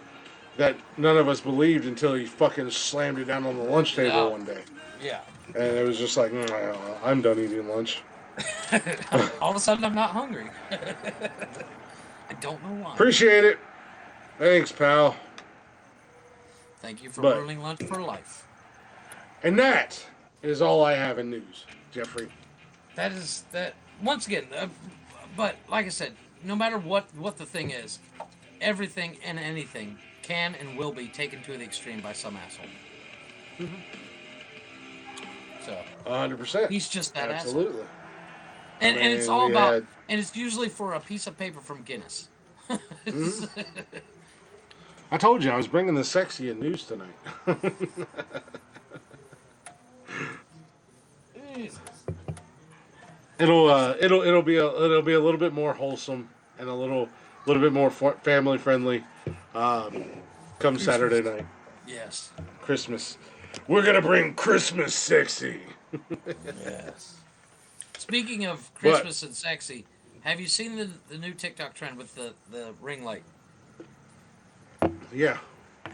that none of us believed until he fucking slammed it down on the lunch table one day. Yeah. And it was just like, I'm done eating lunch. All of a sudden, I'm not hungry. I don't know why. Appreciate it. Thanks, pal. Thank you for ruining lunch for life. And that is all I have in news, Jeffrey. That is that. Once again, but like I said, no matter what the thing is, everything and anything can and will be taken to the extreme by some asshole. Mm-hmm. So 100%. he's just that Absolutely. asshole. And it's all about, and it's usually for a piece of paper from Guinness. Mm-hmm. I told you I was bringing the sexy in news tonight. It'll be a little bit more wholesome and a little bit more family friendly. Come Saturday night. Yes. Christmas. We're gonna bring Christmas sexy. Yes. Speaking of Christmas and sexy, have you seen the new TikTok trend with the ring light? Yeah.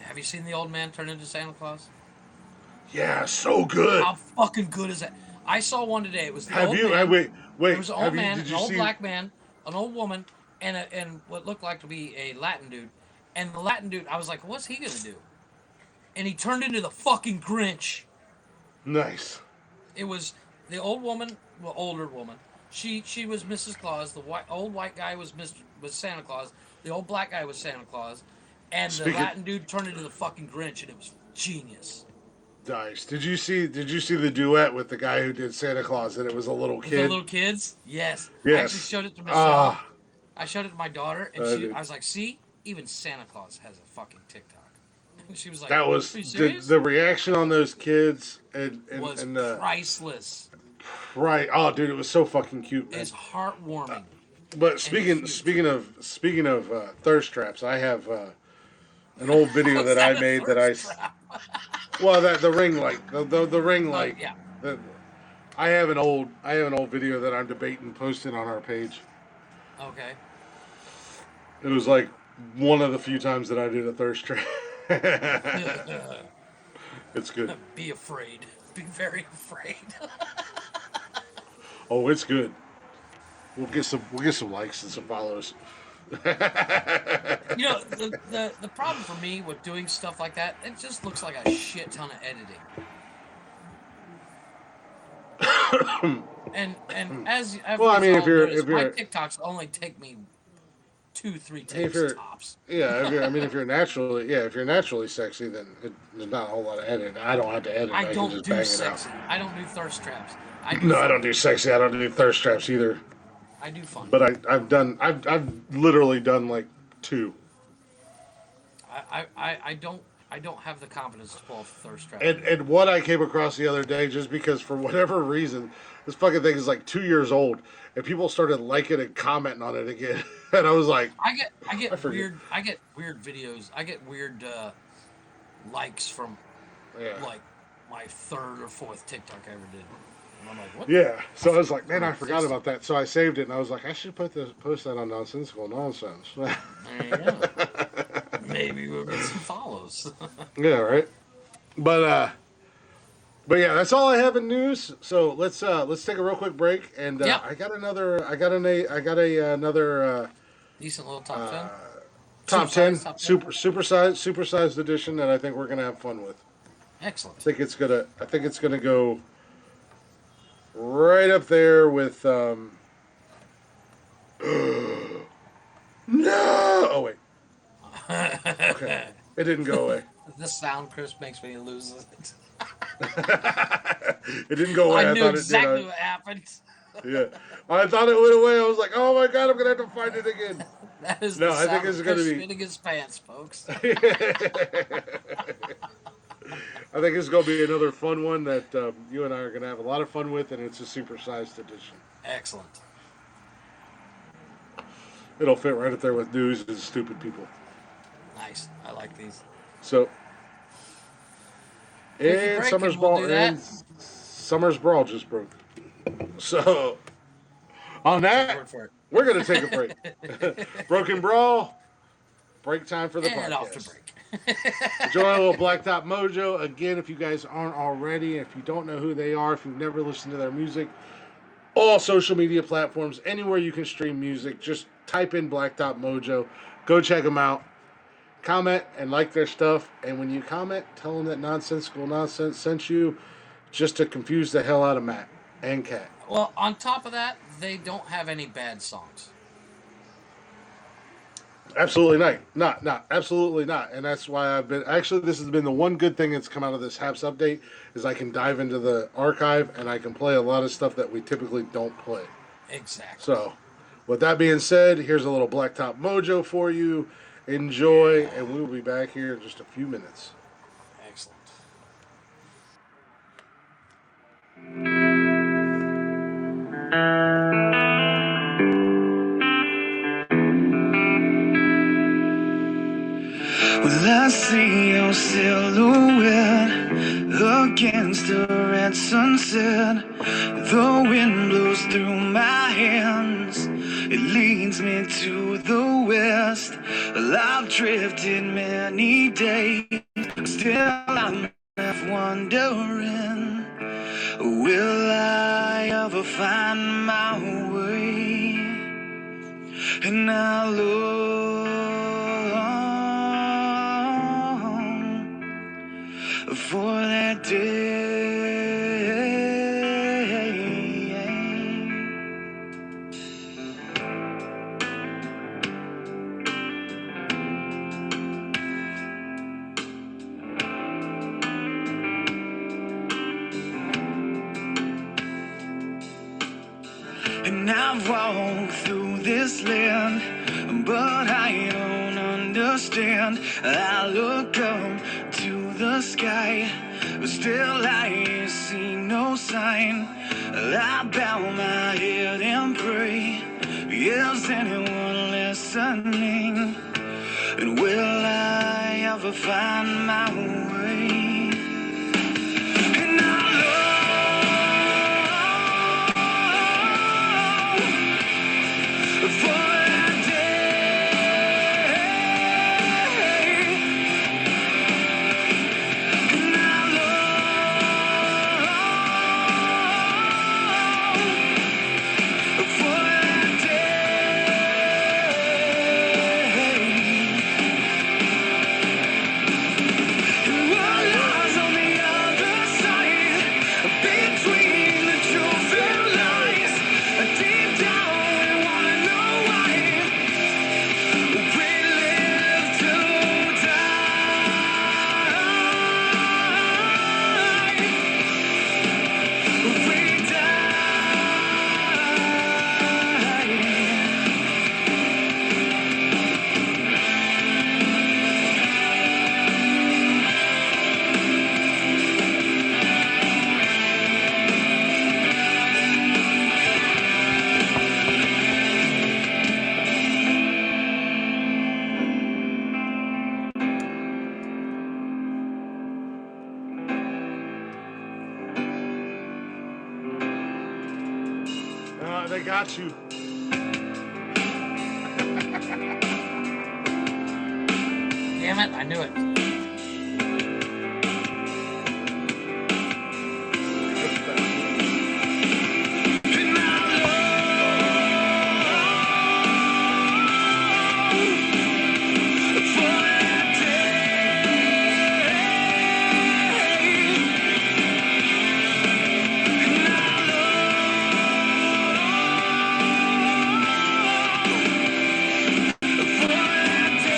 Have you seen the old man turn into Santa Claus? Yeah, so good. How fucking good is that? I saw one today. It was the Have old you? man. Wait. There was an old Have man, you, did an you old see? black man, an old woman, and what looked like to be a Latin dude. And the Latin dude, I was like, what's he gonna do? And he turned into the fucking Grinch. Nice. It was the old woman, well, older woman. She was Mrs. Claus. The old white guy was Santa Claus. The old black guy was Santa Claus. And the Latin dude turned into the fucking Grinch, and it was genius. Nice. Did you see the duet with the guy who did Santa Claus and it was a little With kid? the little kids? Yes. Yes. I actually showed it to Michelle. I showed it to my daughter, and I was like, see? Even Santa Claus has a fucking TikTok. And she was like, that was are you serious? the reaction on those kids was priceless. Right. Oh, dude, it was so fucking cute, man. It's heartwarming. But speaking of thirst traps, I have an old video that I made that the ring light, the ring light. Yeah. I have an old video that I'm debating posting on our page. Okay. It was like one of the few times that I did a thirst trap. It's good. Be afraid. Be very afraid. Oh, it's good. We'll get some likes and some follows. You know, the problem for me with doing stuff like that, it just looks like a shit ton of editing. and as well, I mean, if you're my TikToks only take me 2-3 takes tops. Yeah, if you're naturally sexy, then there's not a whole lot of editing. I don't have to edit. I can don't just do bang sexy. it out. I don't do thirst traps. I don't do sexy. I don't do thirst traps either. I do fun. But I've literally done like 2. I don't have the confidence to pull off a thirst trap. And what I came across the other day, just because for whatever reason, this fucking thing is like 2 years old, and people started liking and commenting on it again, and I was like, I get weird videos. I get weird likes from like my 3rd or 4th TikTok I ever did. And I'm like, what? Yeah. So I was like, man, I forgot about that. So I saved it, and I was like, I should post that on Nonsensical Nonsense. There you go. Maybe we'll get some follows. Yeah, right. But yeah, that's all I have in news. So let's take a real quick break, and I got another Decent little top 10. Top 10 supersized edition that I think we're gonna have fun with. Excellent. I think it's gonna go right up there with no. Oh wait. Okay. It didn't go away. The sound, Chris, makes me lose it. It didn't go away. I knew exactly what happened. Yeah. I thought it went away. I was like, oh my God, I'm going to have to find it again. That is No, the I think sound it's of gonna Chris be. spitting his pants, folks. I think it's going to be another fun one that you and I are going to have a lot of fun with, and it's a supersized edition. Excellent. It'll fit right up there with news and stupid people. Nice. I like these. So, Quickie and break, and we'll do that. Summer's Brawl just broke. So, on Take that, word for it. we're going to take a break. Broken Brawl, break time for the And podcast. off to break. Enjoy a little Blacktop Mojo. Again, if you guys aren't already, if you don't know who they are, if you've never listened to their music, all social media platforms, anywhere you can stream music, just type in Blacktop Mojo. Go check them out. Comment and like their stuff. And when you comment, tell them that Nonsensical Nonsense sent you, just to confuse the hell out of Matt and Kat. Well, on top of that, they don't have any bad songs. Absolutely not. Absolutely not. And that's why I've been, actually, this has been the one good thing that's come out of this HAPS update, is I can dive into the archive and I can play a lot of stuff that we typically don't play. Exactly. So, with that being said, here's a little Blacktop Mojo for you. Enjoy, and we will be back here in just a few minutes. Excellent. Well, I see your silhouette against the red sunset. The wind blows through my hands. It leads me to the west. Well, I've drifted many days. Still I'm left wondering, will I ever find my way? And I long for that day. And I've walked through this land, but I don't understand. I look up to the sky, but still I see no sign. I bow my head and pray, is anyone listening? And will I ever find my way? And I long for that day. And I long for that day. And what lies on the other side, between the truth and lies? Deep down we wanna know why we live to die. We die. They got you. Damn it, I knew it. And I long for that day. And I long for that day.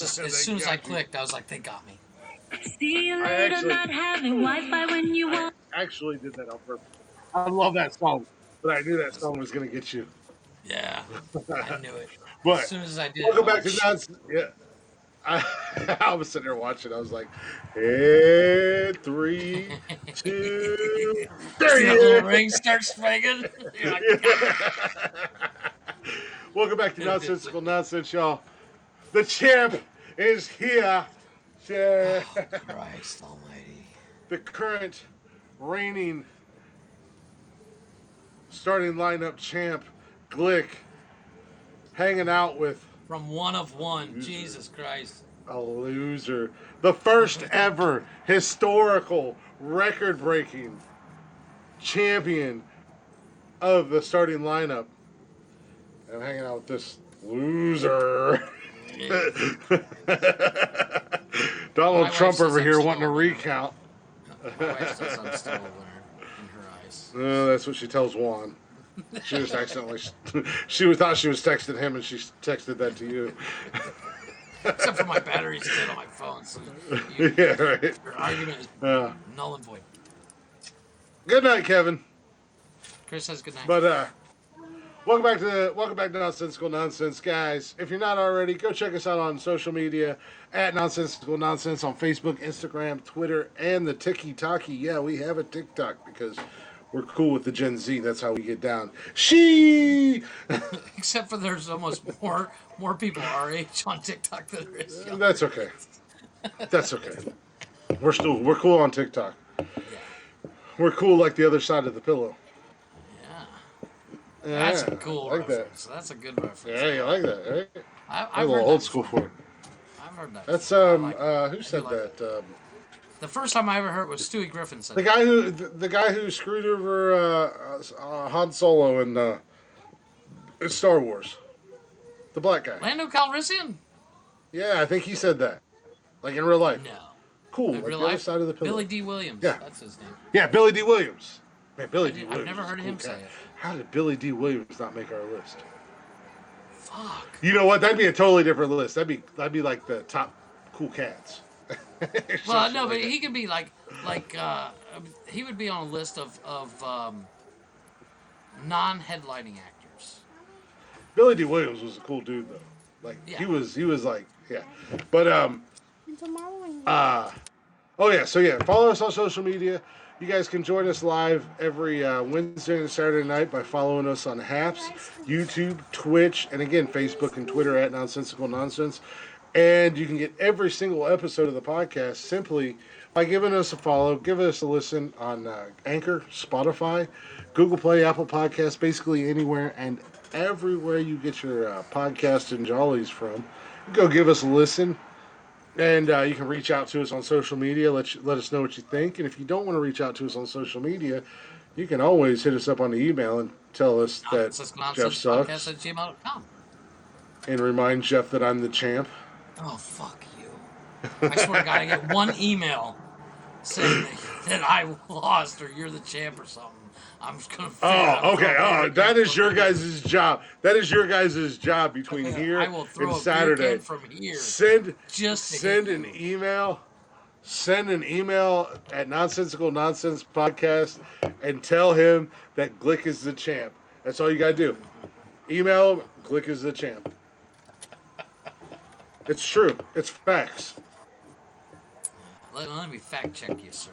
was just as soon as I clicked, I was like, they got me. See you I later, actually- not having Wi-Fi when you want. Actually did that on purpose. I love that song, but I knew that song was going to get you. Yeah, I knew it. But As soon as I did, welcome oh, back to shit. Nonsense. Yeah. I was sitting there watching. I was like, and 3, 2, See that little 3. ring start swinging? You're like, Welcome back to Nonsensical Nonsense, y'all. The champ is here. Yeah. Christ almighty. The current reigning starting lineup champ, Glick, hanging out with From one of one. Jesus Christ. a loser. The first ever historical record breaking champion of the starting lineup. I'm hanging out with this loser. Donald My Trump wife over says here I'm wanting to still- recount. My wife says I'm still a winner in her eyes. That's what she tells Juan. She just accidentally. Thought she was texting him, and she texted that to you. Except for my battery's dead on my phone, so Yeah, right. your argument is Uh, null and void. Good night, Kevin. Chris says good night. But welcome back to Nonsensical Nonsense, guys. If you're not already, go check us out on social media at Nonsensical Nonsense on Facebook, Instagram, Twitter, and the Tiki-Taki. Yeah, we have a TikTok because we're cool with the Gen Z. That's how we get down. Except for there's almost more people our age on TikTok than there is young. That's okay. That's okay. We're cool on TikTok. We're cool like the other side of the pillow. Yeah. That's Yeah, a cool I like that. reference. That's a good reference. Yeah, you like that, right? I've I'm a heard little that old school before. for it. I've heard that. That's before. I like it. who said like it. that? The first time I ever heard it was Stewie Griffin said The guy who screwed over Han Solo in Star Wars. The black guy. Lando Calrissian? Yeah, I think he said that. Like in real life. No. Cool. In Like real the other life? side of the pillow. Billy D. Williams. Yeah. That's his name. Yeah, Billy D. Williams. Man, Billy D. I've Williams. never is a heard cool him say cat. it. How did Billy D. Williams not make our list? Fuck. You know what? That'd be a totally different list. That'd be like the top cool cats. Well, no, but he could be like he would be on a list of non-headlining actors. Billy D. Williams was a cool dude though. Like Yeah. he was like yeah. But oh yeah, so yeah, follow us on social media. You guys can join us live every Wednesday and Saturday night by following us on Haps, YouTube, Twitch, and again Facebook and Twitter at Nonsensical Nonsense. And you can get every single episode of the podcast simply by giving us a follow, give us a listen on Anchor, Spotify, Google Play, Apple Podcasts, basically anywhere and everywhere you get your podcast and jollies from. Go give us a listen. And you can reach out to us on social media. Let us know what you think. And if you don't want to reach out to us on social media, you can always hit us up on the email and tell us that Jeff sucks. Nonsensical@gmail.com. And remind Jeff that I'm the champ. Oh, fuck you. I swear to God, I get one email saying that I lost or you're the champ or something. I'm just going to Oh, okay. Oh, that is your guys' job. That is your guys' job between here I will throw and a Saturday. beer can from here. Send Just to send hit an you. email. Send an email at Nonsensical Nonsense Podcast and tell him that Glick is the champ. That's all you gotta do. Email him, Glick is the champ. It's true. It's facts. Let me fact check you, sir.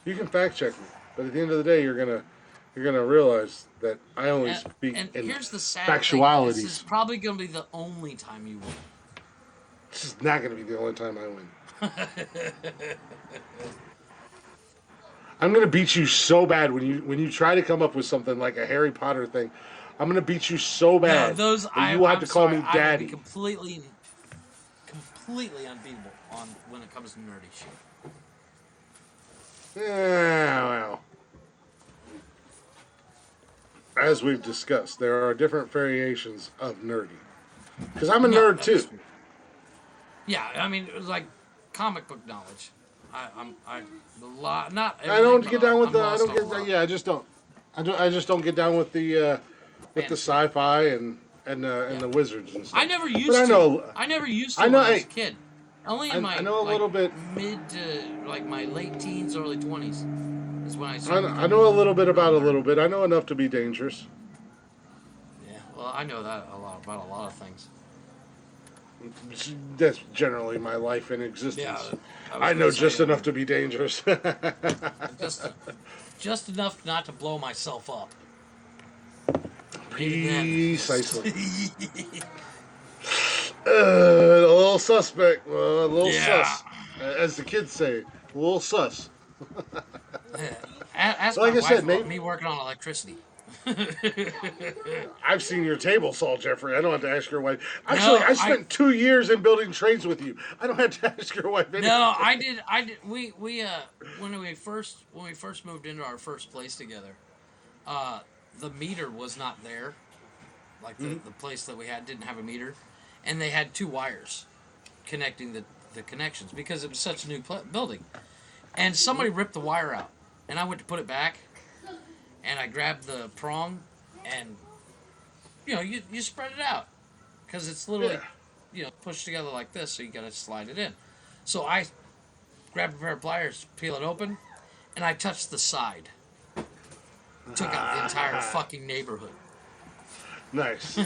You can fact check me, but at the end of the day, you're gonna realize that I only speak And in here's the sad factualities. thing. This is probably going to be the only time you win. This is not gonna be the only time I win. I'm gonna beat you so bad when you try to come up with something like a Harry Potter thing. I'm gonna beat you so bad. No, those that you will have to call me I daddy. would be completely unbeatable on when it comes to nerdy shit. Yeah, well. As we've discussed, there are different variations of nerdy. Because I'm a No, nerd too. Yeah, I mean, it was like comic book knowledge. I'm a lot not. I don't everything, get but down with I'm the. I lost don't on get. a lot. Yeah, I just don't. I just don't get down with the Fantasy. sci-fi and and the wizards and stuff. I never used But I to. know, I never used to I when know, I was hey, a kid. Only in my I know a like little bit. mid to like my late teens, early 20s is when I started I becoming know a little bit real about a nerdy. little bit. I know enough to be dangerous. Yeah, well, I know that a lot about a lot of things. That's generally my life in Yeah, existence. I was I gonna know say, just enough to be dangerous. just just enough not to blow myself up. And even then, Precisely. A little suspect. A little yeah. sus. As the kids say, a little sus. Ask my Like I wife said, about maybe me working on electricity. I've seen your table saw, Jeffrey. I don't have to ask your wife. Actually, No, I I spent 2 years in building trades with you. I don't have to ask your wife anything. no, I did. I did. We when we first moved into our first place together, uh, the meter was not there. Like the place that we had didn't have a meter, and they had two wires connecting the connections because it was such a new building. And somebody ripped the wire out, and I went to put it back, and I grabbed the prong, and you spread it out because it's literally Yeah. pushed together like this, so you got to slide it in. So I grabbed a pair of pliers, peel it open, and I touched the side. Took out the entire fucking neighborhood. Nice.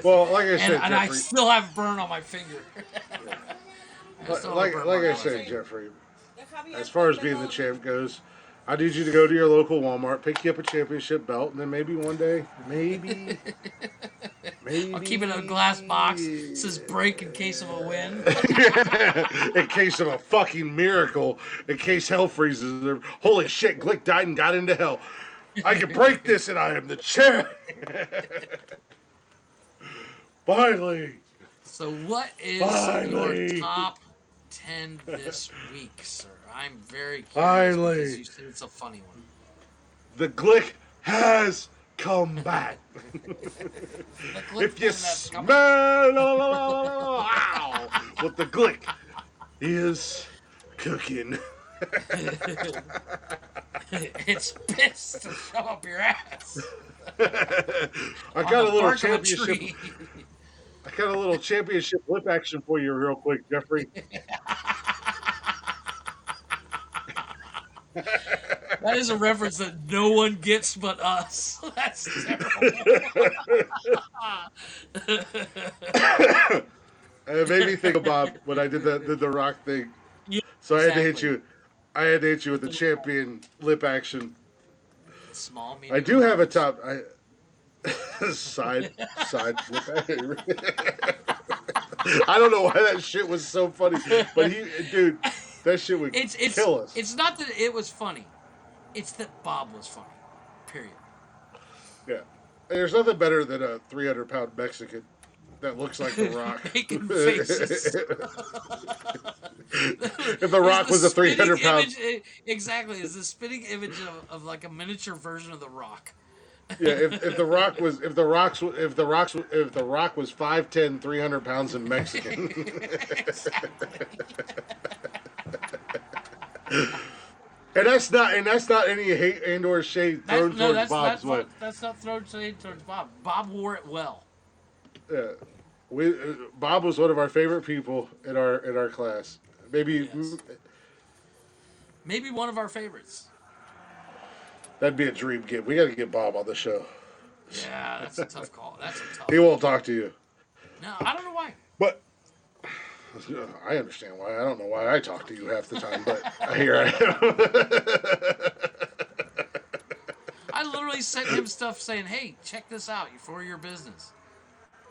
Well, like I said, And I Jeffrey. still have a burn on my finger. I still have a burn Like mark I on my said, finger. Jeffrey. As far as being the champ goes, I need you to go to your local Walmart, pick you up a championship belt, and then maybe one day, maybe, I'll keep it in a glass box. It says break in case of a win. in case of a fucking miracle, in case hell freezes, holy shit, Glick died and got into hell. I can break this, and I am the champ. Finally. So what is Finally. your top 10 this week, sir? I'm very curious Finally. because you said it's a funny one. The Glick has come back. The Glick If you thing that's coming- smell wow, what the Glick is cooking. it's pissed to show up your ass. I On got the a little bark of a championship. tree. I got a little championship lip action for you, real quick, Jeffrey. That is a reference that no one gets but us. That's terrible. And it made me think about when I did the rock thing. Yeah, So I had to hit exactly. you. I had to hit you with the champion lip action. Small, I medium. do have a large. top. Side flip. I don't know why that shit was so funny, but dude, that shit would It's kill us. it's not that it was funny. It's that Bob was funny. Period. Yeah, and there's nothing better than a 300-pound Mexican that looks like The Rock. Making faces. If The Rock was a spitting 300-pound, image- exactly, is the spitting image of like a miniature version of The Rock. yeah, if The Rock was if the Rock was 5'10", 300 pounds and Mexican. And that's not any hate and or shade thrown towards Bob's way. That's not thrown shade towards Bob. Bob wore it well. Yeah, Bob was one of our favorite people in our class. Maybe Yes. Maybe one of our favorites. that'd be a dream get. We got to get Bob on the show. Yeah, that's a tough call. That's a tough. He won't talk to you, No, I don't know why. but I understand why. I don't know why I talk to you half the time, but here I am. I literally sent him stuff saying, "Hey, check this out for your business,"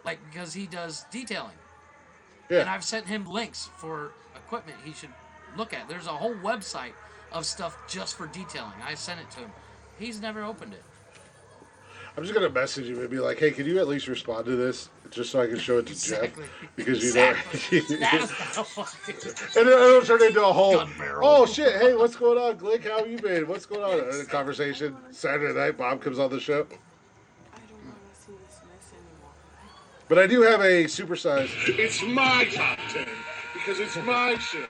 like because he does detailing, and Yeah, I've sent him links for equipment he should look at. There's a whole website of stuff just for detailing. I sent it to him. He's never opened it. I'm just gonna message him and be like, "Hey, can you at least respond to this, just so I can show it to Exactly. Jeff?" Because Exactly. you know, That's how fucking. and it'll turn into a whole, Gun barrel. "Oh shit, hey, what's going on, Glick? How have you been? What's going on?" And a conversation. Saturday night, Bob comes on the show. I don't want to see this mess anymore. But I do have a supersized. It's my top 10 because it's my show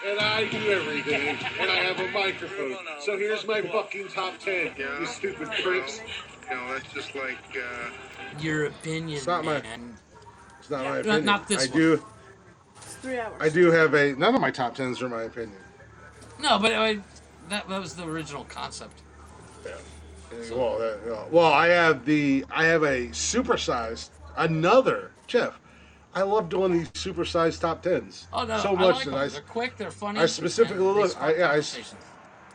and I do everything and I have a microphone. So here's my fucking top 10, you stupid pricks. You know, that's just like, Your opinion, It's not my- man. It's not my Not, opinion. not this I one. do. It's 3 hours. I do have a. None of my top tens are my opinion. No, but that was the original concept. Yeah. Well, I have a supersized another Jeff. I love doing these supersized top tens Oh no, so I much like that them. They're quick. They're funny. I specifically and they look. spark conversations.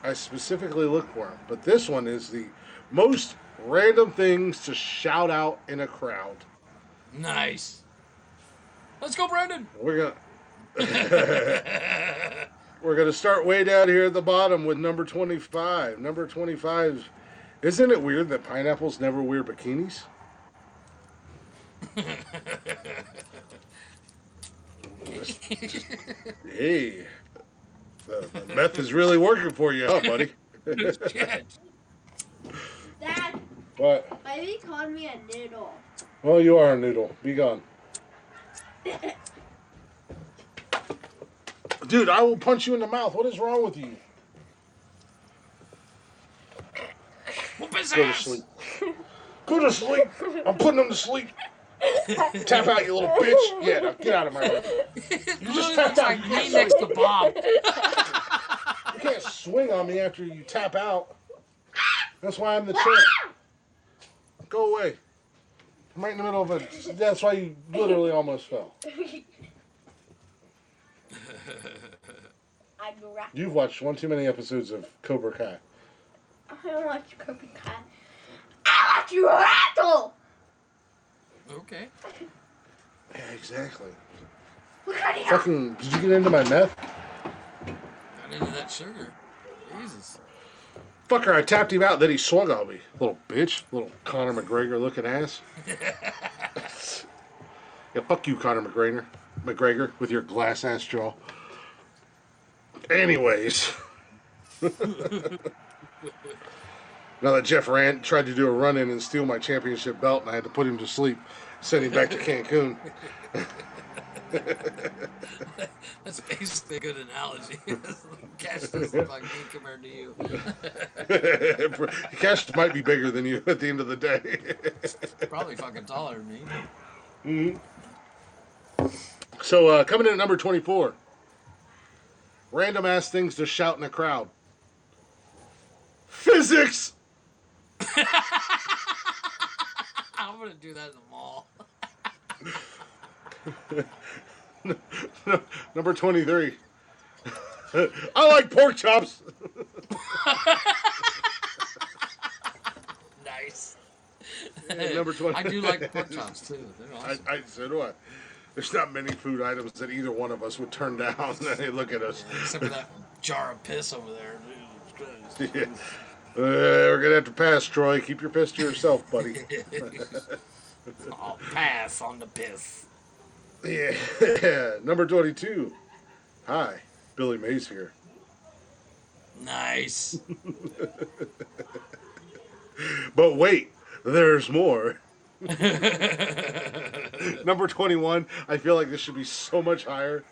I specifically look for them. But this one is the most random things to shout out in a crowd. Nice. Let's go, Brandon. We're gonna start way down here at the bottom with number 25. Number 25. Isn't it weird that pineapples never wear bikinis? Hey, the meth is really working for you, huh, buddy? Shit. Dad, What? baby called me a noodle. Well, you are a noodle. Be gone. Dude, I will punch you in the mouth. What is wrong with you? Whoop his Go to ass. sleep. Go to sleep. I'm putting him to sleep. Tap out, you little bitch. Yeah, now get out of my room. You just just tapped like out. me next to Bob. You can't swing on me after you tap out. That's why I'm the champ. Go away. I'm right in the middle of a... That's why you literally almost fell. I rap. You've watched one too many episodes of Cobra Kai. I don't watch Cobra Kai. I watch you rattle. Okay. Yeah, exactly. Look at you. Fucking... Did you get into my meth? Got into that sugar. Jesus. Fucker, I tapped him out, then he swung on me. Little bitch. Little Conor McGregor looking ass. Yeah, fuck you, Conor McGregor, with your glass ass jaw. Anyways. Now that Jeff Rand tried to do a run in and steal my championship belt, and I had to put him to sleep, send him back to Cancun. That's basically a good analogy. Cash doesn't look like me compared to you. Cash might be bigger than you at the end of the day. Probably fucking taller than me. So, coming in at number 24. Random ass things to shout in a crowd. Physics! I'm gonna do that in the mall. Number 23. I like pork chops. Nice. Number 20. I do like pork chops too. They're awesome. So do I. There's not many food items that either one of us would turn down. Hey, look at us. Except for that jar of piss over there. Dude. Yeah. We're going to have to pass, Troy. Keep your piss to yourself, buddy. I'll pass on the piss. Yeah. Number 22. Hi, Billy Mays here. Nice. But wait, there's more. Number 21. I feel like this should be so much higher.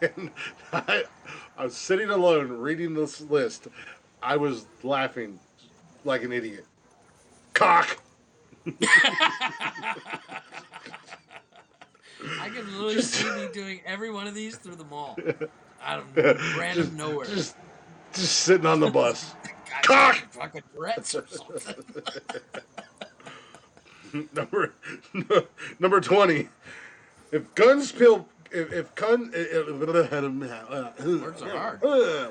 And I was sitting alone reading this list. I was laughing like an idiot. Cock. I can literally see me doing every one of these through the mall. Out of random nowhere. Just sitting on the bus. God, Cock! fucking Tourette's or something. Number 20. If guns kill... Words are hard.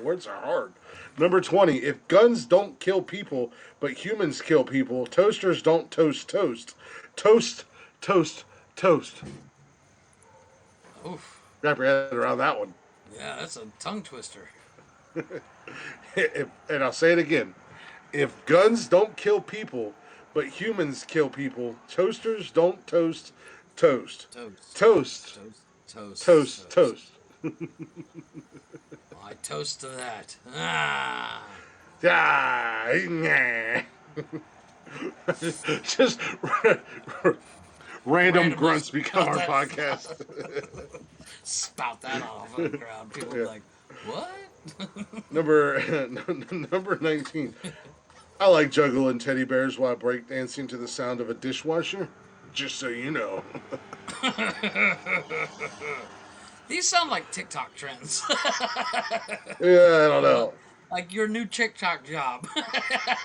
Words are hard. Number 20. If guns don't kill people, but humans kill people, toasters don't toast toast. Toast, toast, toast. Oof. Wrap your head around that one. Yeah, that's a tongue twister. And I'll say it again. If guns don't kill people, but humans kill people, toasters don't toast toast. Toast. Toast. Toast. Toast. Toast. I toast to that. Ah. Ah, nah. Just random grunts become our podcast. Spout that off of the crowd. People are like, what? Number 19. I like juggling teddy bears while breakdancing to the sound of a dishwasher. Just so you know. These sound like TikTok trends. Yeah, I don't You know, know. like your new TikTok job.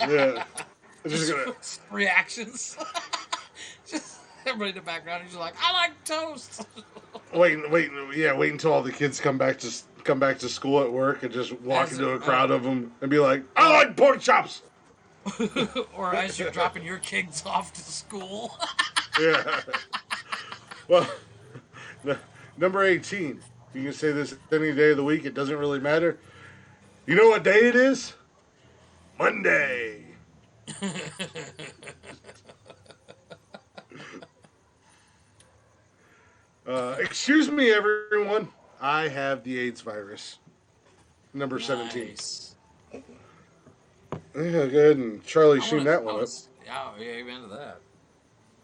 Yeah. I'm just Just gonna reactions. Just everybody in the background is just like, I like toast. wait until all the kids come back to school at work and just walk As into a crowd of them and be like, I like pork chops. or as you're dropping your kids off to school. Yeah. Well, number 18. You can say this any day of the week. It doesn't really matter. You know what day it is? Monday. Excuse me, everyone. I have the AIDS virus. Number 17. Nice. Yeah, go ahead and Charlie Sheen that one up. Yeah, amen to that.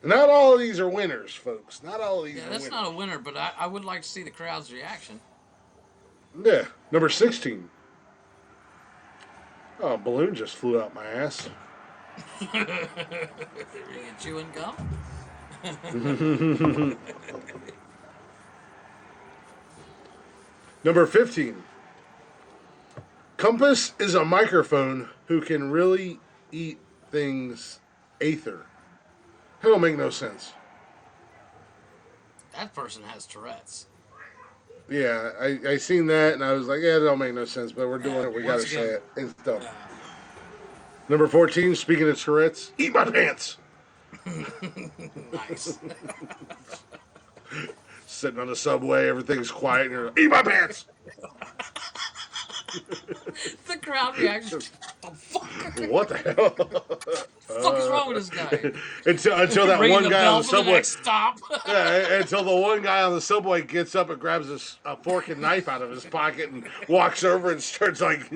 Not all of these are winners, folks. Not all of these Yeah, are that's winners. not a winner, but I would like to see the crowd's reaction. Yeah, number 16. Oh, a balloon just flew out my ass. You get chewing gum? Number 15. Compass is a microphone who can really eat things aether. That don't make no sense. That person has Tourette's. Yeah, I seen that and I was like, yeah, it don't make no sense, but we're doing it. We gotta Once say again, it. It's dumb. Number 14, speaking of Tourette's, eat my pants. Nice. Sitting on the subway, everything's quiet, and you're like, eat my pants. The crowd reaction. The fuck? What the hell? The fuck is wrong with this guy? until that Ringing one the guy bell on the for the subway. next stop. Yeah, until the one guy on the subway gets up and grabs a fork and knife out of his pocket and walks over and starts like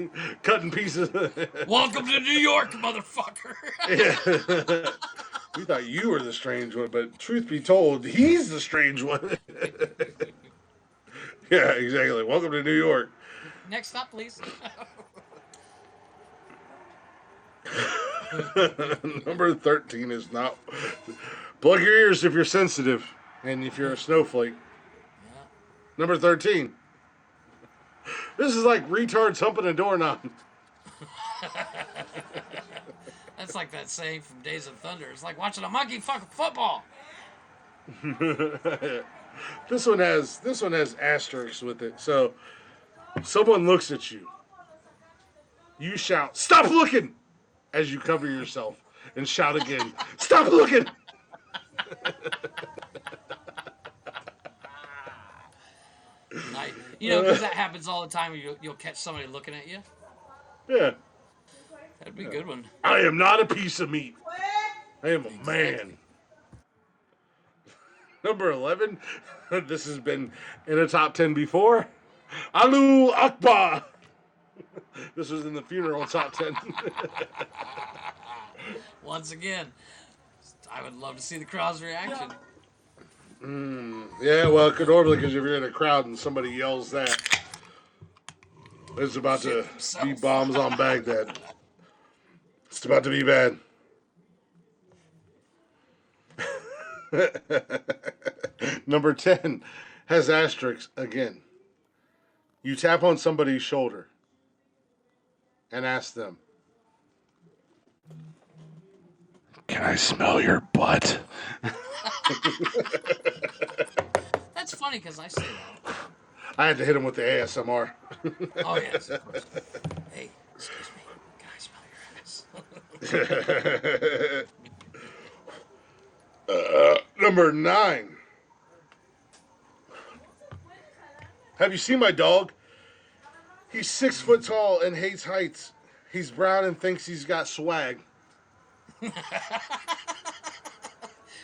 cutting pieces. Welcome to New York, motherfucker. Yeah. We thought you were the strange one, but truth be told, he's the strange one. Yeah, exactly. Welcome to New York. Next stop, please. Number 13 is not. Plug your ears if you're sensitive and if you're a snowflake. Yeah. Number 13. This is like retards humping a doorknob. That's like that saying from Days of Thunder. It's like watching a monkey fuck a football. This one has asterisks with it. So someone looks at you. You shout, "Stop looking!" as you cover yourself and shout again, "Stop looking!" Nice. You know, because that happens all the time. You'll catch somebody looking at you. Yeah. That'd be a good one. I am not a piece of meat. I am a man. Number 11. This has been in a top 10 before. Allahu Akbar. This was in the funeral top 10. Once again, I would love to see the crowd's reaction. Yeah, well, it could normally, because if you're in a crowd and somebody yells that, it's about to be bombs on Baghdad. It's about to be bad. Number 10 has asterisks again. You tap on somebody's shoulder and ask them, "Can I smell your butt?" That's funny because I say that. I had to hit him with the ASMR. Oh, yes, of course. Hey, excuse me. Can I smell your ass? Number 9. Have you seen my dog? He's 6 foot tall and hates heights. He's brown and thinks he's got swag.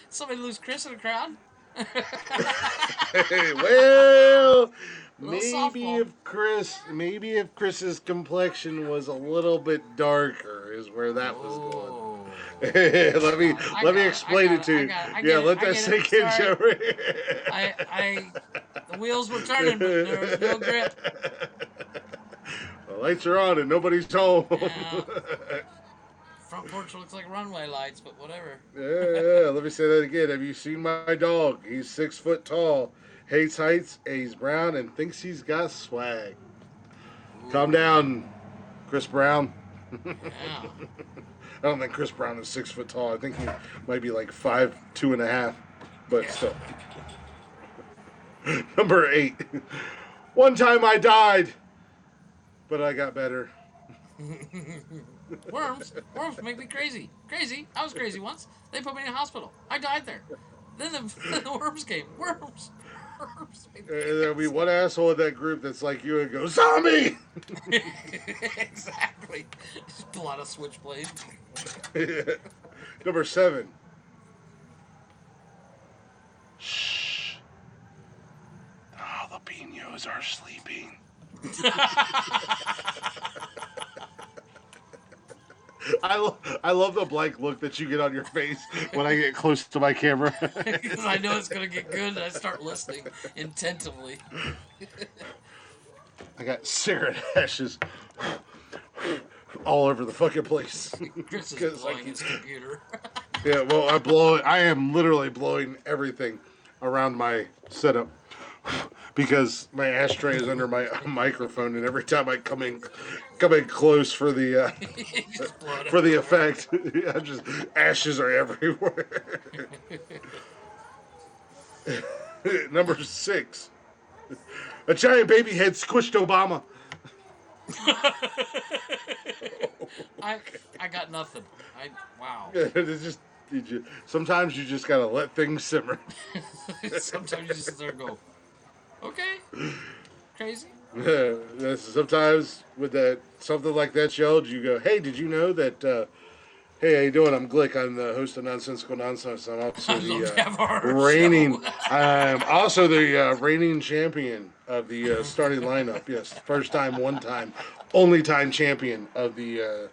Somebody lose Chris in the crowd? Well, Softball. maybe if Chris's complexion was a little bit darker is where that was going. Oh. let me explain it to you. Yeah, let that sink in, Sorry. Joey. The wheels were turning, but there was no grip. The lights are on and nobody's home. Front porch looks like runway lights, but whatever. Yeah, let me say that again. Have you seen my dog? He's 6 foot tall, hates heights, and he's brown, and thinks he's got swag. Calm down, Chris Brown. Yeah. I don't think Chris Brown is 6 foot tall. I think he might be like 5'2.5", but still. Number 8. One time I died, but I got better. Worms make me crazy. Crazy. I was crazy once. They put me in a hospital. I died there. Then the worms came. Worms make me And there'll be crazy. one asshole in that group that's like you and goes, zombie! Exactly. Just pull out a switchblade. Number 7. Shh. The jalapenos are sleeping. I love the blank look that you get on your face when I get close to my camera. Because I know it's going to get good and I start listening intentively. I got cigarette ashes all over the fucking place. Chris is 'Cause I blowing his computer. Yeah, well, I am literally blowing everything around my setup because my ashtray is under my microphone, and every time I come in close for the Just blow it for the everywhere. effect, I just ashes are everywhere. Number 6, a giant baby head squished Obama. I got nothing. Wow. It's just sometimes you just gotta let things simmer. Sometimes you just sit there and go, okay, crazy. Sometimes with that something like that yelled, you go, "Hey, did you know that?" Hey, how you doing? I'm Glick. I'm the host of Nonsensical Nonsense. I'm also I'd love to the have our reigning. show. I'm also the reigning champion of the starting lineup. Yes, first time, one time, only time champion of the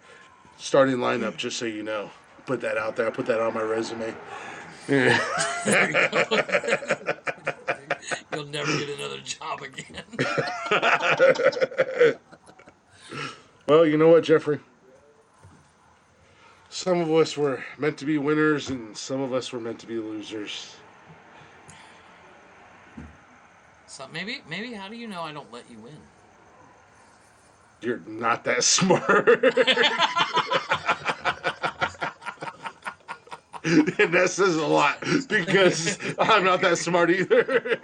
starting lineup. Just so you know, put that out there. I put that on my resume. You'll never get another job again. Well, you know what, Jeffrey? Some of us were meant to be winners, and some of us were meant to be losers. So maybe how do you know I don't let you win? You're not that smart. And that says a lot because I'm not that smart either.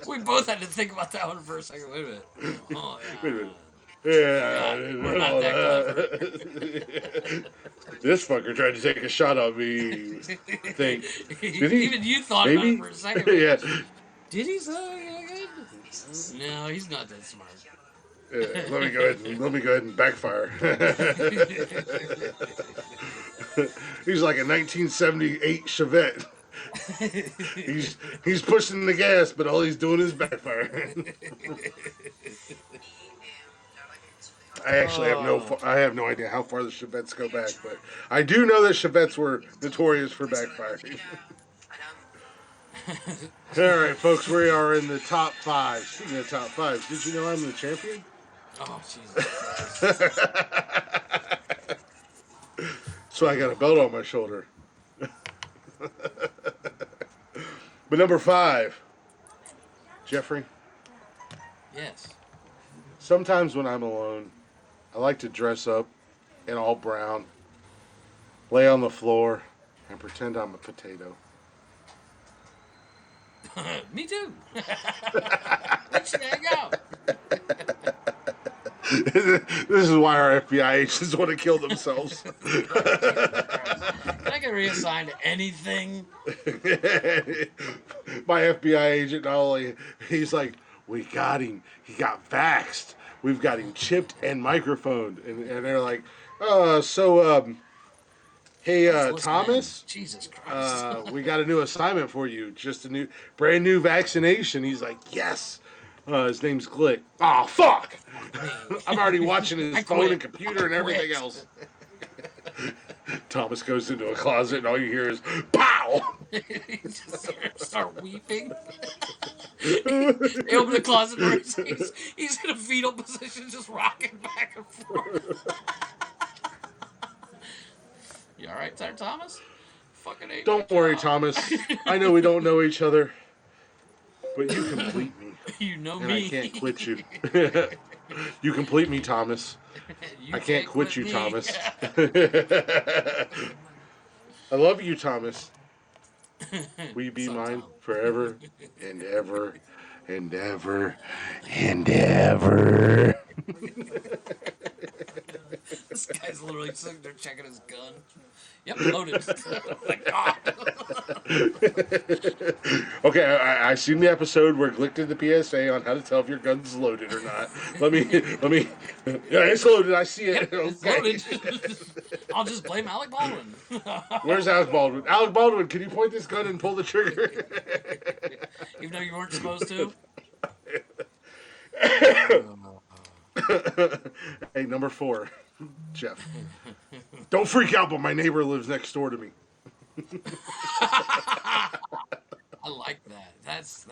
We both had to think about that one for a second. Wait a minute. Oh, Wait a yeah. minute. Yeah, We're not that This fucker tried to take a shot on me. I think. Did he? Even you thought Maybe? about it for a second. Yeah. Did he say good? No, he's not that smart. Yeah, let me go ahead and backfire. He's like a 1978 Chevette. He's pushing the gas, but all he's doing is backfiring. I actually have no idea how far the Chevettes go back, but I do know that Chevettes were notorious for backfiring. All right, folks, we are in the top 5. Speaking of top 5, did you know I'm the champion? Oh, Jesus. So I got a belt on my shoulder. But number 5, Jeffrey, Yes. sometimes when I'm alone, I like to dress up in all brown, lay on the floor, and pretend I'm a potato. Me too. Let's hang out. This is why our FBI agents want to kill themselves. Can I get reassigned to anything? My FBI agent, not only, he's like, we got him. He got vaxxed. We've got him chipped and microphoned. And they're like, hey, Let's Thomas, listen in. Jesus Christ. we got a new assignment for you. Just a brand new vaccination. He's like, yes. His name's Glick. Oh, fuck. I'm already watching his I phone quit. and computer and everything quit. else. Thomas goes into a closet and all you hear is, pow! You just start weeping. They open the closet door. He's in a fetal position, just rocking back and forth. You all right there, Thomas? Fucking ate Don't my worry, job. Thomas. I know we don't know each other, but you complete me, You know and I me. can't quit you. You complete me, Thomas. You I can't quit you, me. Thomas. I love you, Thomas. Will you be mine Sometime. forever and ever and ever and ever? This guy's literally sitting there checking his gun. Yep, loaded. Oh my God. Okay, I seen the episode where Glick did the PSA on how to tell if your gun's loaded or not. Let me. Yeah, it's loaded. I see it. Yep, it's Okay. loaded. I'll just blame Alec Baldwin. Where's Alec Baldwin? Alec Baldwin, can you point this gun and pull the trigger? Even though you weren't supposed to. Hey, number 4, Jeff. Don't freak out, but my neighbor lives next door to me. I like that. That's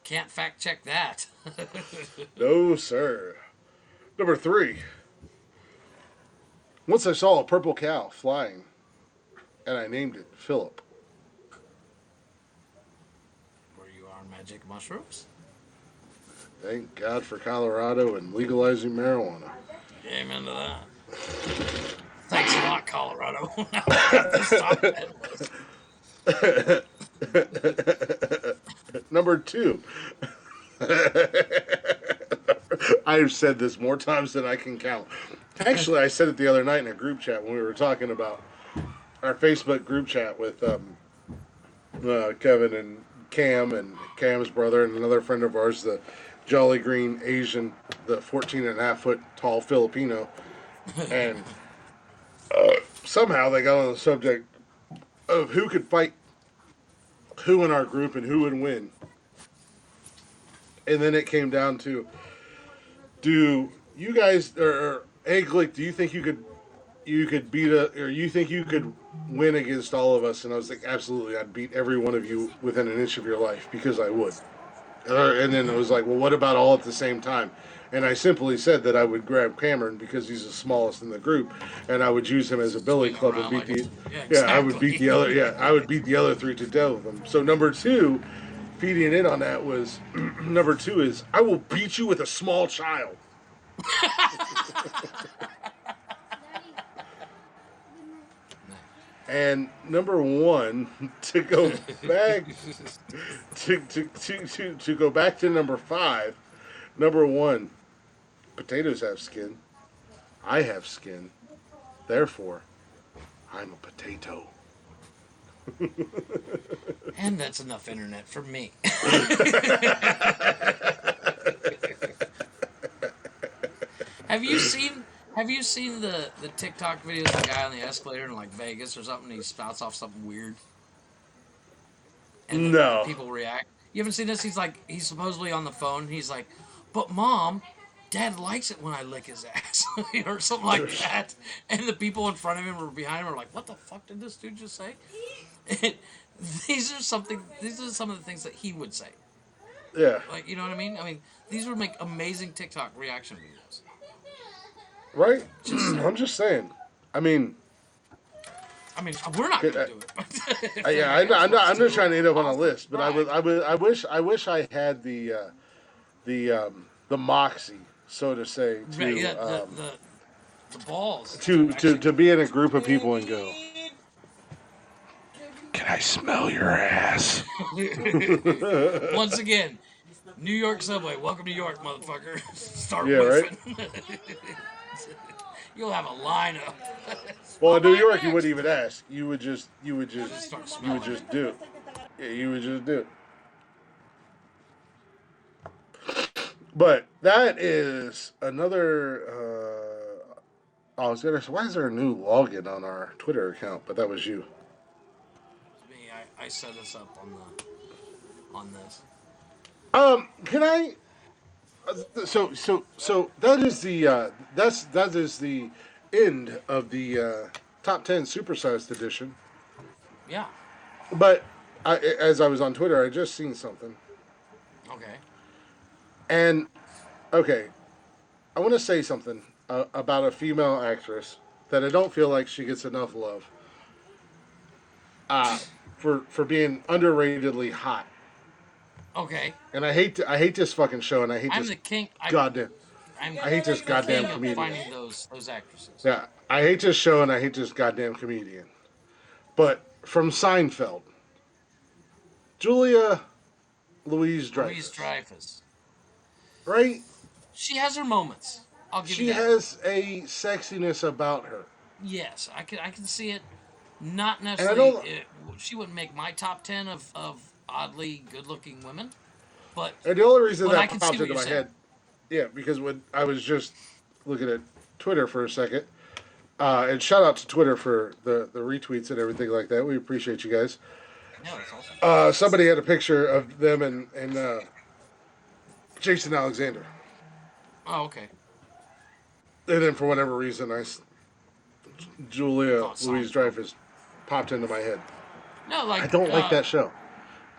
can't fact check that. No, sir. Number 3. Once I saw a purple cow flying, and I named it Philip. Were you on magic mushrooms? Thank God for Colorado and legalizing marijuana. Amen to that. Thanks a lot, Colorado. Now we have to stop that list. Number 2. I've said this more times than I can count. Actually, I said it the other night in a group chat when we were talking about our Facebook group chat with Kevin and Cam and Cam's brother and another friend of ours, the Jolly Green Asian, the 14.5 foot tall Filipino. And somehow they got on the subject of who could fight who in our group and who would win. And then it came down to, do you guys, or hey Glick, do you think you could beat or you think you could win against all of us? And I was like, absolutely, I'd beat every one of you within an inch of your life, because I would. And then it was like, well, what about all at the same time? And I simply said that I would grab Cameron because he's the smallest in the group, and I would use him as a billy club and beat the exactly. I would beat the other I would beat the other 3 to death with them. So number 2, feeding in on that was number 2 is, I will beat you with a small child. And number 1, to go back to go back to number 5. Number 1, potatoes have skin. I have skin. Therefore, I'm a potato. And that's enough internet for me. Have you seen the TikTok videos of the guy on the escalator in like Vegas or something? And he spouts off something weird, and the No. people react. You haven't seen this? He's supposedly on the phone. He's like, "But mom, Dad likes it when I lick his ass," or something like that. And the people in front of him or behind him are like, "What the fuck did this dude just say?" These are some of the things that he would say. Yeah. Like, you know what I mean? I mean, these would make amazing TikTok reaction videos. Right? I'm just saying. I mean, we're not going to do it. yeah, I'm not trying to end up on a list, but I wish I had the moxie, so to say, to the balls to be in a group of people and go, can I smell your ass? Once again, New York subway. Welcome to New York, motherfucker. Start right? You'll have a lineup. Well, in New York, you wouldn't even ask. You would just do it. Yeah, you would just do it. But that is another. I was gonna say, why is there a new login on our Twitter account? But that was you. Me, I set us up on this. Can I? So that is the that is the end of the top 10 supersized edition. Yeah. But as I was on Twitter, I just seen something. Okay. And okay, I want to say something about a female actress that I don't feel like she gets enough love. For being underratedly hot. Okay. And I hate this fucking show, and I hate I'm this the king. goddamn. I hate this the goddamn king of comedian. finding those actresses. Yeah, I hate this show, and I hate this goddamn comedian. But from Seinfeld, Julia Louise Dreyfus, Louise Dreyfus. right? She has her moments. I'll give She you that. has a sexiness about her, Yes, I can see it. Not and I necessarily. don't. She wouldn't make my top 10 of oddly good-looking women, but And the only reason I that can see popped what into you're my saying. head, yeah, because when I was just looking at Twitter for a second, and shout out to Twitter for the retweets and everything like that. We appreciate you guys. No, that's awesome. Somebody had a picture of them and Jason Alexander. Oh, okay. And then for whatever reason, Julia Thought Louise Seinfeld. Dreyfus popped into my head. No, like I don't like that show.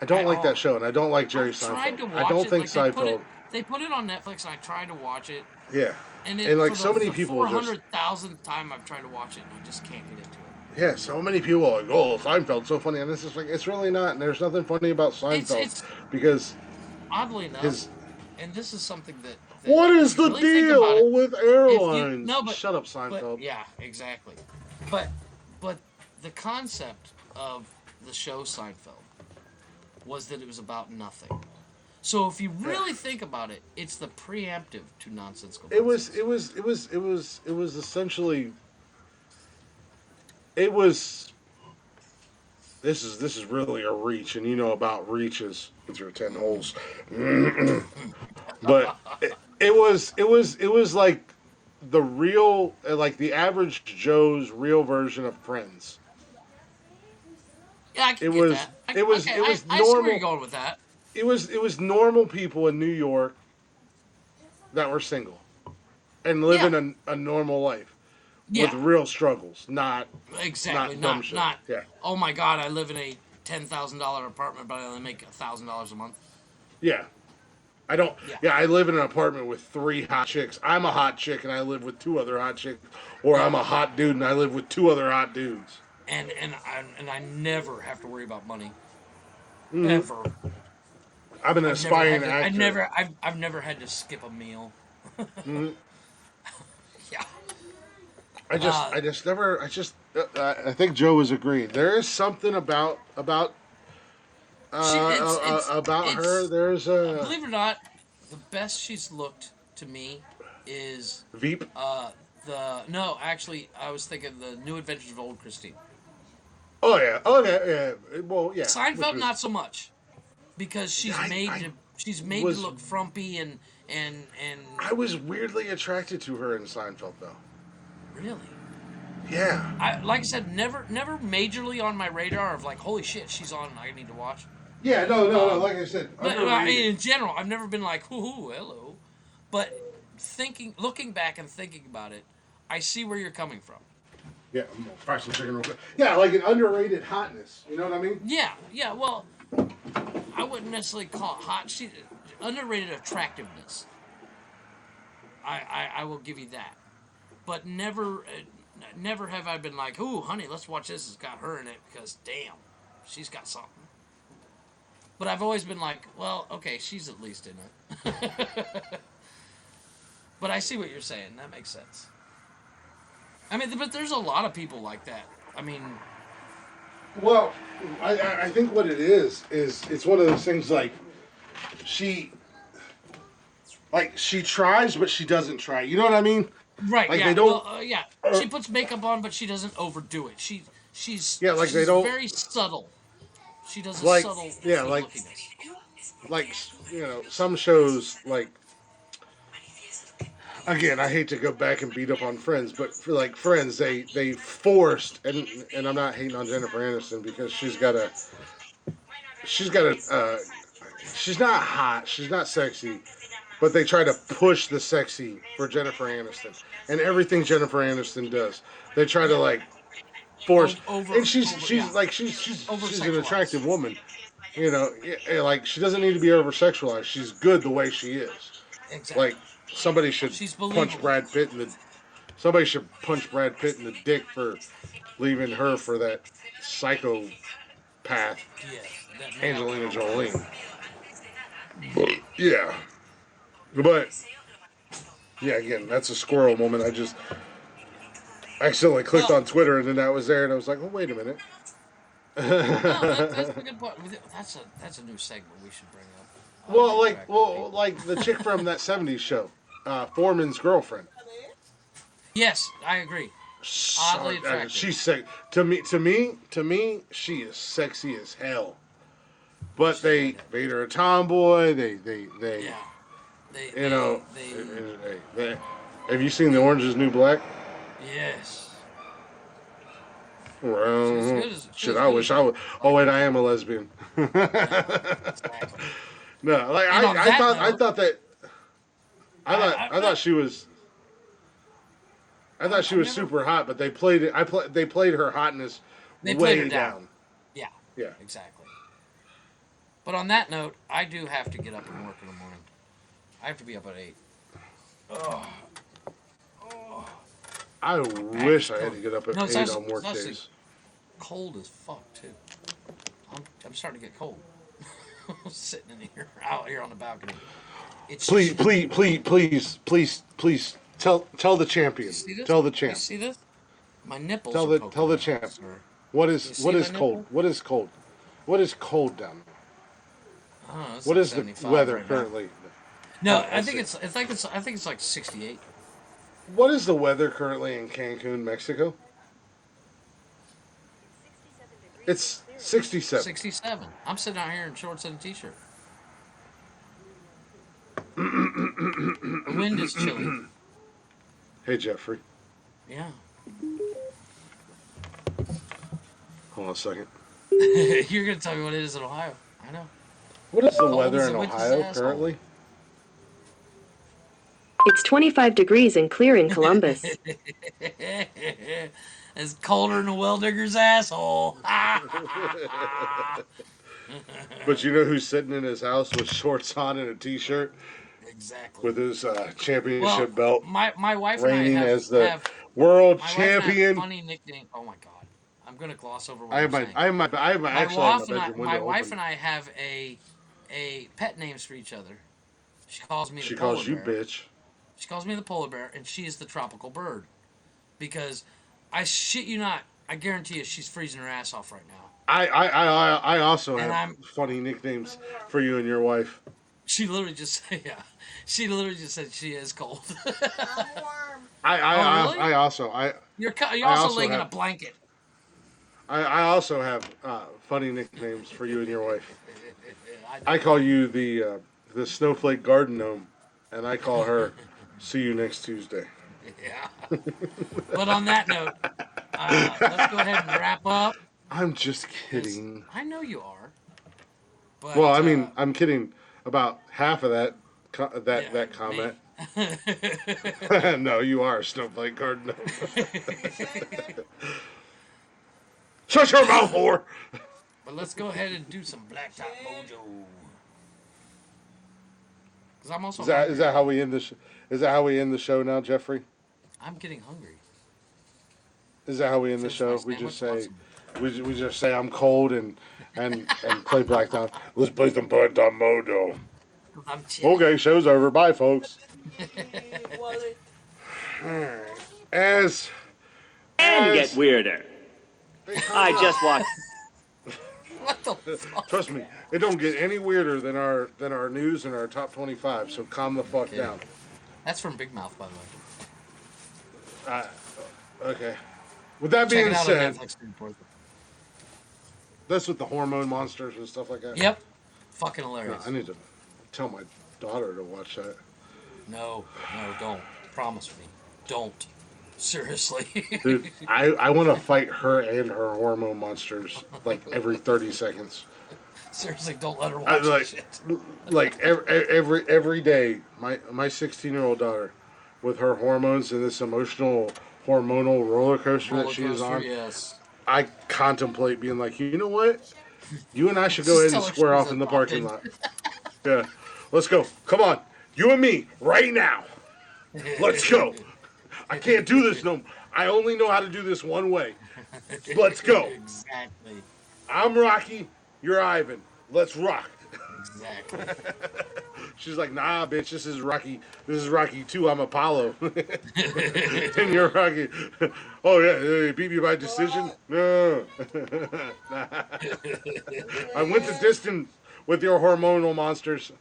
I don't like that show, and I don't like Jerry I tried to Seinfeld. watch I don't it. think Like Seinfeld. they put it on Netflix, and I tried to watch it. Yeah, And like for so many the people just 400,000th time I've tried to watch it, and I just can't get into it. yeah, so many people are like, oh, Seinfeld's so funny, and it's just like it's really not. And there's nothing funny about Seinfeld It's because oddly enough, his and this is something that what is if you the really think about deal it, with if you airlines? no, but Shut up, Seinfeld. yeah, exactly. But the concept of the show Seinfeld was that it was about nothing. So if you really think about it, it's the preemptive to Nonsensical Nonsense. It was essentially it was this is really a reach, and you know about reaches with your 10 holes. But it was like the real like the average Joe's real version of Friends. Yeah, I can It get was that. it was Okay, it was I see where normal. you're going with that. It was normal people in New York that were single and living a normal life with Yeah, real struggles, not exactly. dumb shit. Not. Yeah, Oh my God, I live in a $10,000 apartment, but I only make $1,000 a month. yeah. I don't. Yeah. Yeah, I live in an apartment with 3 hot chicks. I'm a hot chick and I live with 2 other hot chicks, or I'm a hot dude and I live with 2 other hot dudes. And I never have to worry about money. Mm-hmm. Ever. I'm an aspiring actor. I've never had to skip a meal. Mm-hmm. Yeah. I think Joe was agreeing. There is something about her. There's a believe it or not, the best she's looked to me is Veep. actually I was thinking the New Adventures of Old Christine. Oh yeah. Well, yeah. Seinfeld not so much because she's made was- to look frumpy and I was weirdly attracted to her in Seinfeld, though. really. Yeah. Like I said, never majorly on my radar of like, holy shit, she's on, I need to watch. Yeah. No. Like I said, But I mean, in general, I've never been like, hoo, hello. But looking back and thinking about it, I see where you're coming from. yeah. I'm gonna fry some chicken real quick. Yeah, like an underrated hotness. You know what I mean? Yeah. Well, I wouldn't necessarily call it hot. She underrated attractiveness. I will give you that, but never have I been like, ooh, honey, let's watch this. It's got her in it because damn, she's got something. But I've always been like, well, okay, she's at least in it. But I see what you're saying. That makes sense. I mean, but there's a lot of people like that. I mean, Well, I think what it is it's one of those things like she tries but she doesn't try. You know what I mean? right? Like, yeah. they don't- Well, yeah. She puts makeup on, but she doesn't overdo it. She's like, they she's don't- very subtle. She does a Like, subtle yeah, like- lookiness. Like, some shows like again, I hate to go back and beat up on Friends, but for like Friends, they forced and I'm not hating on Jennifer Aniston because she's not hot, she's not sexy, but they try to push the sexy for Jennifer Aniston and everything Jennifer Aniston does. They try to like force, and she's an attractive woman. Like she doesn't need to be over sexualized. She's good the way she is. Exactly. Like somebody should She's punch believable. Brad Pitt in the Somebody should punch Brad Pitt in the dick for leaving her for that psychopath, Yes, that man. Angelina Jolie. Yeah. But, yeah, again, that's a squirrel moment. I just accidentally clicked on Twitter, and then that was there, and I was like, oh, wait a minute. That's a good point. That's a new segment we should bring up. Like the chick from that '70s show, Foreman's girlfriend. Yes, I agree. Oddly attractive. She's sick. To me, she is sexy as hell. But they made her a tomboy. They Yeah. have you seen The Orange Is the New Black? Yes. Well, She's good I wish I would. Oh wait, I am a lesbian. Exactly. No, like And on I that thought note- I thought she was. I thought she was super hot, but they played it. They played her hotness They played way her down. Yeah. Yeah. Exactly. But on that note, I do have to get up and work in the morning. I have to be up at 8. I wish I had to get up at 8 on work it's days. cold as fuck too. I'm starting to get cold. Sitting in here, out here on the balcony. It's Please, tell the champion. You see this? Tell the You champ. see this? My nipples. Tell are the poking out, champ. sir. What You is see what my is cold? nipple? What is cold? What is cold down there? I don't know, it's What like is the 75 weather right now. currently? No, Oh, I think it's like 68. What is the weather currently in Cancun, Mexico? It's 67. 67. I'm sitting out here in shorts and a t-shirt. The wind is chilly. Hey Jeffrey, Yeah. hold on a second. You're gonna tell me what it is in Ohio. I know. What is the Cold weather as in a witch's Ohio asshole. currently? It's 25 degrees and clear in Columbus. It's colder than a well digger's asshole. But you know who's sitting in his house with shorts on and a t-shirt Exactly. with his championship belt, my wife and I reigning have, as the have world my wife and I have champion. funny nickname. Oh my god. I'm gonna gloss over what I have I'm my, saying. I have my, I have my, actually I have my bedroom My window wife open. and I have a pet names for each other. She calls me She the polar calls you bear. bitch. She calls me the polar bear, and she is the tropical bird. Because I shit you not, I guarantee you, she's freezing her ass off right now. I also And have funny nicknames for you and your wife. She literally just She literally just said she is cold. I'm warm. Really? I also You're I also also laying in a have- blanket. I also have funny nicknames for you and your wife. I I call you the snowflake garden gnome, and I call her see you next Tuesday. Yeah. But on that note, let's go ahead and wrap up. I'm just kidding. I know you are. But, Well, I mean, I'm kidding about half of that that yeah, comment. me. No, you are a snowflake garden gnome. Shut your mouth, whore! But let's go ahead and do some Blacktop Mojo. Because I'm also Is that how we end the is that how we end the show now, Jeffrey? I'm getting hungry. Is that how we end the show? We just say we just say I'm cold and play Blacktop. Let's play some Blacktop Mojo. I'm chilling. Okay, show's over. Bye, folks. Wallet. As And get weirder. I just watched. What the fuck? trust me, it don't get any weirder than our news and our top 25. So calm the fuck down. That's from Big Mouth, by the way. Okay. With that Check being it out said, on Netflix. Report. that's with the hormone monsters and stuff like that. Yep. Fucking No, hilarious. I need to tell my daughter to watch that. No, don't. Promise me. Don't. Seriously. Dude, I want to fight her and her hormone monsters like every 30 seconds. Seriously, don't let her I, watch like, this shit. like every day, my 16-year-old daughter, with her hormones and this emotional hormonal roller coaster that she is Roller on, coaster, yes. I contemplate being like, you know what? You and I should go Just ahead and tell her square she's off in the adopted. parking lot. Yeah, let's go. Come on, you and me right now. Let's go. I can't do this no. I only know how to do this one way. Let's go. Exactly. I'm Rocky. You're Ivan. Let's rock. Exactly. She's like, nah, bitch. This is Rocky. This is Rocky 2. I'm Apollo. And you're Rocky. Oh yeah, you beat me by decision. No. I went the distance with your hormonal monsters.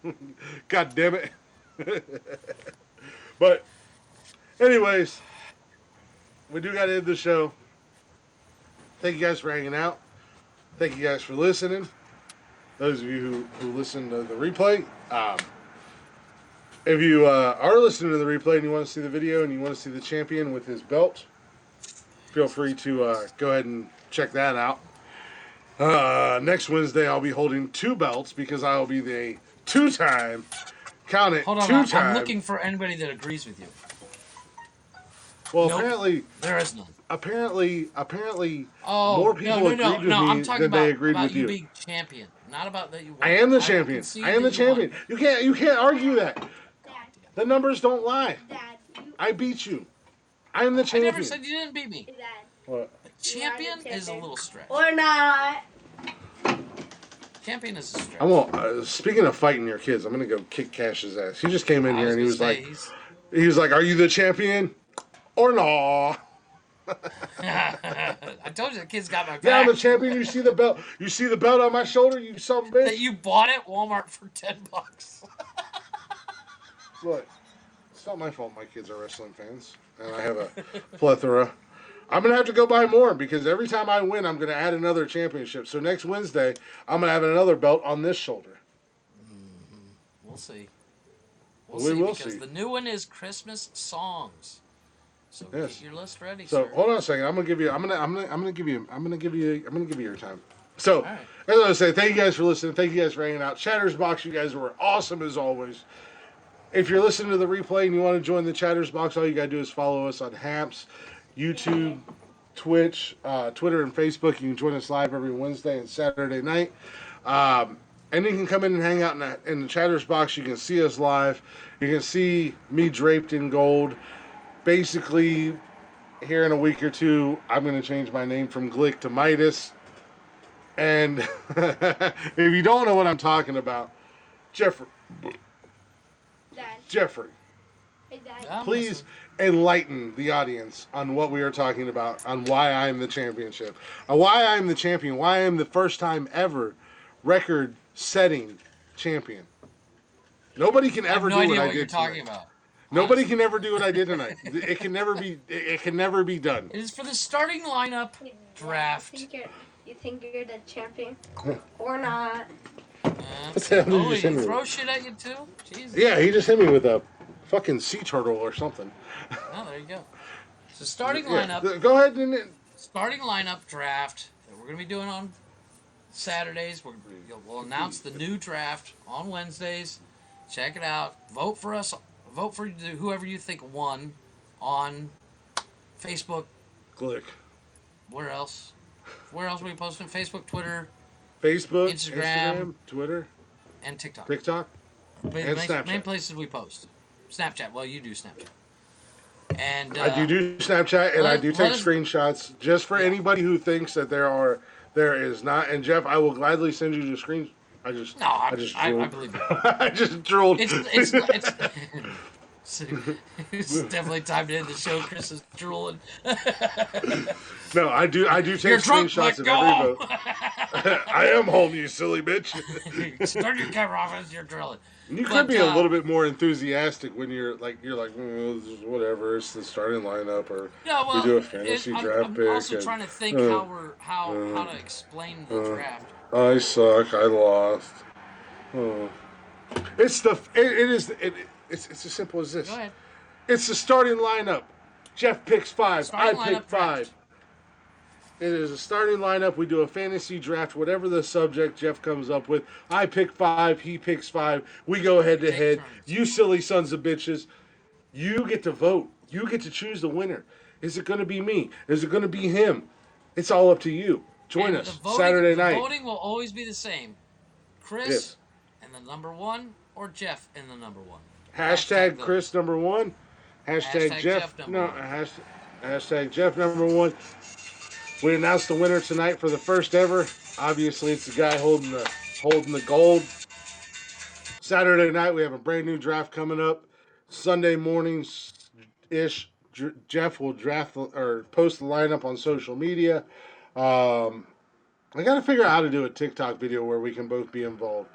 God damn it. But, anyways, we do got to end the show. Thank you guys for hanging out. Thank you guys for listening. Those of you who listen to the replay. If you are listening to the replay and you want to see the video and you want to see the champion with his belt, feel free to go ahead and check that out. Next Wednesday, I'll be holding 2 belts because I will be the 2-time, count it, Hold on, 2-time. I'm looking for anybody that agrees with you. Well, Nope. apparently, There is none. apparently, Oh, more people no, agreed with I'm me talking than they about, agreed with you you. being champion, not about that you won. I am the will champion. concede I am the that you won. champion. You can't argue that. Dad, The numbers don't lie. Dad, you, I beat you. I am the I champion. never said you didn't beat me. Dad. What? Champion is a little stretch. Or not. Champion is a stretch. I won't. Speaking of fighting your kids, I'm gonna go kick Cash's ass. He just came in here and he was like, "Are you the champion or no?" I told you the kid's got my back. Yeah, I'm the champion. You see the belt? You see the belt on my shoulder? You son of a That bitch. you bought at Walmart for $10. Look, it's not my fault. My kids are wrestling fans, and I have a plethora. I'm gonna have to go buy more because every time I win, I'm gonna add another championship. So next Wednesday, I'm gonna have another belt on this shoulder. We'll see. We will because see. the new one is Christmas songs. So Yes. get your list ready. So sir. hold on a second. I'm gonna give you your time. So right. as I was saying, thank you guys for listening. Thank you guys for hanging out. Chatter's Box, you guys were awesome as always. If you're listening to the replay and you want to join the Chatter's Box, all you gotta do is follow us on Haps, YouTube, Twitch, Twitter, and Facebook. You can join us live every Wednesday and Saturday night. And you can come in and hang out in the Chatter's Box. You can see us live. You can see me draped in gold. Basically, here in a week or two, I'm going to change my name from Glick to Midas. And if you don't know what I'm talking about, Jeffrey, Hey, Dad. I'm please enlighten the audience on what we are talking about, on why I'm the championship, why I'm the champion, why I'm the first time ever record-setting champion. Nobody can I have ever no do idea what I what you're did talking tonight. about. Nobody can ever do what I did tonight. It can never be done. It is for the starting lineup Hey, Dad, draft. You think you're the champion? Or not? What the hell did you Oh, just hit he me throw with? shit at you too? Jesus. Yeah, he just hit me with a fucking sea turtle or something. Oh, there you go. So starting Yeah, lineup. go ahead and Starting lineup draft that we're going to be doing on Saturdays. We'll announce the new draft on Wednesdays. Check it out. Vote for us. Vote for whoever you think won on Facebook. click. Where else? Where else are we posting? Facebook, Twitter, Facebook, Instagram, Twitter, and TikTok. TikTok, and Snapchat. Main places we post. Snapchat. Well, you do Snapchat. And I do Snapchat and I do let take us- screenshots just for anybody who thinks that there is not. And Jeff, I will gladly send you the screen. I just I believe you. I just drooled. It's definitely time to end the show. Chris is drooling. No, I do take You're drunk, screenshots let of go. every vote. I am home, you silly bitch. Start your camera off as you're drilling. You But, could be a little bit more enthusiastic when you're like whatever, it's the starting lineup, or Yeah, well, we do a fantasy draft I'm pick. also and, trying to think how to explain the draft. I suck. I lost. Oh. It's as simple as this. Go ahead. It's the starting lineup. Jeff picks 5. Starting I pick lineup 5. draft. It is a starting lineup. We do a fantasy draft, whatever the subject Jeff comes up with. I pick 5. He picks 5. We go head to head. turns. You silly sons of bitches. You get to vote. You get to choose the winner. Is it going to be me? Is it going to be him? It's all up to you. Join And us the voting, Saturday the night. voting will always be the same. Chris Yes. in the number 1 or Jeff in the number 1. Hashtag vote. Chris number 1. Hashtag Jeff. Jeff No, #1. hashtag Jeff #1. We announced the winner tonight for the first ever. Obviously, it's the guy holding the gold. Saturday night, we have a brand new draft coming up. Sunday mornings ish, Jeff will draft or post the lineup on social media. I got to figure out how to do a TikTok video where we can both be involved.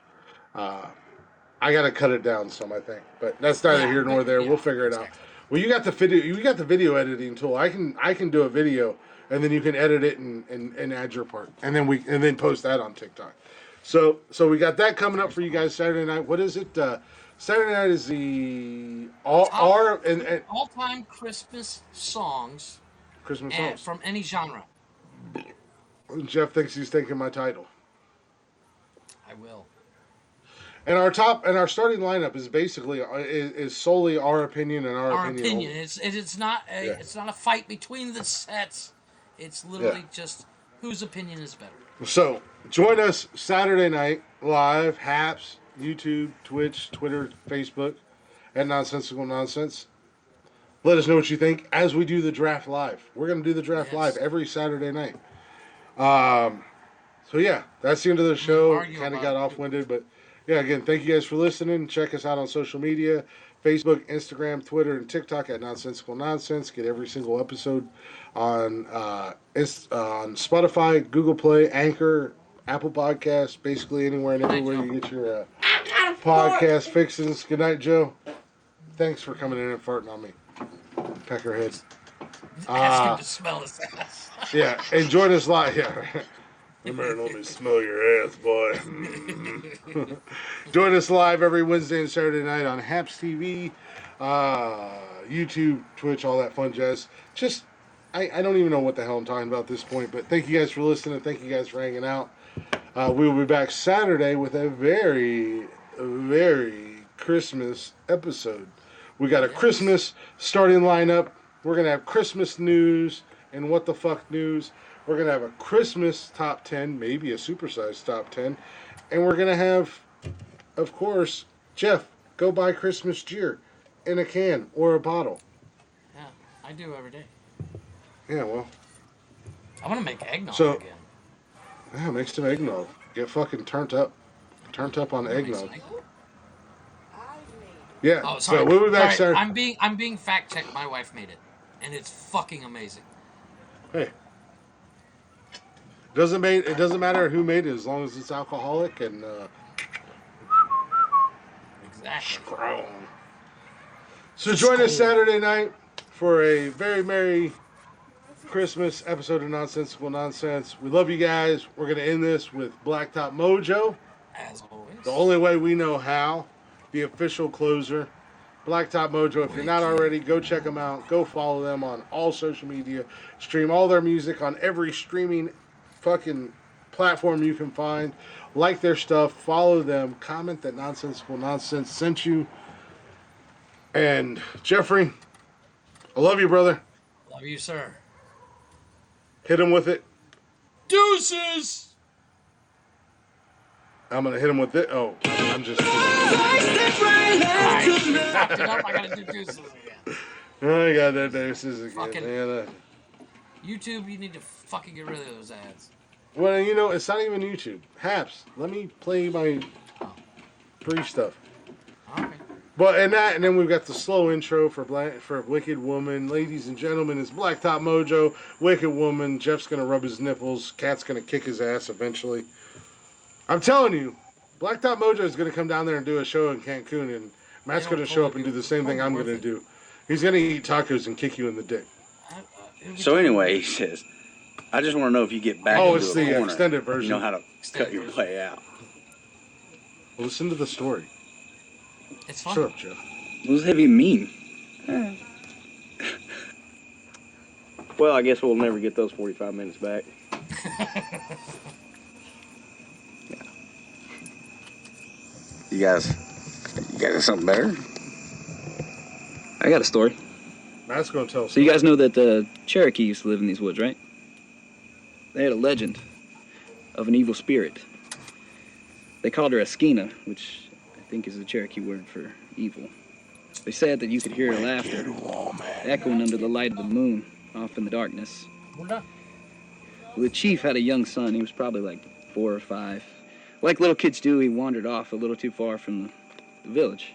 I got to cut it down some, I think, but that's neither here nor there. We'll figure it out. Well, you got the video. You got the video editing tool. I can do a video, and then you can edit it and add your part, and then post that on TikTok. So we got that coming up for you guys Saturday night. What is it? Saturday night is the all-time Christmas songs Christmas songs from any genre. Jeff thinks he's taking my title. I will. And our starting lineup is basically is solely our opinion and our opinion. Only. It's not a fight between the sets. It's literally just whose opinion is better. So join us Saturday night live, Haps, YouTube, Twitch, Twitter, Facebook, at Nonsensical Nonsense. Let us know what you think as we do the draft live. We're going to do the draft live every Saturday night. So yeah, that's the end of the show. Kind of got off-winded, but yeah, again, thank you guys for listening. Check us out on social media, Facebook, Instagram, Twitter, and TikTok at Nonsensical Nonsense. Get every single episode on Spotify, Google Play, Anchor, Apple Podcasts, basically anywhere and everywhere you get your podcast fixings. Good night, Joe. Thanks for coming in and farting on me. Peckerhead. Ask him to smell his ass. Yeah, and join us live. Yeah, right. Remember, let me smell your ass, boy. Join us live every Wednesday and Saturday night on Haps TV, YouTube, Twitch, all that fun jazz. I don't even know what the hell I'm talking about at this point, but thank you guys for listening. Thank you guys for hanging out. We will be back Saturday with a very, very Christmas episode. We got a Christmas starting lineup. We're going to have Christmas news and what the fuck news. We're going to have a Christmas top 10, maybe a supersized top 10. And we're going to have, of course, Jeff, go buy Christmas cheer in a can or a bottle. Yeah, I do every day. Yeah, well. I want to make eggnog again. Yeah, make some eggnog. Get fucking turned up. Turned up on eggnog. Yeah, oh, sorry. So we'll be back Saturday. I'm being fact checked. My wife made it, and it's fucking amazing. Hey, it doesn't matter who made it as long as it's alcoholic and exactly strong. So join us Saturday night for a very merry Christmas episode of Nonsensical Nonsense. We love you guys. We're gonna end this with Blacktop Mojo, as always. The only way we know how. The official closer, Blacktop Mojo. If you're not already, go check them out. Go follow them on all social media. Stream all their music on every streaming fucking platform you can find. Like their stuff. Follow them. Comment that Nonsensical Nonsense sent you. And Jeffrey, I love you, brother. Love you, sir. Hit him with it. Deuces! I'm going to hit him with it. Oh, I'm just kidding. I gotta do deuces again. I got that deuces again. Fucking man. YouTube, you need to fucking get rid of those ads. Well, you know, it's not even YouTube. Haps, let me play my brief stuff. Okay. But and then we've got the slow intro for Wicked Woman. Ladies and gentlemen, it's Blacktop Mojo, Wicked Woman. Jeff's gonna rub his nipples. Cat's gonna kick his ass eventually. I'm telling you, Blacktop Mojo is gonna come down there and do a show in Cancun, and Matt's gonna show up and do the same thing I'm gonna do. He's gonna eat tacos and kick you in the dick. So anyway, he says, I just want to know if you get back into it's a the corner, extended version. you know how to cut your play out. Listen to the story. It's fun. Shut up, Jeff. What does that even mean? Well, I guess we'll never get those 45 minutes back. Yeah. You guys something better? I got a story. Matt's gonna tell. So you guys know that the Cherokee used to live in these woods, right? They had a legend of an evil spirit. They called her a Skeena, which I think is the Cherokee word for evil. They said that you could hear her laughter echoing under the light of the moon off in the darkness. Well, the chief had a young son. He was probably like 4 or 5. Like little kids do, he wandered off a little too far from the village.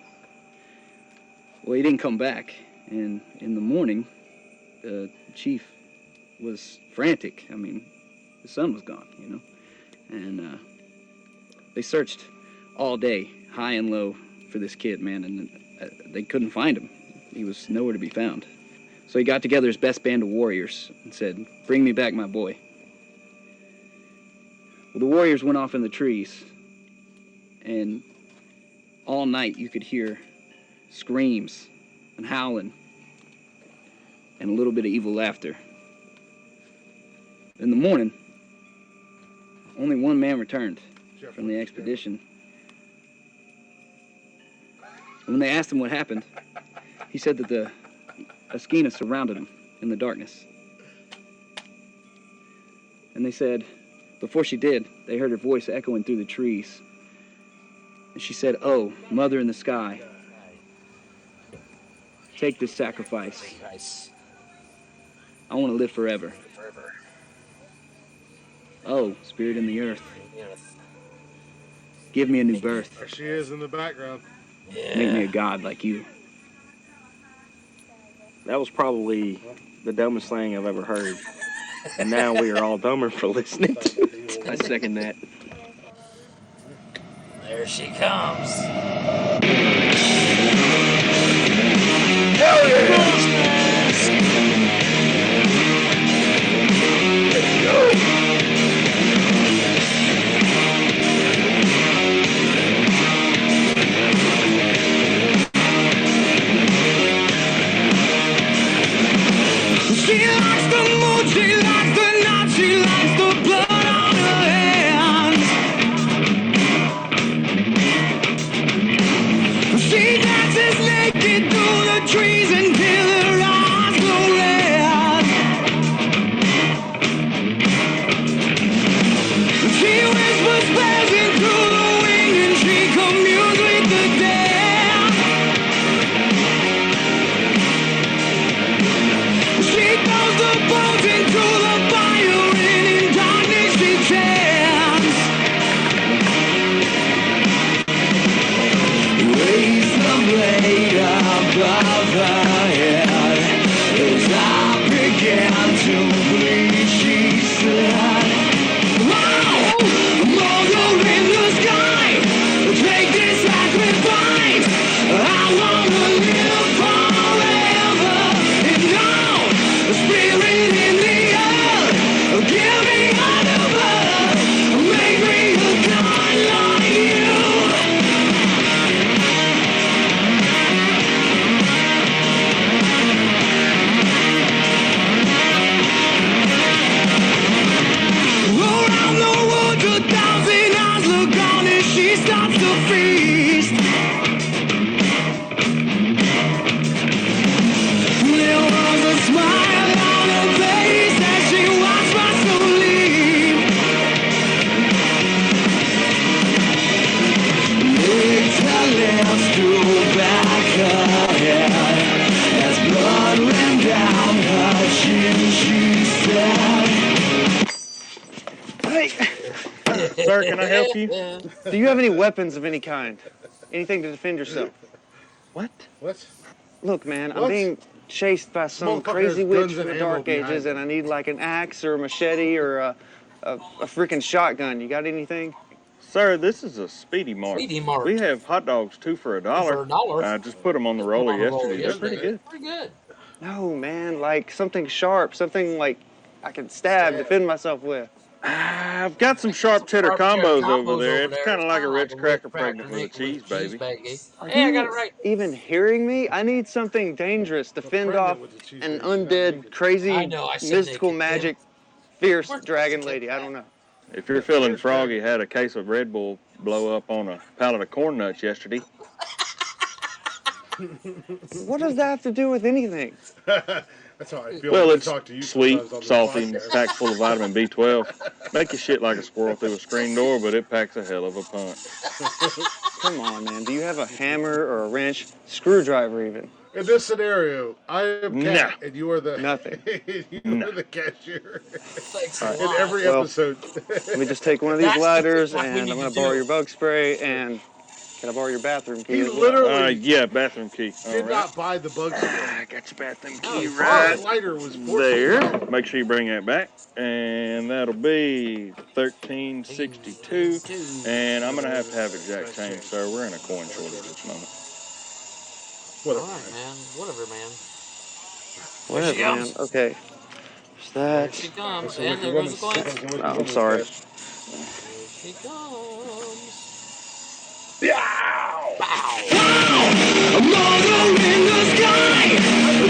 Well, he didn't come back, and in the morning, the chief was frantic. I mean, his son was gone, you know. And they searched all day, high and low, for this kid, man, and they couldn't find him. He was nowhere to be found. So he got together his best band of warriors and said, "Bring me back my boy." Well, the warriors went off in the trees, and all night you could hear screams and howling and a little bit of evil laughter. In the morning, only one man returned from the expedition. And when they asked him what happened, he said that the Askina surrounded him in the darkness. And they said, before she did, they heard her voice echoing through the trees. And she said, "Oh, Mother in the sky, take this sacrifice. I want to live forever. Oh, Spirit in the earth, give me a new birth. There she is in the background. Make me a god like you." That was probably the dumbest thing I've ever heard. And now we are all dumber for listening to it. I second that. There she comes. Hell yeah! Let's go! She likes the moon, she likes the night, she likes the blood on her hands. She dances naked through the trees until her eyes glow red. She whispers spells into the wind and she communes with the dead. She throws the bones into the fire and in darkness she chants. Raise the blade above her head. As I began to bleed, she said, "Wow, Mother in the sky, take this sacrifice. I wanna live forever. And now, Spirit in the earth, give me a new birth. Make me a god like you." Around the woods, 1,000 eyes look on as she stops to feast. There was a smile on her face as she watched my soul leave. Licked her lips, drew back her head. As blood ran down her chin, she said, Sir, can I help you? Do you have any weapons of any kind? Anything to defend yourself? What? What? Look, man, I'm What? being chased by some Motherfucker crazy has witch guns from and the ammo Dark behind Ages, him. and I need like an axe or a machete or a freaking shotgun. You got anything? Sir, this is a Speedy Mart. Speedy Mart. We have hot dogs 2 for $1. For $1. I just put them on the roller yesterday. They're pretty good. Pretty good. No, man, like something sharp, something like I can stab, defend myself with. I've got some sharp cheddar Sharp cheddar combos combos over there. over It's there. kind of like a Kinda Ritz like a cracker Ritz cracker pregnant with a Nick cheese with baby. Are Hey, I you got it right. even hearing me? I need something dangerous to fend off an undead, crazy, I know, I said mystical, naked, magic, fierce Where's dragon the lady. I don't know. If you're feeling froggy, had a case of Red Bull blow up on a pallet of corn nuts yesterday. What does that have to do with anything? That's how I feel Well, when I it's talk to you sweet, sometimes on this salty, and podcast. packed full of vitamin B12. Make you shit like a squirrel through a screen door, but it packs a hell of a punch. Come on, man. Do you have a hammer or a wrench? Screwdriver, even? In this scenario, I am Cat, and you are the Nothing. you are the cashier. Thanks All a right. In lot. every Well, episode. Let me just take one of these That's lighters, what we and need I'm going to to borrow do. your bug spray, and can I borrow your bathroom key He as well? literally Yeah, bathroom key. All did right. not buy the bug spray. I got your bathroom Oh, key it's right The lighter was there. $14. Make sure you bring that back. And that'll be 1362. And I'm going to have exact change, sir. We're in a coin shortage at this moment. Whatever. All right, man. Whatever, man. Whatever, she man. comes. Okay. There's There that. she comes. That's a And wicked there woman. goes the coins. That's a wicked Oh, I'm woman, sorry. There Cash. she comes. Yow! A motor in the sky.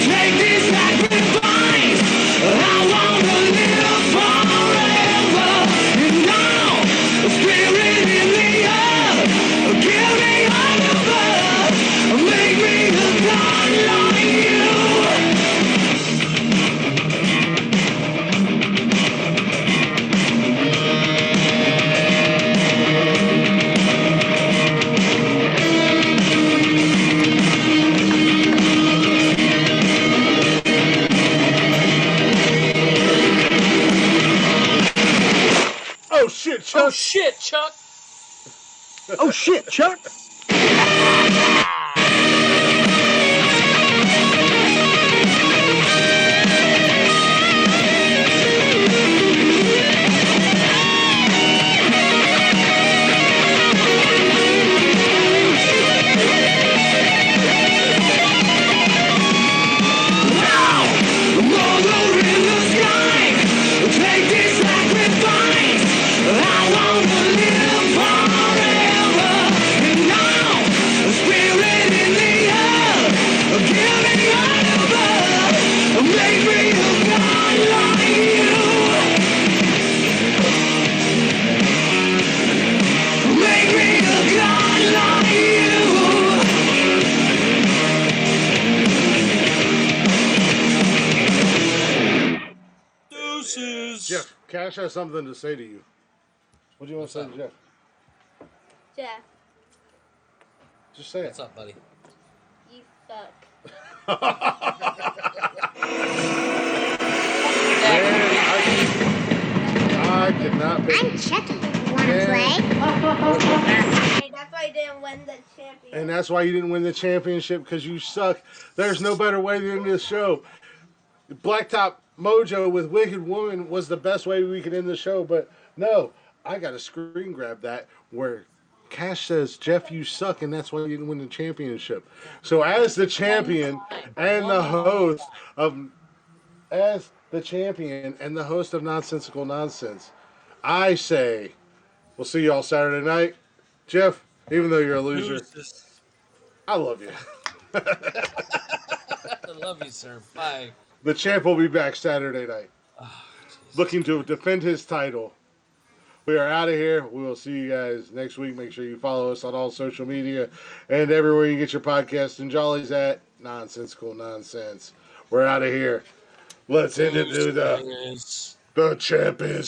Take this sacrifice. I wanna live forever. And now, a spirit in the earth. Give me another. Make me a god like you. Oh shit, Chuck! Oh shit, Chuck! Oh shit, Chuck! Deuces. Jeff, Cash has something to say to you. What do you want to say to Jeff? Jeff, Just say it. What's up, buddy? you suck. I cannot be. I'm Chucky. You wanna Yeah. play? That's why I didn't win the championship. And that's why you didn't win the championship, because you suck. There's no better way to end this show. Blacktop Mojo with Wicked Woman was the best way we could end the show, but no, I got to screen grab that where Cash says, Jeff, you suck, and that's why you didn't win the championship. So as the champion and the host of Nonsensical Nonsense, I say we'll see y'all Saturday night. Jeff, even though you're a loser, I love you. I love you, sir. Bye. The champ will be back Saturday night, looking to defend his title. We are out of here. We will see you guys next week. Make sure you follow us on all social media and everywhere you get your podcasts and jollies at Nonsensical Nonsense. We're out of here. Let's end it to the champ is